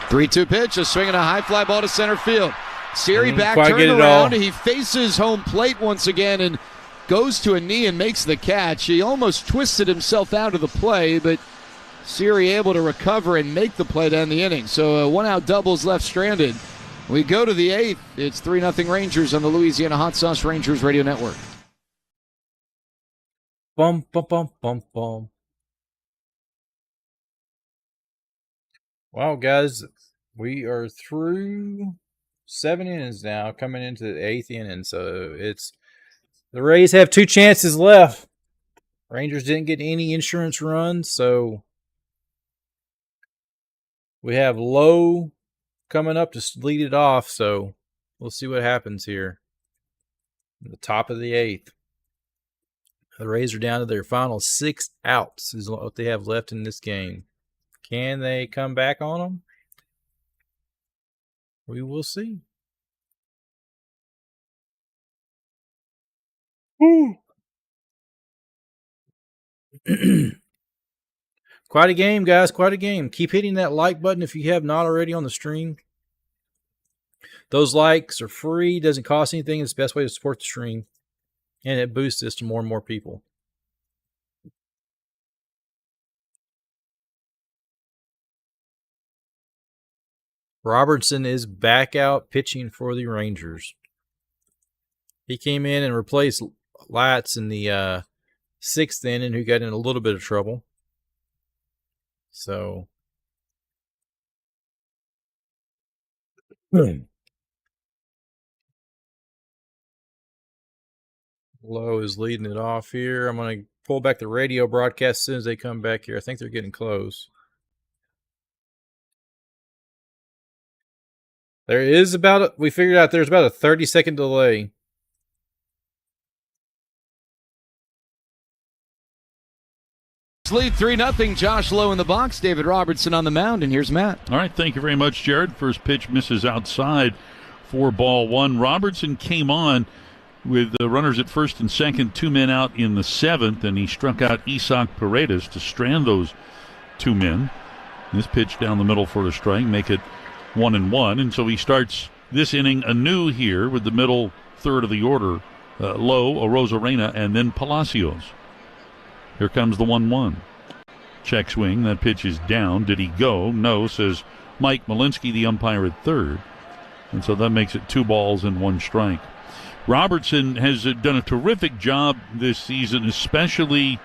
Three-two pitch, a swing and a high fly ball to center field. Siri back turned around. He faces home plate once again and goes to a knee and makes the catch. He almost twisted himself out of the play, but Siri able to recover and make the play to end the inning. So one out doubles left stranded. We go to the eighth. It's 3-0 Rangers on the Louisiana Hot Sauce Rangers Radio Network. Bum, bum, bum, bum, bum. Wow, guys, we are through 7 innings now, coming into the 8th inning. So it's the Rays have 2 chances left. Rangers didn't get any insurance runs, so we have Lowe coming up to lead it off. So we'll see what happens here. At the top of the 8th. The Rays are down to their final 6 outs is what they have left in this game. Can they come back on them? We will see. Woo. Quite a game, guys. Quite a game. Keep hitting that like button if you have not already on the stream. Those likes are free. Doesn't cost anything. It's the best way to support the stream. And it boosts this to more and more people. Robertson is back out pitching for the Rangers. He came in and replaced Latz in the 6th inning, who got in a little bit of trouble. So, Lowe is leading it off here. I'm going to pull back the radio broadcast as soon as they come back here. I think they're getting close. There is we figured out there's about a 30-second delay. Lead 3-0. Josh Lowe in the box. David Robertson on the mound, and here's Matt. All right, thank you very much, Jared. First pitch misses outside for ball 1. Robertson came on with the runners at first and second, 2 men out in the 7th, and he struck out Isaac Paredes to strand those 2 men. This pitch down the middle for a strike, make it 1-1, and so he starts this inning anew here with the middle third of the order. Lowe, Arozarena, and then Palacios. Here comes the 1-1. Check swing. That pitch is down. Did he go? No, says Mike Malinsky, the umpire at third. And so that makes it 2 balls and 1 strike. Robertson has done a terrific job this season, especially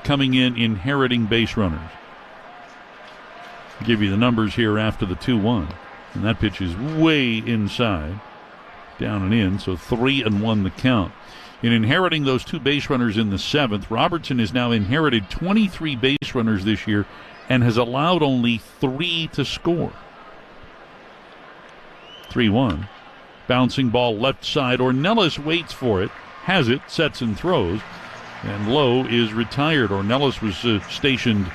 coming in, inheriting base runners. I'll give you the numbers here after the 2-1. And that pitch is way inside. Down and in, so 3-1 the count. In inheriting those 2 base runners in the 7th, Robertson has now inherited 23 base runners this year and has allowed only 3 to score. 3-1. Bouncing ball left side. Ornelas waits for it, has it, sets and throws, and Lowe is retired. Ornelas was stationed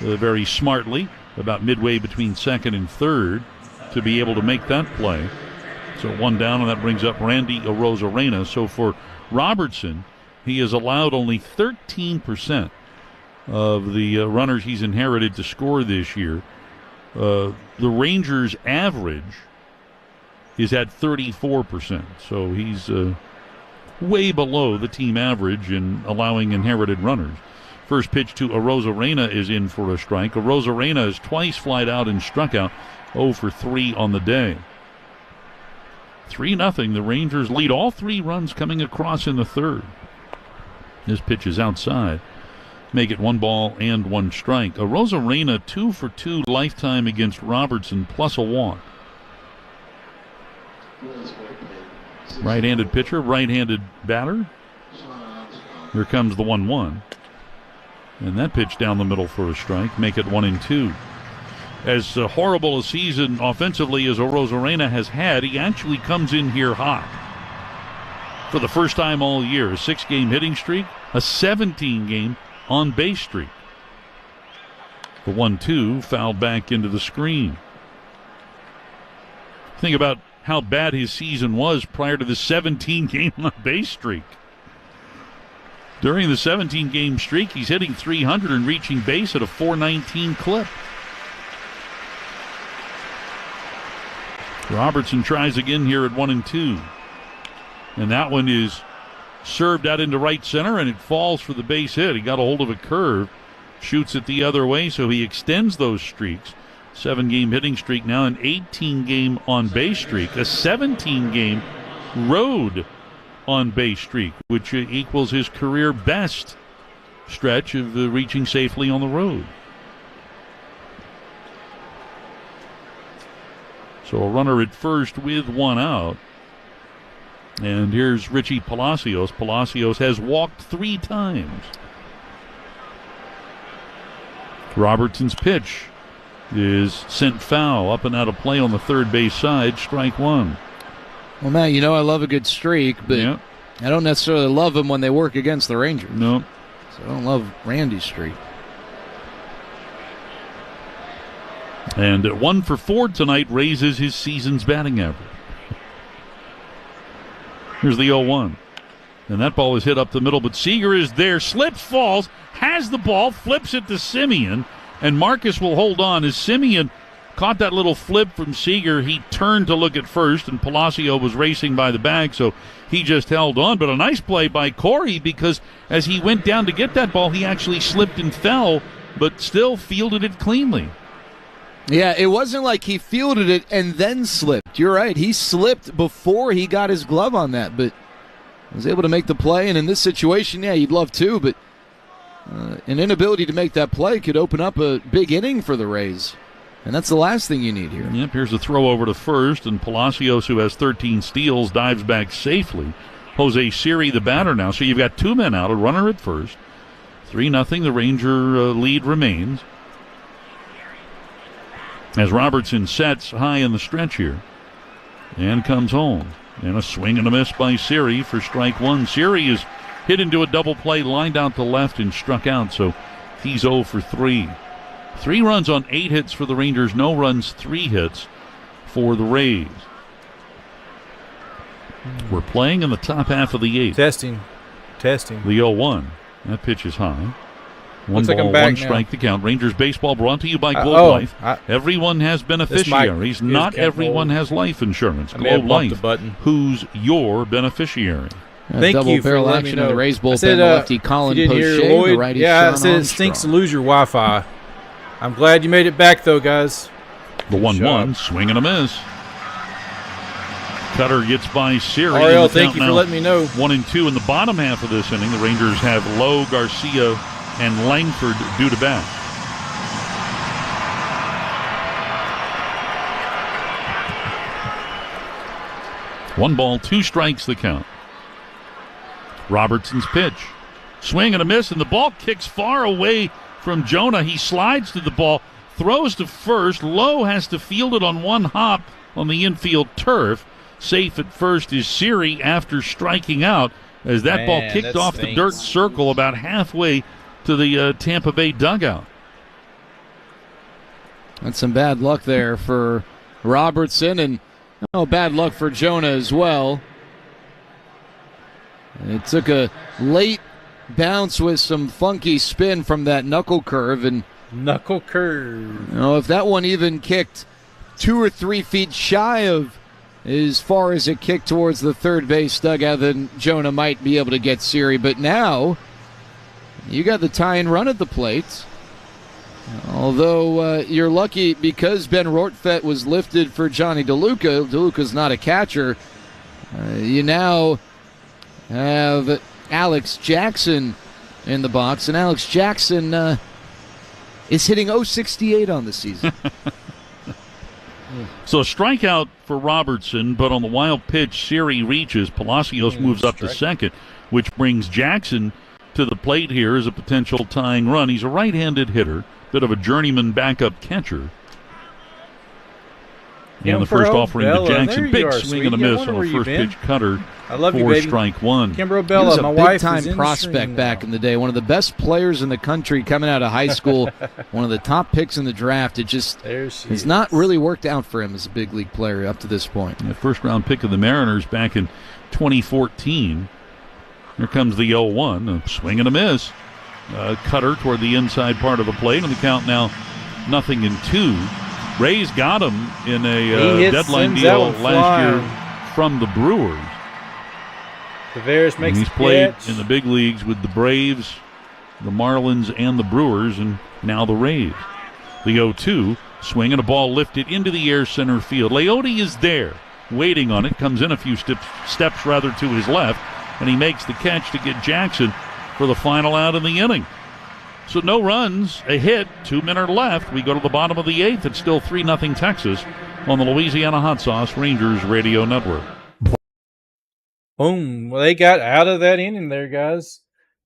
very smartly about midway between second and third to be able to make that play. So 1 down, and that brings up Randy Arozarena. So for Robertson, he has allowed only 13% of the runners he's inherited to score this year. The Rangers' average is at 34%, so he's way below the team average in allowing inherited runners. First pitch to Arozarena is in for a strike. Arozarena has twice flied out and struck out, 0 for 3 on the day. 3-0. The Rangers lead, all 3 runs coming across in the third. This pitch is outside. Make it 1 ball and 1 strike. Arozarena 2 for 2 lifetime against Robertson, plus a walk. Right-handed pitcher, right-handed batter. Here comes the 1-1. And that pitch down the middle for a strike. Make it 1-2. As horrible a season offensively as Arozarena has had, he actually comes in here hot. For the first time all year, a 6-game hitting streak, a 17-game on-base streak. The 1-2 fouled back into the screen. Think about how bad his season was prior to the 17-game on-base streak. During the 17-game streak, he's hitting .300 and reaching base at a .419 clip. Robertson tries again here at 1-2. And that one is served out into right center, and it falls for the base hit. He got a hold of a curve, shoots it the other way, so he extends those streaks. 7-game hitting streak now, an 18-game on-base streak, a 17-game road on-base streak, which equals his career best stretch of reaching safely on the road. So a runner at first with 1 out. And here's Richie Palacios. Palacios has walked 3 times. Robertson's pitch is sent foul, up and out of play on the third base side, strike 1. Well, Matt, you know I love a good streak, but I don't necessarily love them when they work against the Rangers. No. So I don't love Randy's streak. And at 1 for 4 tonight, raises his season's batting average. Here's the 0-1. And that ball is hit up the middle, but Seager is there, slips, falls, has the ball, flips it to Semien, and Marcus will hold on. As Semien caught that little flip from Seager, he turned to look at first, and Palacio was racing by the bag, so he just held on. But a nice play by Corey, because as he went down to get that ball, he actually slipped and fell, but still fielded it cleanly. Yeah, it wasn't like he fielded it and then slipped. You're right. He slipped before he got his glove on that, but was able to make the play. And in this situation, yeah, you'd love to, but an inability to make that play could open up a big inning for the Rays. And that's the last thing you need here. Yep, here's a throw over to first, and Palacios, who has 13 steals, dives back safely. Jose Siri, the batter now. So you've got 2 men out, a runner at first. 3-0, the Ranger lead remains. As Robertson sets high in the stretch here and comes home. And a swing and a miss by Siri for strike 1. Siri is hit into a double play, lined out to left and struck out, so he's 0 for 3. 3 runs on 8 hits for the Rangers, no runs, 3 hits for the Rays. We're playing in the top half of the 8th. Testing. The 0-1. That pitch is high. 1 Looks like ball, I'm back 1 now. strike to count. Rangers baseball brought to you by Globe Life. Everyone has beneficiaries. Not everyone has life insurance. Globe Life. Who's your beneficiary? Thank you for barrel letting me action know. in the Rays bullpen. Said, The lefty Colin you didn't hear Poche, Lloyd, the righty yeah, Sean I said it Armstrong. stinks to lose your Wi-Fi. I'm glad you made it back, though, guys. The 1-1, swing and a miss. Cutter gets by Siri. Ariel, thank you for letting me know. 1-2 in the bottom half of this inning. The Rangers have Lowe, Garcia, and Langford due to bat. One ball, 2 strikes the count. Robertson's pitch. Swing and a miss, and the ball kicks far away from Jonah. He slides to the ball, throws to first. Lowe has to field it on 1 hop on the infield turf. Safe at first is Siri after striking out as that ball kicked off the dirt circle about halfway to the Tampa Bay dugout. That's some bad luck there for Robertson, and bad luck for Jonah as well. It took a late bounce with some funky spin from that knuckle curve, and if that one even kicked 2 or 3 feet shy of as far as it kicked towards the third base dugout, then Jonah might be able to get Siri. But now you got the tie-in run at the plate. Although you're lucky because Ben Rortvedt was lifted for Johnny DeLuca. DeLuca's not a catcher. You now have Alex Jackson in the box, and Alex Jackson is hitting .068 on the season. So a strikeout for Robertson, but on the wild pitch, Siri reaches. Palacios moves up to second, which brings Jackson to the plate here as a potential tying run. He's a right-handed hitter, bit of a journeyman backup catcher. And the first offering to Jackson, big swing and a miss on a first pitch cutter for strike one. Kimbro Bella, he was a big-time prospect back in the day, one of the best players in the country coming out of high school, one of the top picks in the draft. It just has not really worked out for him as a big league player up to this point. The first-round pick of the Mariners back in 2014. Here comes the 0-1, a swing and a miss. Cutter toward the inside part of the plate, and the count now 0-2. Rays got him in a deadline deal last year from the Brewers. Tavares makes he's played in the big leagues with the Braves, the Marlins, and the Brewers, and now the Rays. The 0-2, swing and a ball lifted into the air center field. Leote is there, waiting on it, comes in a few steps to his left, and he makes the catch to get Jackson for the final out in the inning. So no runs, a hit, 2 men are left. We go to the bottom of the 8th. It's still 3-0 Texas on the Louisiana Hot Sauce Rangers Radio Network. Boom. Well, they got out of that inning there, guys.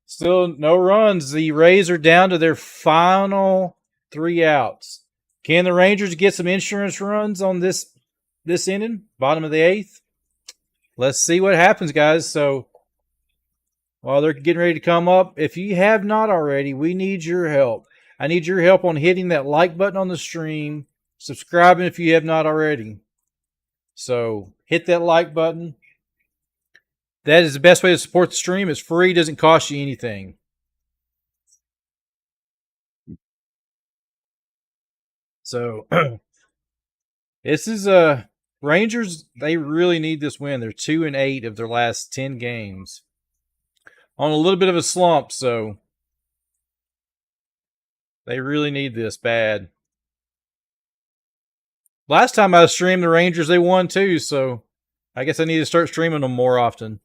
Still no runs. The Rays are down to their final 3 outs. Can the Rangers get some insurance runs on this inning, bottom of the 8th? Let's see what happens, guys. So while they're getting ready to come up, if you have not already, we need your help. I need your help on hitting that like button on the stream, subscribing if you have not already. So hit that like button. That is the best way to support the stream. It's free, doesn't cost you anything. So this is Rangers, they really need this win. They're 2-8 of their last 10 games. On a little bit of a slump, so they really need this bad. Last time I streamed the Rangers, they won too, so I guess I need to start streaming them more often.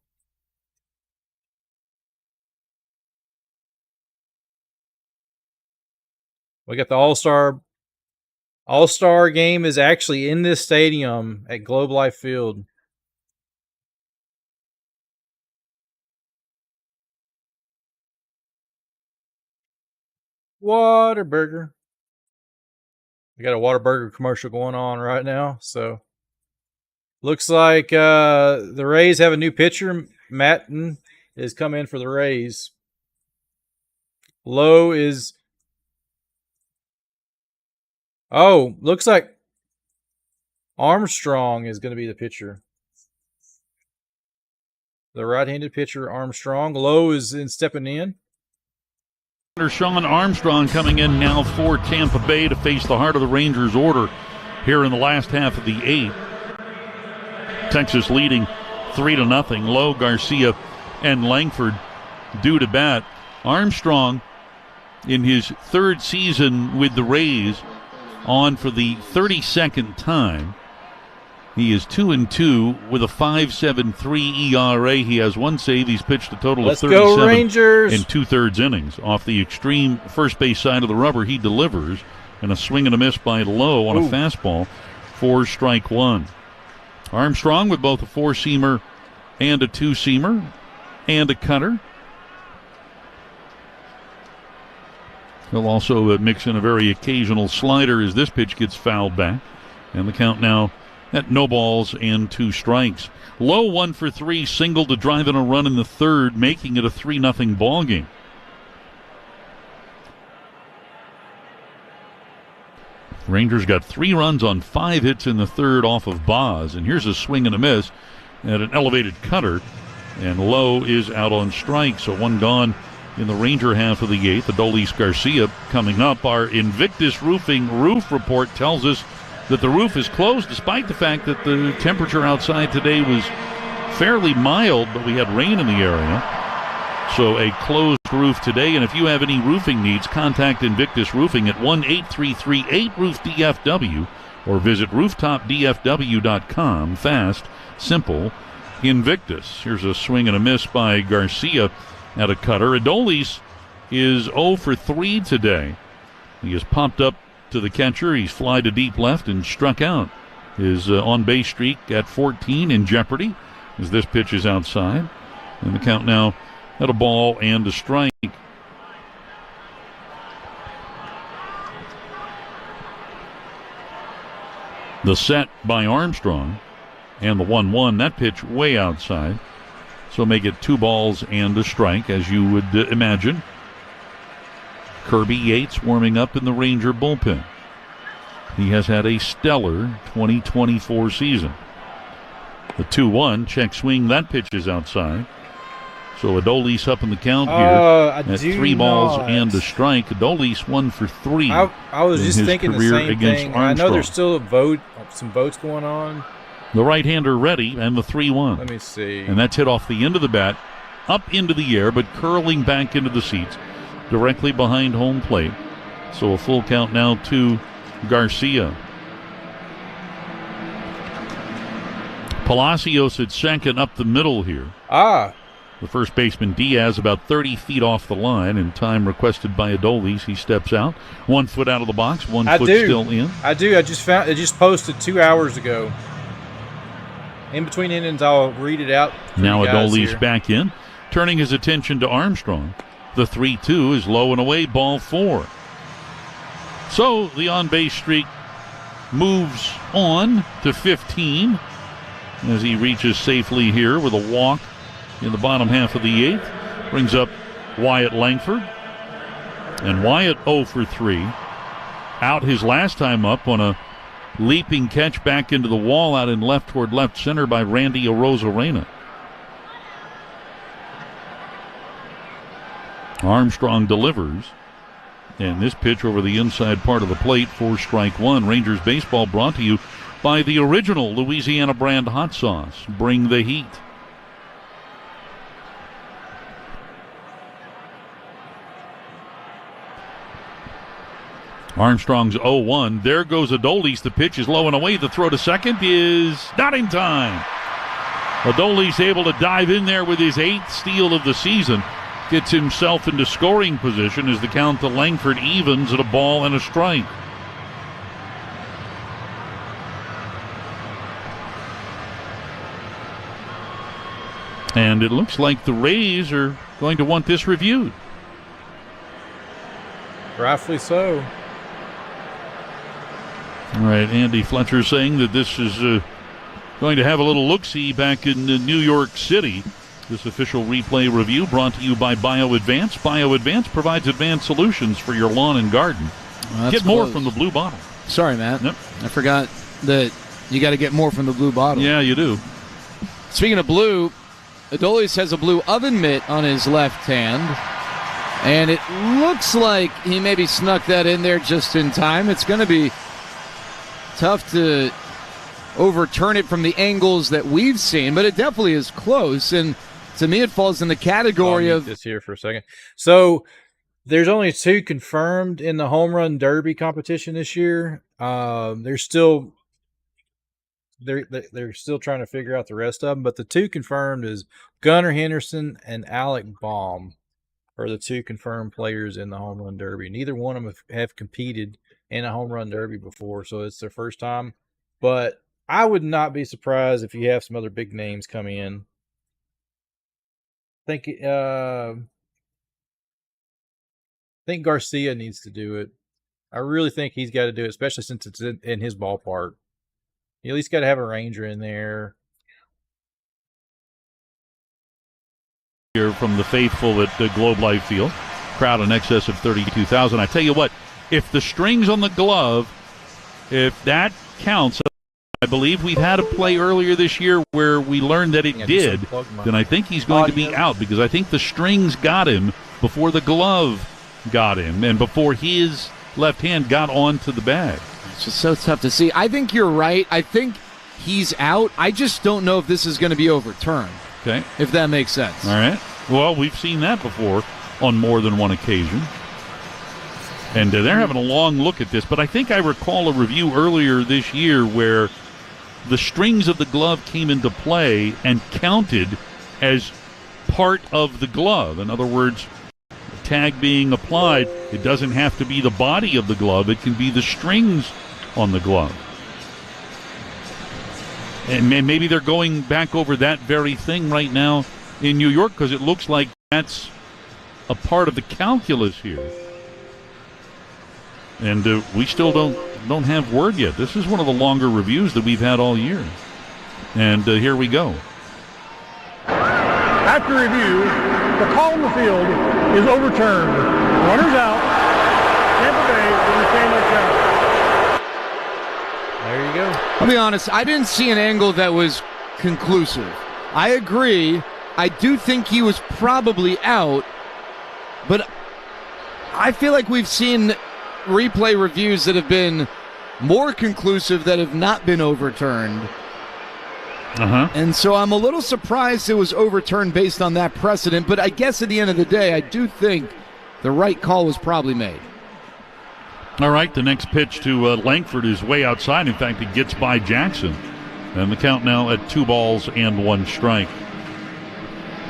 We got the All-Star game is actually in this stadium at Globe Life Field. Whataburger. We got a Whataburger commercial going on right now. So looks like the Rays have a new pitcher. Matten is coming in for the Rays. Lowe is... Oh, looks like Armstrong is going to be the pitcher. The right-handed pitcher, Armstrong. Lowe is stepping in. Sean Armstrong coming in now for Tampa Bay to face the heart of the Rangers order here in the last half of the 8th. Texas leading 3-0. Lowe, Garcia, and Langford due to bat. Armstrong, in his 3rd season with the Rays, on for the 32nd time. He is 2-2 with a 5.73 ERA. He has 1 save. He's pitched a total of 37 in 2/3 innings. Off the extreme first base side of the rubber, he delivers. And a swing and a miss by Lowe on a fastball for strike 1. Armstrong with both a 4-seamer and a 2-seamer and a cutter. He'll also mix in a very occasional slider as this pitch gets fouled back. And the count now at no balls and 2 strikes. Lowe 1 for 3, single to drive in a run in the 3rd, making it a 3-0 ball game. Rangers got 3 runs on 5 hits in the 3rd off of Boz. And here's a swing and a miss at an elevated cutter. And Lowe is out on strike, so 1 gone in the Ranger half of the 8th. Adolis Garcia coming up. Our Invictus Roofing roof report tells us that the roof is closed despite the fact that the temperature outside today was fairly mild, but we had rain in the area. So a closed roof today. And if you have any roofing needs, contact Invictus Roofing at 1-833-8-ROOF-DFW or visit rooftopdfw.com. Fast, simple, Invictus. Here's a swing and a miss by Garcia at a cutter. Adolis is 0 for 3 today. He has popped up to the catcher. He's fly to deep left and struck out. His on-base streak at 14 in jeopardy as this pitch is outside. And the count now at a ball and a strike. The set by Armstrong and the 1-1, that pitch way outside. So make it 2 balls and a strike, as you would imagine. Kirby Yates warming up in the Ranger bullpen. He has had a stellar 2024 season. The 2-1, check swing, that pitch is outside. So Adolis up in the count here at 3 balls and a strike. Adolis 1 for 3. I was just thinking the same thing. Armstrong. I know there's still some votes going on. The right-hander ready, and the 3-1. Let me see. And that's hit off the end of the bat, up into the air, but curling back into the seats, directly behind home plate. So a full count now to Garcia. Palacios at second up the middle here. The first baseman Diaz about 30 feet off the line, and time requested by Adolis. He steps out. 1 foot out of the box, 1 foot still in. I just posted 2 hours ago. In between innings, I'll read it out. Now Adolis back in, turning his attention to Armstrong. The 3-2 is low and away, ball 4. So the on-base streak moves on to 15 as he reaches safely here with a walk in the bottom half of the 8th. Brings up Wyatt Langford. And Wyatt 0 for 3. Out his last time up on a leaping catch back into the wall out in left toward left center by Randy Arozarena. Armstrong delivers. And this pitch over the inside part of the plate for strike 1. Rangers baseball brought to you by the original Louisiana brand hot sauce. Bring the heat. Armstrong's 0-1. There goes Adolis. The pitch is low and away. The throw to second is not in time. Adolis able to dive in there with his 8th steal of the season. Gets himself into scoring position as the count to Langford evens at a ball and a strike. And it looks like the Rays are going to want this reviewed. Rightfully so. All right, Andy Fletcher saying that this is going to have a little look-see back in New York City. This official replay review brought to you by BioAdvance. BioAdvance provides advanced solutions for your lawn and garden. Get more from the blue bottle. Sorry, Matt. Yep. I forgot that you got to get more from the blue bottle. Yeah, you do. Speaking of blue, Adolis has a blue oven mitt on his left hand. And it looks like he maybe snuck that in there just in time. It's going to be tough to overturn it from the angles that we've seen, but it definitely is close. And to me, it falls in the category of this here for a second. So there's only 2 confirmed in the home run derby competition this year. They're still trying to figure out the rest of them, but the 2 confirmed is Gunnar Henderson and Alec Baum are the 2 confirmed players in the home run derby. Neither one of them have competed in a home run derby before, so it's their first time. But I would not be surprised if you have some other big names come in. I think Garcia needs to do it. I really think he's got to do it, especially since it's in his ballpark. You at least got to have a Ranger in there. Here from the faithful at Globe Life Field. Crowd in excess of 32,000. I tell you what, if the strings on the glove, if that counts, I believe we've had a play earlier this year where we learned that it did, then I think he's going to be out because I think the strings got him before the glove got him and before his left hand got onto the bag. It's just so tough to see. I think you're right. I think he's out. I just don't know if this is going to be overturned. Okay. If that makes sense. All right. Well, we've seen that before on more than one occasion. And they're having a long look at this. But I think I recall a review earlier this year where the strings of the glove came into play and counted as part of the glove. In other words, tag being applied, it doesn't have to be the body of the glove, it can be the strings on the glove. And maybe they're going back over that very thing right now in New York, because it looks like that's a part of the calculus here. And we still don't have word yet. This is one of the longer reviews that we've had all year. And here we go. After review, the call in the field is overturned. Runners out. Tampa Bay will retain their challenge. There you go. I'll be honest, I didn't see an angle that was conclusive. I agree. I do think he was probably out, but I feel like we've seen replay reviews that have been more conclusive that have not been overturned. And so I'm a little surprised it was overturned based on that precedent, but I guess at the end of the day, I do think the right call was probably made. All right, the next pitch to Langford is way outside. In fact, it gets by Jackson. And the count now at 2 balls and 1 strike.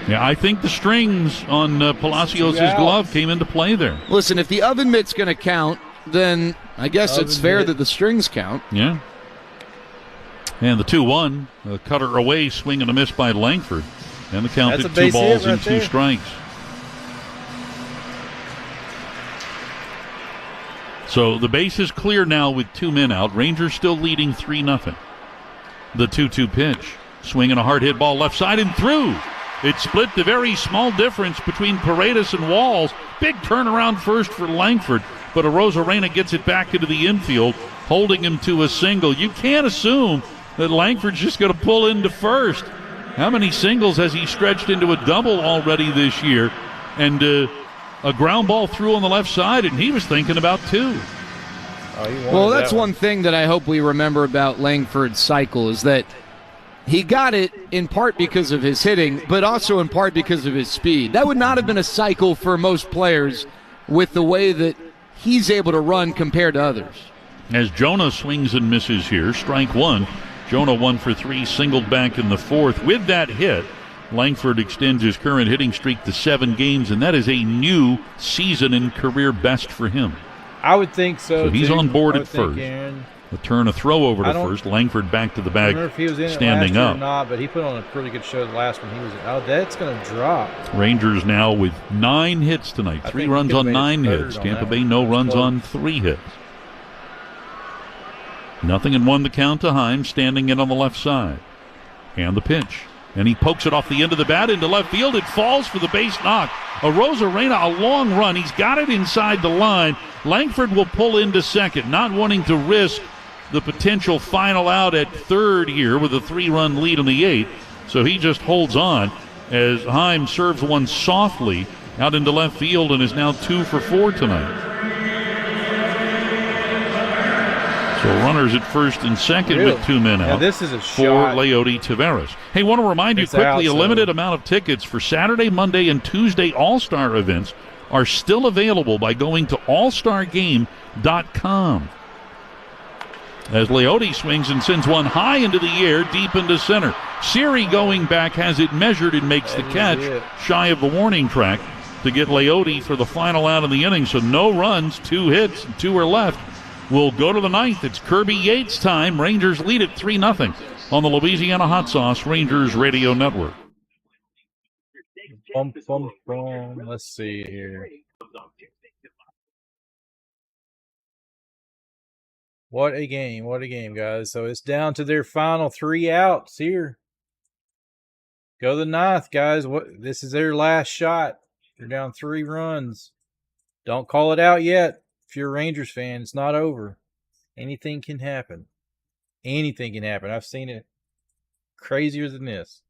Yeah, I think the strings on Palacios' glove came into play there. Listen, if the oven mitt's going to count, then I guess it's fair that the strings count. Yeah. And the 2-1, cutter away, swing and a miss by Langford. And the count at 2 balls and 2 strikes. So the base is clear now with 2 men out. Rangers still leading 3-0. The 2-2 pitch. Swing and a hard hit ball left side and through. It split the very small difference between Paredes and Walls. Big turnaround first for Langford, but Arozarena gets it back into the infield, holding him to a single. You can't assume that Langford's just going to pull into first. How many singles has he stretched into a double already this year? And a ground ball through on the left side, and he was thinking about 2. Well, that's one thing that I hope we remember about Langford's cycle is that he got it in part because of his hitting, but also in part because of his speed. That would not have been a cycle for most players with the way that he's able to run compared to others. As Jonah swings and misses here, strike 1. Jonah 1 for 3, singled back in the 4th. With that hit, Langford extends his current hitting streak to 7 games, and that is a new season and career best for him. I would think so. So he's on board at first. Aaron, A turn, a throw over to first. Langford back to the bag, I don't know if he was in standing it last up. year or not, but he put on a pretty good show the last one he was in. Oh, that's going to drop. Rangers now with 9 hits tonight. 3 runs on 9 hits. Tampa Bay no runs on 3 hits. 0-1 the count to Heim, standing in on the left side. And the pitch. And he pokes it off the end of the bat into left field. It falls for the base knock. Arozarena, a long run. He's got it inside the line. Langford will pull into second, not wanting to risk the potential final out at third here with a 3-run lead in the 8th. So he just holds on as Heim serves one softly out into left field and is now 2 for 4 tonight. So runners at first and second with 2 men out. Now this is a for shot. Leody Taveras. Hey, want to remind you quickly, a limited amount of tickets for Saturday, Monday, and Tuesday All-Star events are still available by going to allstargame.com. As Leody swings and sends one high into the air, deep into center. Siri going back has it measured and makes the catch shy of the warning track to get Leody for the final out of the inning. So no runs, 2 hits, and 2 are left. We'll go to the 9th. It's Kirby Yates time. Rangers lead at 3-0 on the Louisiana Hot Sauce Rangers Radio Network. Let's see here. What a game, guys. So it's down to their final 3 outs here. Go the 9th, guys. This is their last shot. They're down 3 runs. Don't call it out yet. If you're a Rangers fan, it's not over. Anything can happen. Anything can happen. I've seen it crazier than this.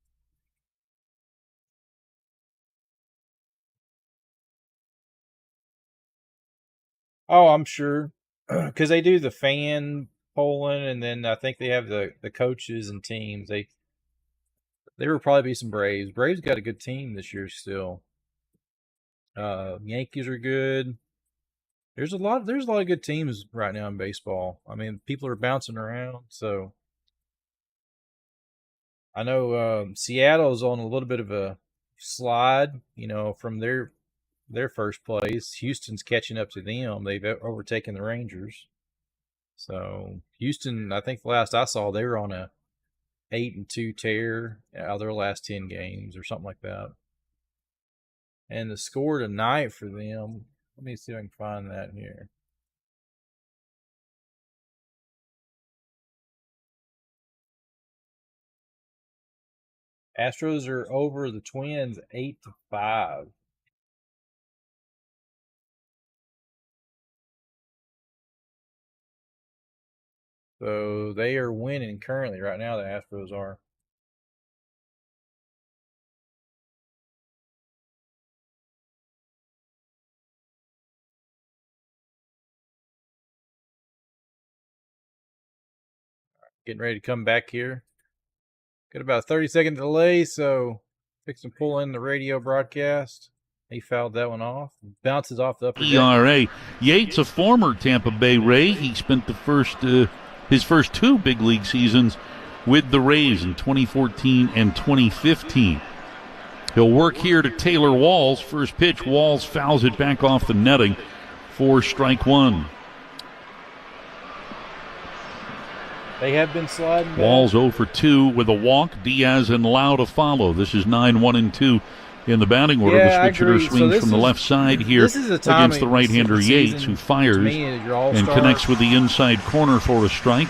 Oh, I'm sure. Because they do the fan polling, and then I think they have the coaches and teams. There will probably be some Braves. Braves got a good team this year still. Yankees are good. There's a lot of good teams right now in baseball. I mean, people are bouncing around, so I know Seattle's on a little bit of a slide, from their first place. Houston's catching up to them. They've overtaken the Rangers. So Houston, I think the last I saw, they were on a 8-2 tear out of their last 10 games or something like that. And the score tonight for them, let me see if I can find that here. Astros are over the Twins 8-5. So they are winning currently right now, the Astros are. Getting ready to come back here. Got about a 30-second delay, so fix and pull in the radio broadcast. He fouled that one off. Bounces off the upper deck. ERA. Yates, a former Tampa Bay Ray. He spent his first 2 big league seasons with the Rays in 2014 and 2015. He'll work here to Taylor Walls. First pitch, Walls fouls it back off the netting for strike 1. They have been sliding back. Walls 0 for 2 with a walk. Diaz and Lau to follow. This is 9-1-2 in the batting order. The switch hitter swings from the left side here against the right-hander Yates, who fires and connects with the inside corner for a strike.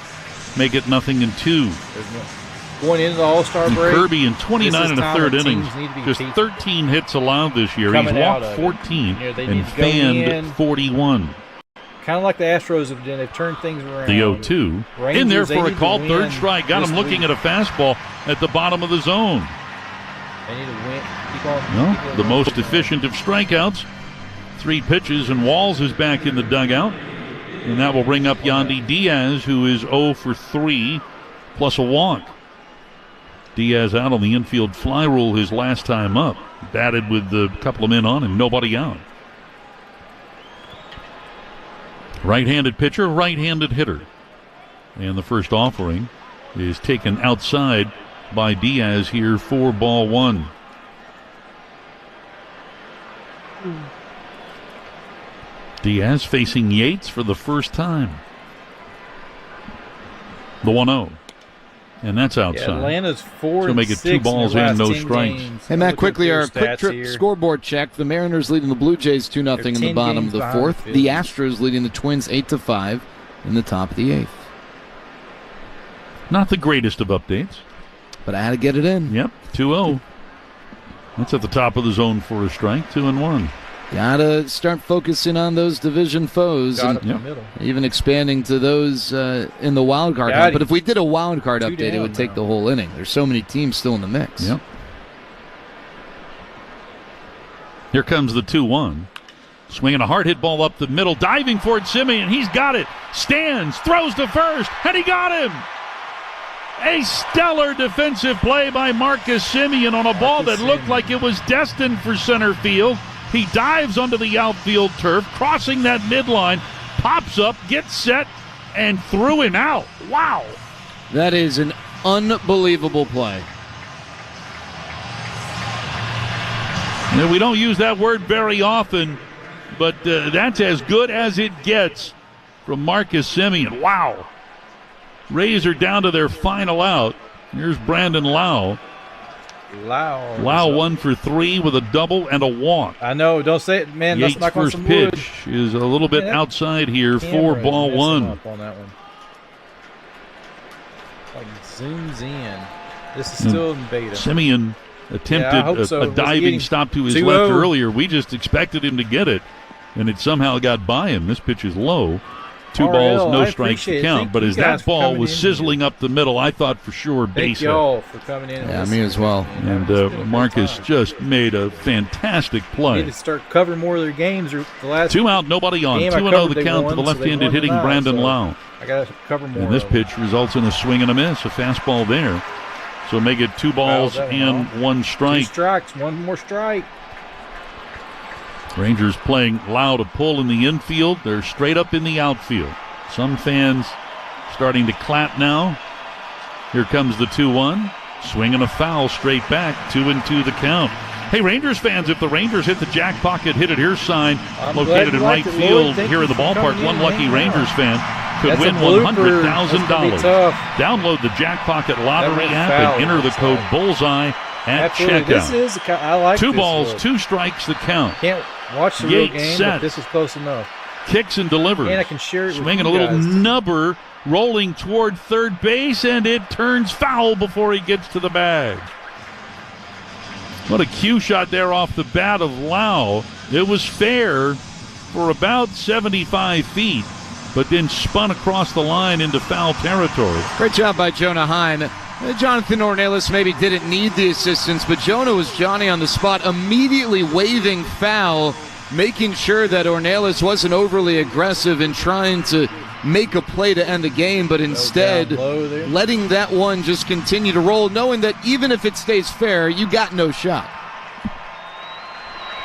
Make it 0-2. Going into the All-Star break, Kirby in 29 1/3 innings, just 13 hits allowed this year. He's walked 14 and fanned 41. Kind of like the Astros have done. They've turned things around. The 0-2. Rangers, in there for a called third strike. Got him looking at a fastball at the bottom of the zone. They need to win. Keep on. The most efficient of strikeouts. 3 pitches, and Walls is back in the dugout. And that will bring up Yandy Diaz, who is 0 for 3, plus a walk. Diaz out on the infield fly rule his last time up. Batted with a couple of men on and nobody out. Right-handed pitcher, right-handed hitter. And the first offering is taken outside by Diaz here for ball 1. Diaz facing Yates for the first time. The 1-0. And that's outside. Yeah, Atlanta's 4 so make it 2 balls and no strikes. Hey, Matt, quickly, our quick trip scoreboard check. The Mariners leading the Blue Jays 2-0 in the bottom of the 4th. The Astros leading the Twins 8-5 in the top of the 8th. Not the greatest of updates. But I had to get it in. Yep, 2-0. That's at the top of the zone for a strike, 2-1. Gotta start focusing on those division foes and even expanding to those in the wild card. But if we did a wild card update, it would take the whole inning. There's so many teams still in the mix. Yep. Here comes the 2-1. Swinging a hard hit ball up the middle, diving for it, Semien. He's got it. Stands, throws to first, and he got him. A stellar defensive play by Marcus Semien on a ball that looked like it was destined for center field. He dives onto the outfield turf, crossing that midline, pops up, gets set, and threw him out. Wow. That is an unbelievable play. Now, we don't use that word very often, but that's as good as it gets from Marcus Semien. Wow. Rays are down to their final out. Here's Brandon Lau. Lau 1 for 3 with a double and a walk. I know, don't say it, man. Yates' first pitch is a little bit outside here for ball 1. Up on that one. Like zooms in. This is still in beta. Semien attempted a diving stop to his left earlier. We just expected him to get it, and it somehow got by him. This pitch is low. 2 balls, no strikes to count. But as that ball was sizzling up the middle, I thought for sure base hit. Thank y'all for coming in. Yeah, me as well. And Marcus just made a fantastic play. They need to start covering more of their games. The last 2 out, nobody on. 2-0 the count to the left-handed hitting Brandon Lau. I got to cover more. And this pitch results in a swing and a miss, a fastball there. So make it 2 balls and 1 strike. 2 strikes, 1 more strike. Rangers playing Lau to pull in the infield. They're straight up in the outfield. Some fans starting to clap now. Here comes the 2-1. Swing and a foul straight back. 2-2 the count. Hey, Rangers fans, if the Rangers hit the Jack Pocket Hit It Here sign located in right field here in the ballpark, one lucky Rangers fan could win $100,000. Download the Jack Pocket Lottery app and enter the code Bullseye at checkout. I like 2 balls, 2 strikes the count. Can't watch the real game, but this is close enough. Kicks and delivers. And I can share it with Swinging you a little guys. nubber, rolling toward third base, and it turns foul before he gets to the bag. What a cue shot there off the bat of Lau. It was fair for about 75 feet, but then spun across the line into foul territory. Great job by Jonah Heim. Jonathan Ornelas maybe didn't need the assistance, but Jonah was Johnny on the spot, immediately waving foul, making sure that Ornelas wasn't overly aggressive in trying to make a play to end the game, but instead letting that one just continue to roll, knowing that even if it stays fair, you got no shot.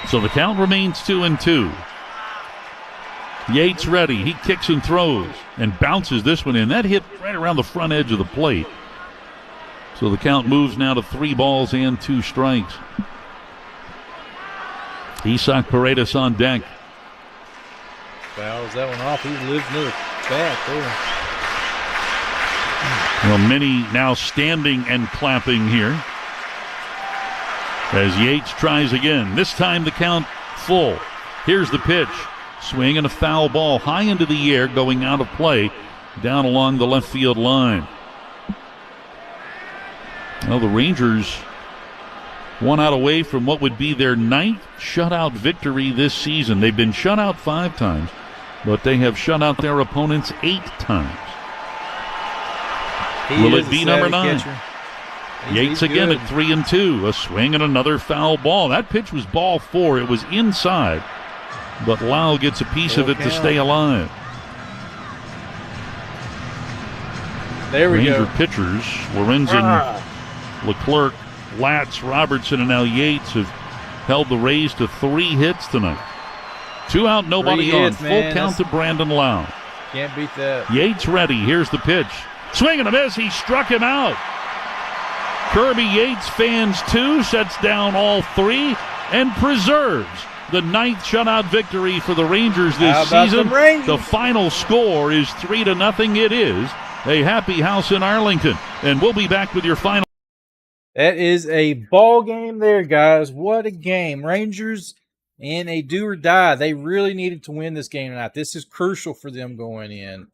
So the count remains 2-2. Yates ready. He kicks and throws and bounces this one in. That hit right around the front edge of the plate. So the count moves now to 3 balls and 2 strikes. Isak Paredes on deck. Fouls that one off. He lives another bat there. Well, many now standing and clapping here as Yates tries again. This time the count full. Here's the pitch. Swing and a foul ball high into the air, going out of play down along the left field line. Well, the Rangers 1 out away from what would be their 9th shutout victory this season. They've been shut out 5 times, but they have shut out their opponents 8 times. Will it be number 9? Yates again at 3-2. A swing and another foul ball. That pitch was ball 4. It was inside, but Lau gets a piece of it to stay alive. There we Ranger go. pitchers, Lorenzen, Leclerc, Latz, Robertson, and now Yates have held the Rays to 3 hits tonight. 2 out, nobody 3 on. hits, Full man. count to Brandon Lau. Can't beat that. Yates ready. Here's the pitch. Swing and a miss. He struck him out. Kirby Yates fans 2, sets down all 3, and preserves the 9th shutout victory for the Rangers this season. The final score is 3-0. It is a happy house in Arlington. And we'll be back with your final. That is a ball game there, guys. What a game. Rangers in a do or die. They really needed to win this game tonight. This is crucial for them going in.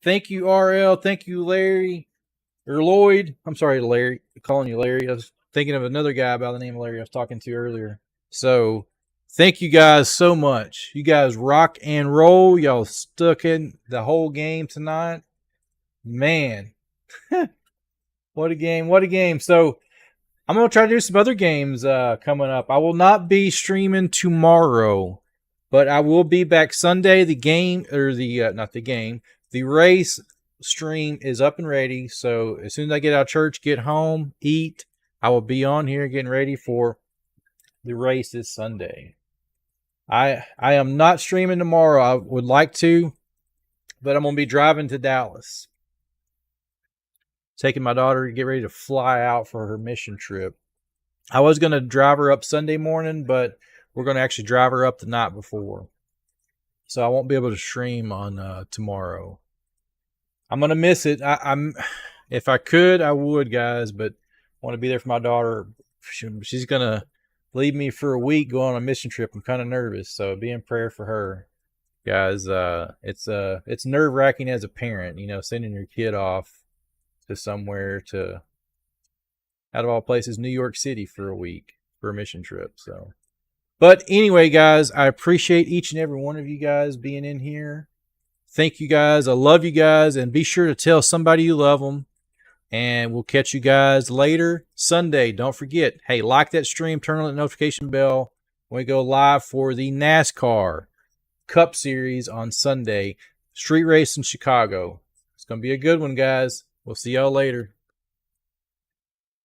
Thank you, RL. Thank you, Larry. Or Lloyd. I'm sorry, Larry. Calling you Larry. I was thinking of another guy by the name of Larry I was talking to earlier. So, thank you guys so much. You guys rock and roll. Y'all stuck in the whole game tonight. Man. What a game. What a game. So, I'm going to try to do some other games coming up. I will not be streaming tomorrow, but I will be back Sunday. The game, or the, not the game, the race stream is up and ready. So as soon as I get out of church, get home, eat, I will be on here getting ready for the race this Sunday. I am not streaming tomorrow. I would like to, but I'm going to be driving to Dallas. Taking my daughter to get ready to fly out for her mission trip. I was going to drive her up Sunday morning, but we're going to actually drive her up the night before. So I won't be able to stream on tomorrow. I'm going to miss it. If I could, I would, guys, but I want to be there for my daughter. She's going to leave me for a week, go on a mission trip. I'm kind of nervous, so be in prayer for her. Guys, it's nerve-wracking as a parent, you know, sending your kid off to somewhere to, out of all places, New York City for a week for a mission trip. So, but anyway, guys, I appreciate each and every one of you guys being in here. Thank you guys. I love you guys, and be sure to tell somebody you love them. And we'll catch you guys later Sunday. Don't forget, hey, like that stream, turn on the notification bell when we go live for the NASCAR Cup Series on Sunday. Street race in Chicago. It's going to be a good one, guys. We'll see y'all later.